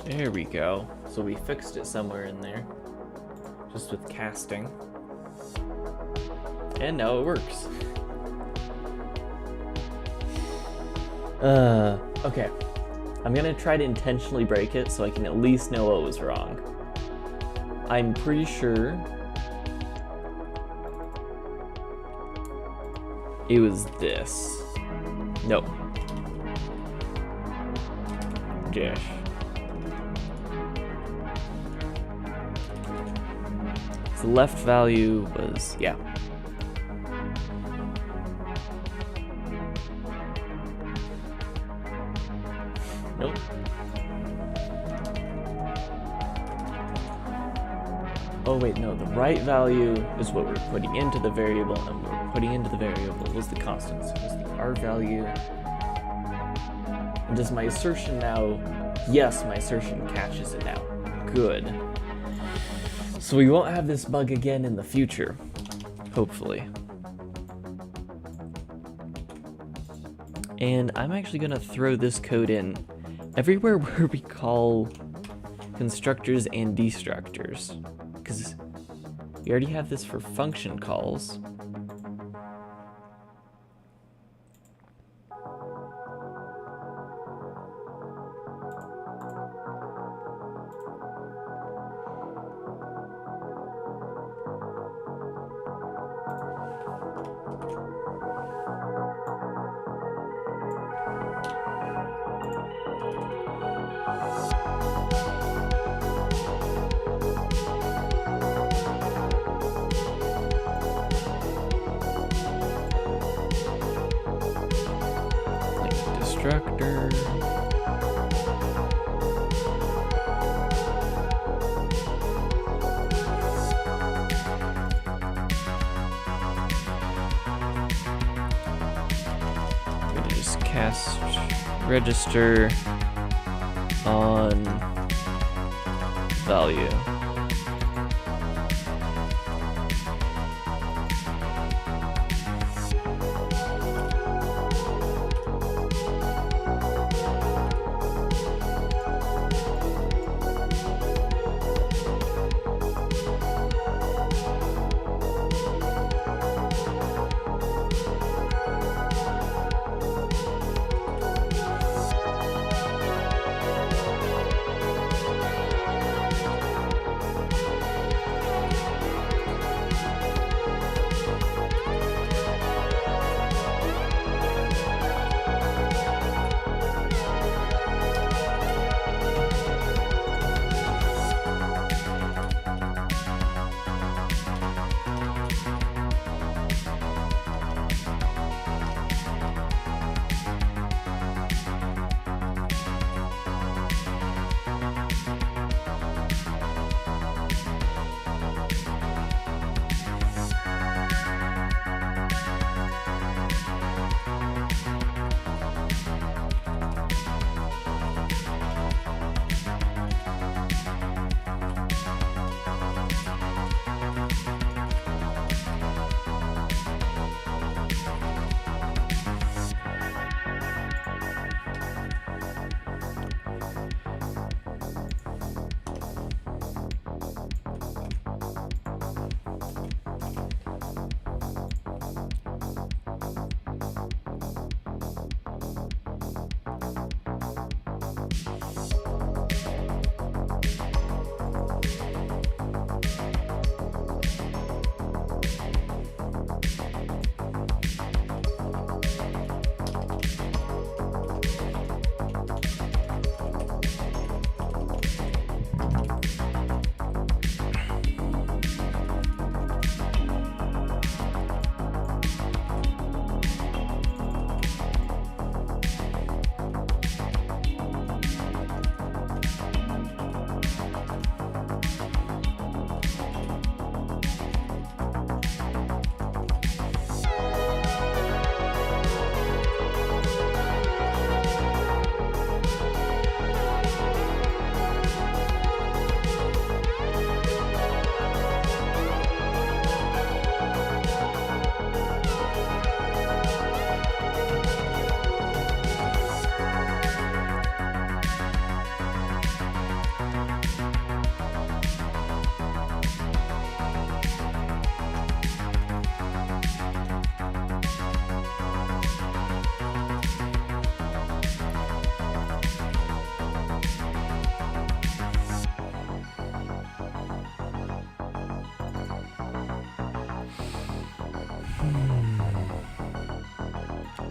There we go. So we fixed it somewhere in there. Just with casting. And now it works. Okay. I'm gonna try to intentionally break it so I can at least know what was wrong. I'm pretty sure it was this. No. Dish. The left value was, yeah. Nope. Oh wait, no, the right value is what we're putting into the variable, and what we're putting into the variable was the constant, so it was the R value. And does my assertion now, yes, my assertion catches it now. Good. So we won't have this bug again in the future, hopefully. And I'm actually gonna throw this code in everywhere where we call constructors and destructors, because we already have this for function calls. Destructor. I'm gonna just cast register on value.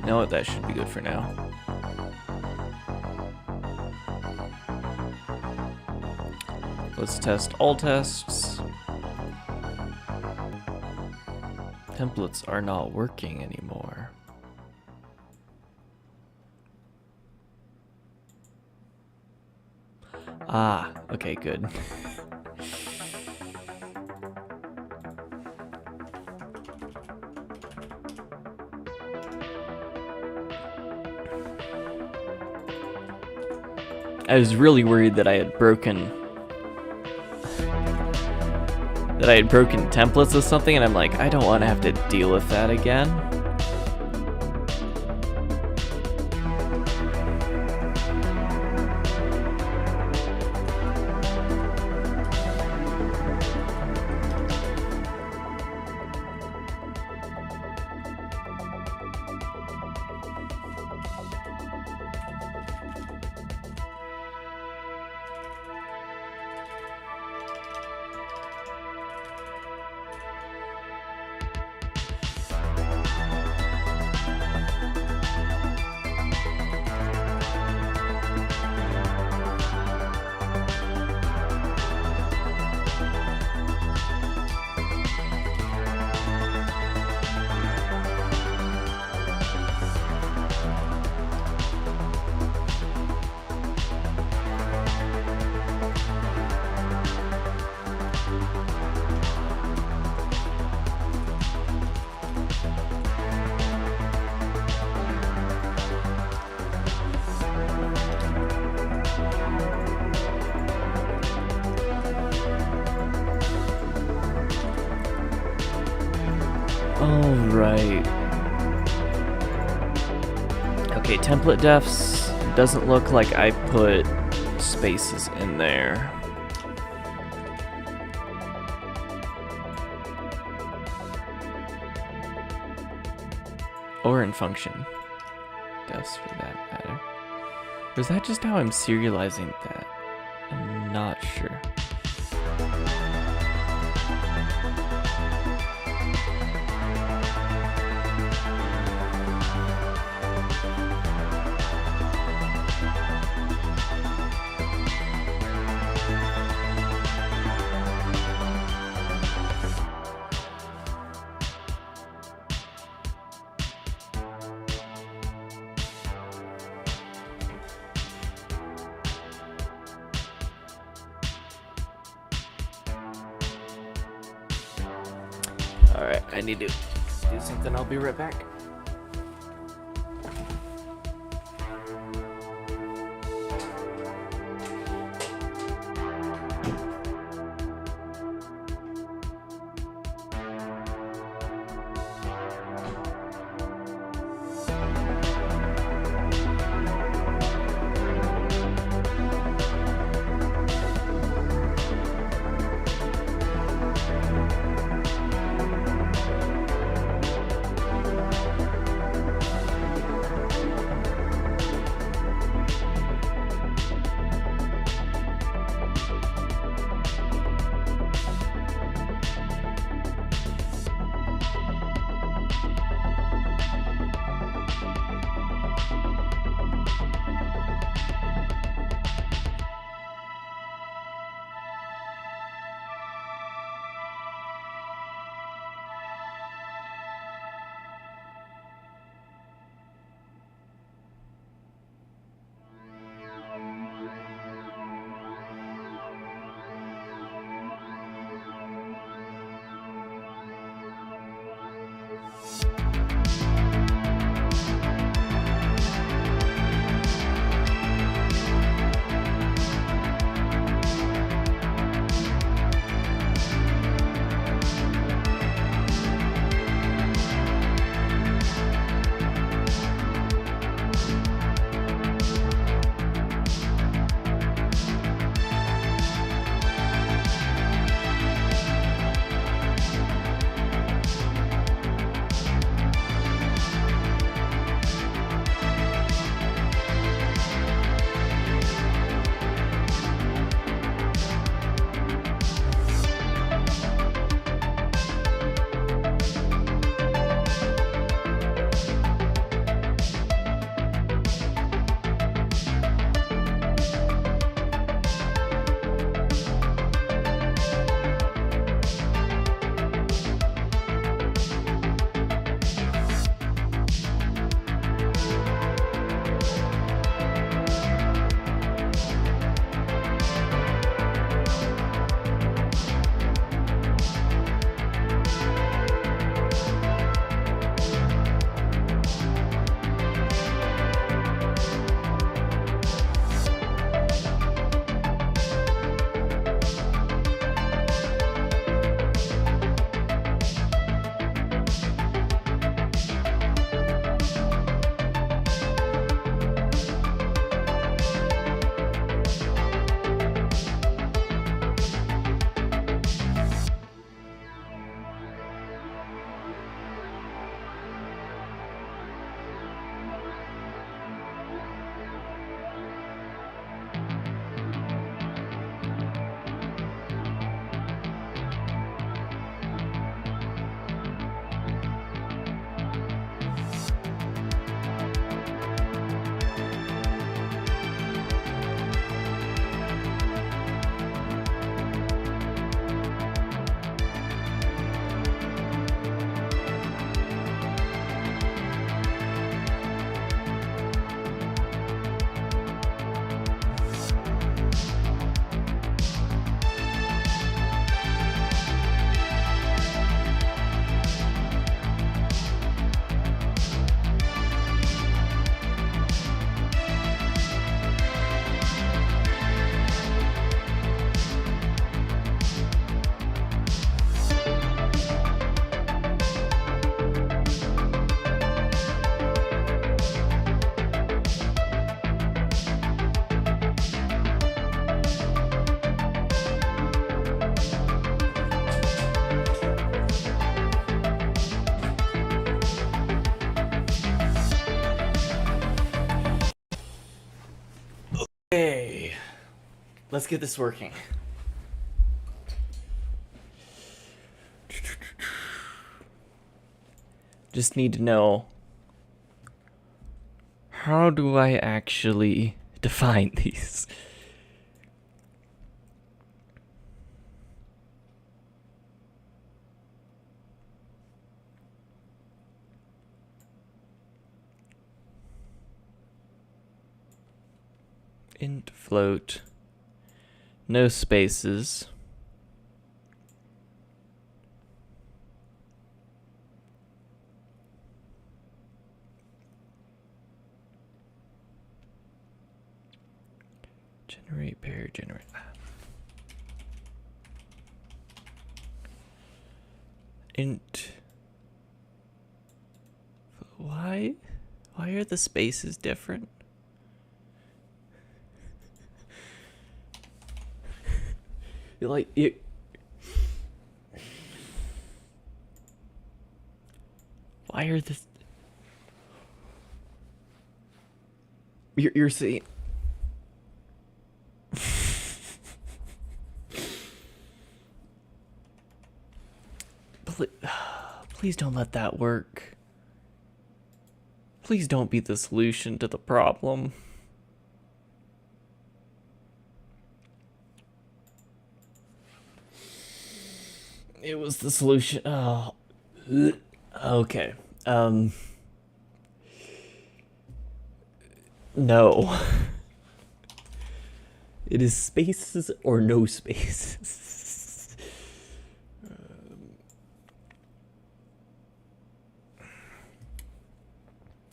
No, that should be good for now. Let's test all tests. Templates are not working anymore. Ah, okay, good. I was really worried that I had broken templates or something, and I'm like, I don't want to have to deal with that again. Alright. Okay, template defs. Doesn't look like I put spaces in there. Or in function defs for that matter. Or is that just how I'm serializing that? I'm not sure. Alright, I need to do something. I'll be right back. Hey, let's get this working. Just need to know, how do I actually define these? Int float, no spaces. Generate pair, generate. Int. Why are the spaces different? Like it. Why are this? You're seeing. Please don't let that work. Please don't be the solution to the problem. It was the solution. Oh. Okay. No. It is spaces or no spaces.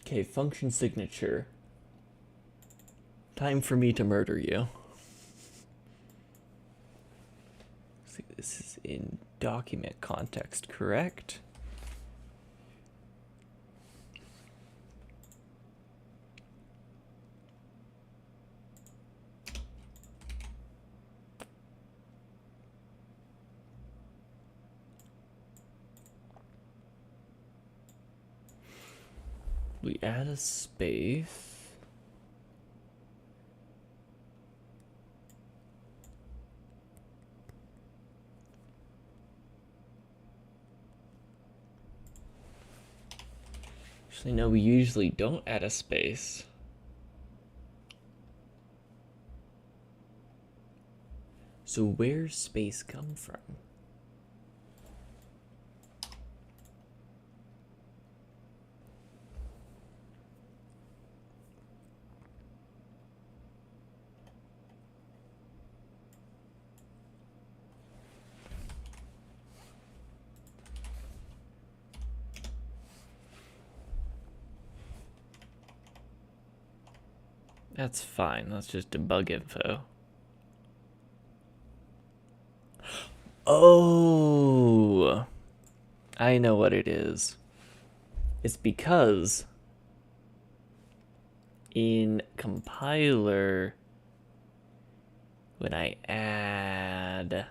Okay, function signature. Time for me to murder you. See, this is in document context, correct? We add a space. Actually, no, we usually don't add a space. So where's space come from? That's fine. That's just debug info. Oh, I know what it is. It's because in compiler, when I add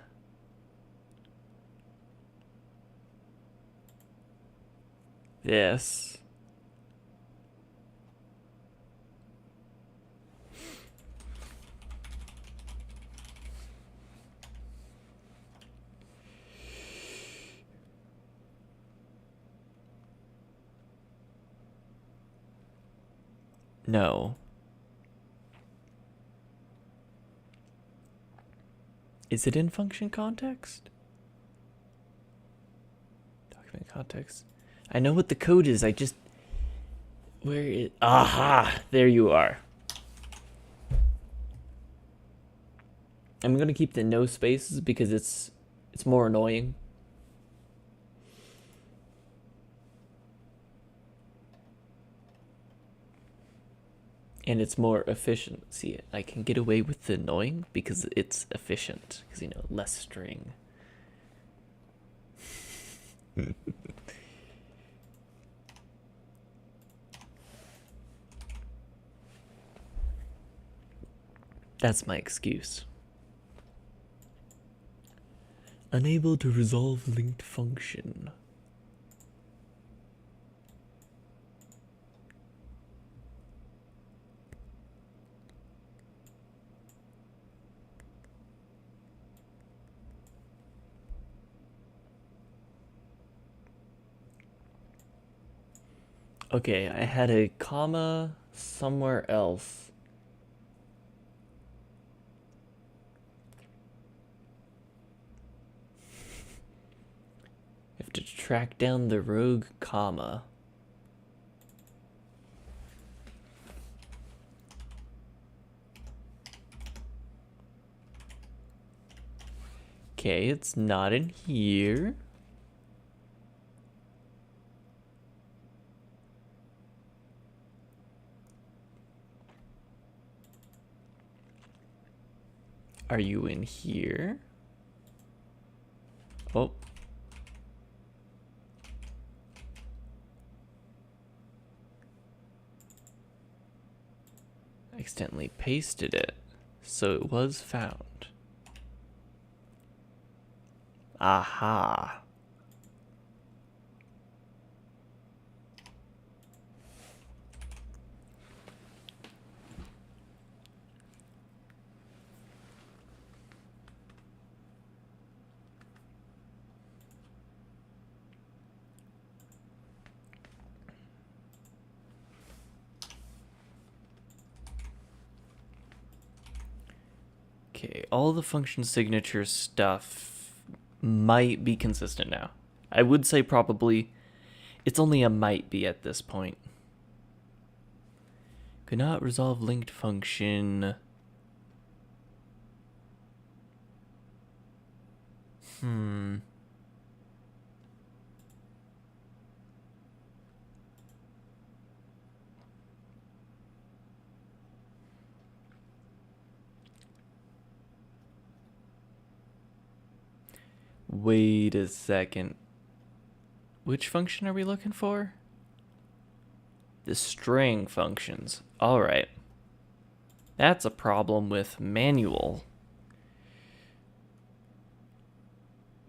this, no. Is it in function context? Document context. I know what the code is. I just... Where is... Aha! There you are. I'm going to keep the no spaces because it's more annoying. And it's more efficient. See, I can get away with the annoying because it's efficient. Because, you know, less string. That's my excuse. Unable to resolve linked function. Okay, I had a comma somewhere else. I have to track down the rogue comma. Okay, it's not in here. Are you in here? Oh. I accidentally pasted it, so it was found. Aha. Okay, all the function signature stuff might be consistent now. I would say probably it's only a might be at this point. Could not resolve linked function. Wait a second. Which function are we looking for? The string functions. All right. That's a problem with manual.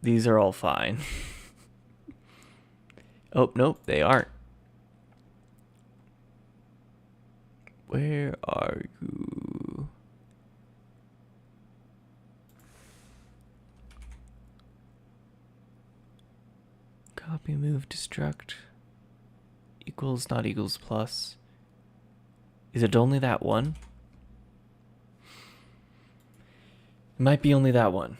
These are all fine. Oh, nope, they aren't. Where are you? Copy, move, destruct. Equals, not equals, plus. Is it only that one? It might be only that one.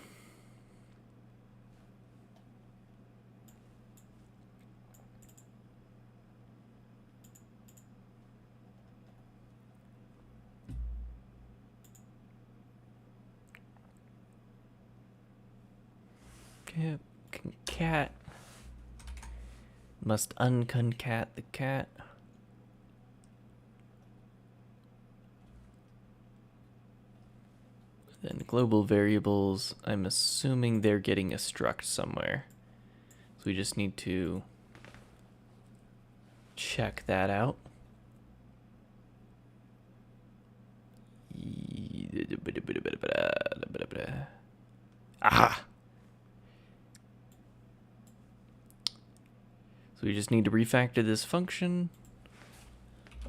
Okay, concat. Must unconcat the cat. Then global variables, I'm assuming they're getting a struct somewhere. So we just need to check that out. Aha! So we just need to refactor this function.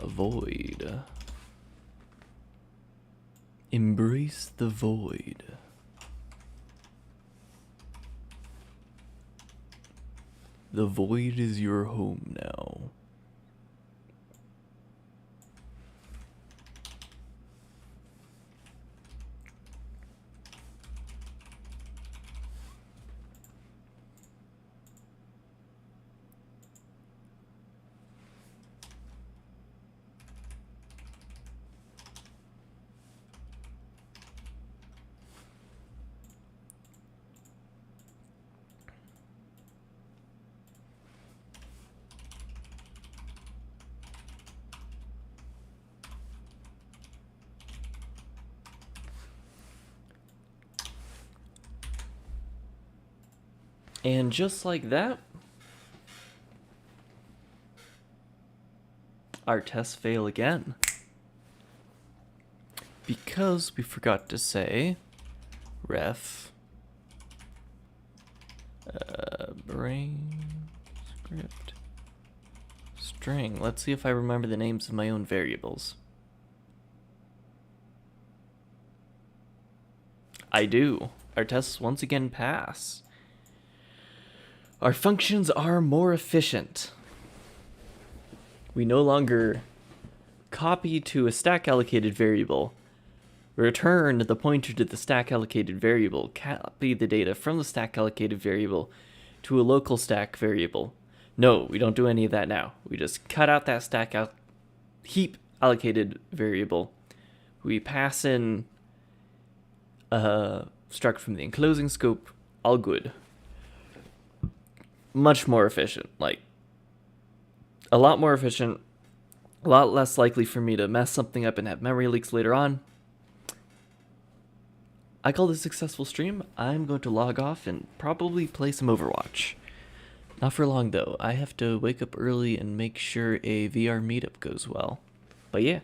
Avoid. Embrace the void. The void is your home now. And just like that, our tests fail again. Because we forgot to say ref Brane script string. Let's see if I remember the names of my own variables. I do. Our tests once again pass. Our functions are more efficient. we no longer copy to a stack allocated variable, return the pointer to the stack allocated variable, copy the data from the stack allocated variable to a local stack variable. No, we don't do any of that now. We just cut out that heap allocated variable. We pass in a struct from the enclosing scope. All good. Much more efficient. Like, a lot more efficient. A lot less likely for me to mess something up and have memory leaks later on. I call this a successful stream. I'm going to log off and probably play some Overwatch. Not for long though. I have to wake up early and make sure a VR meetup goes well. But yeah.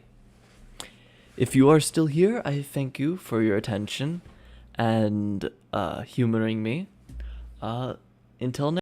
If you are still here, I thank you for your attention and humoring me. Until next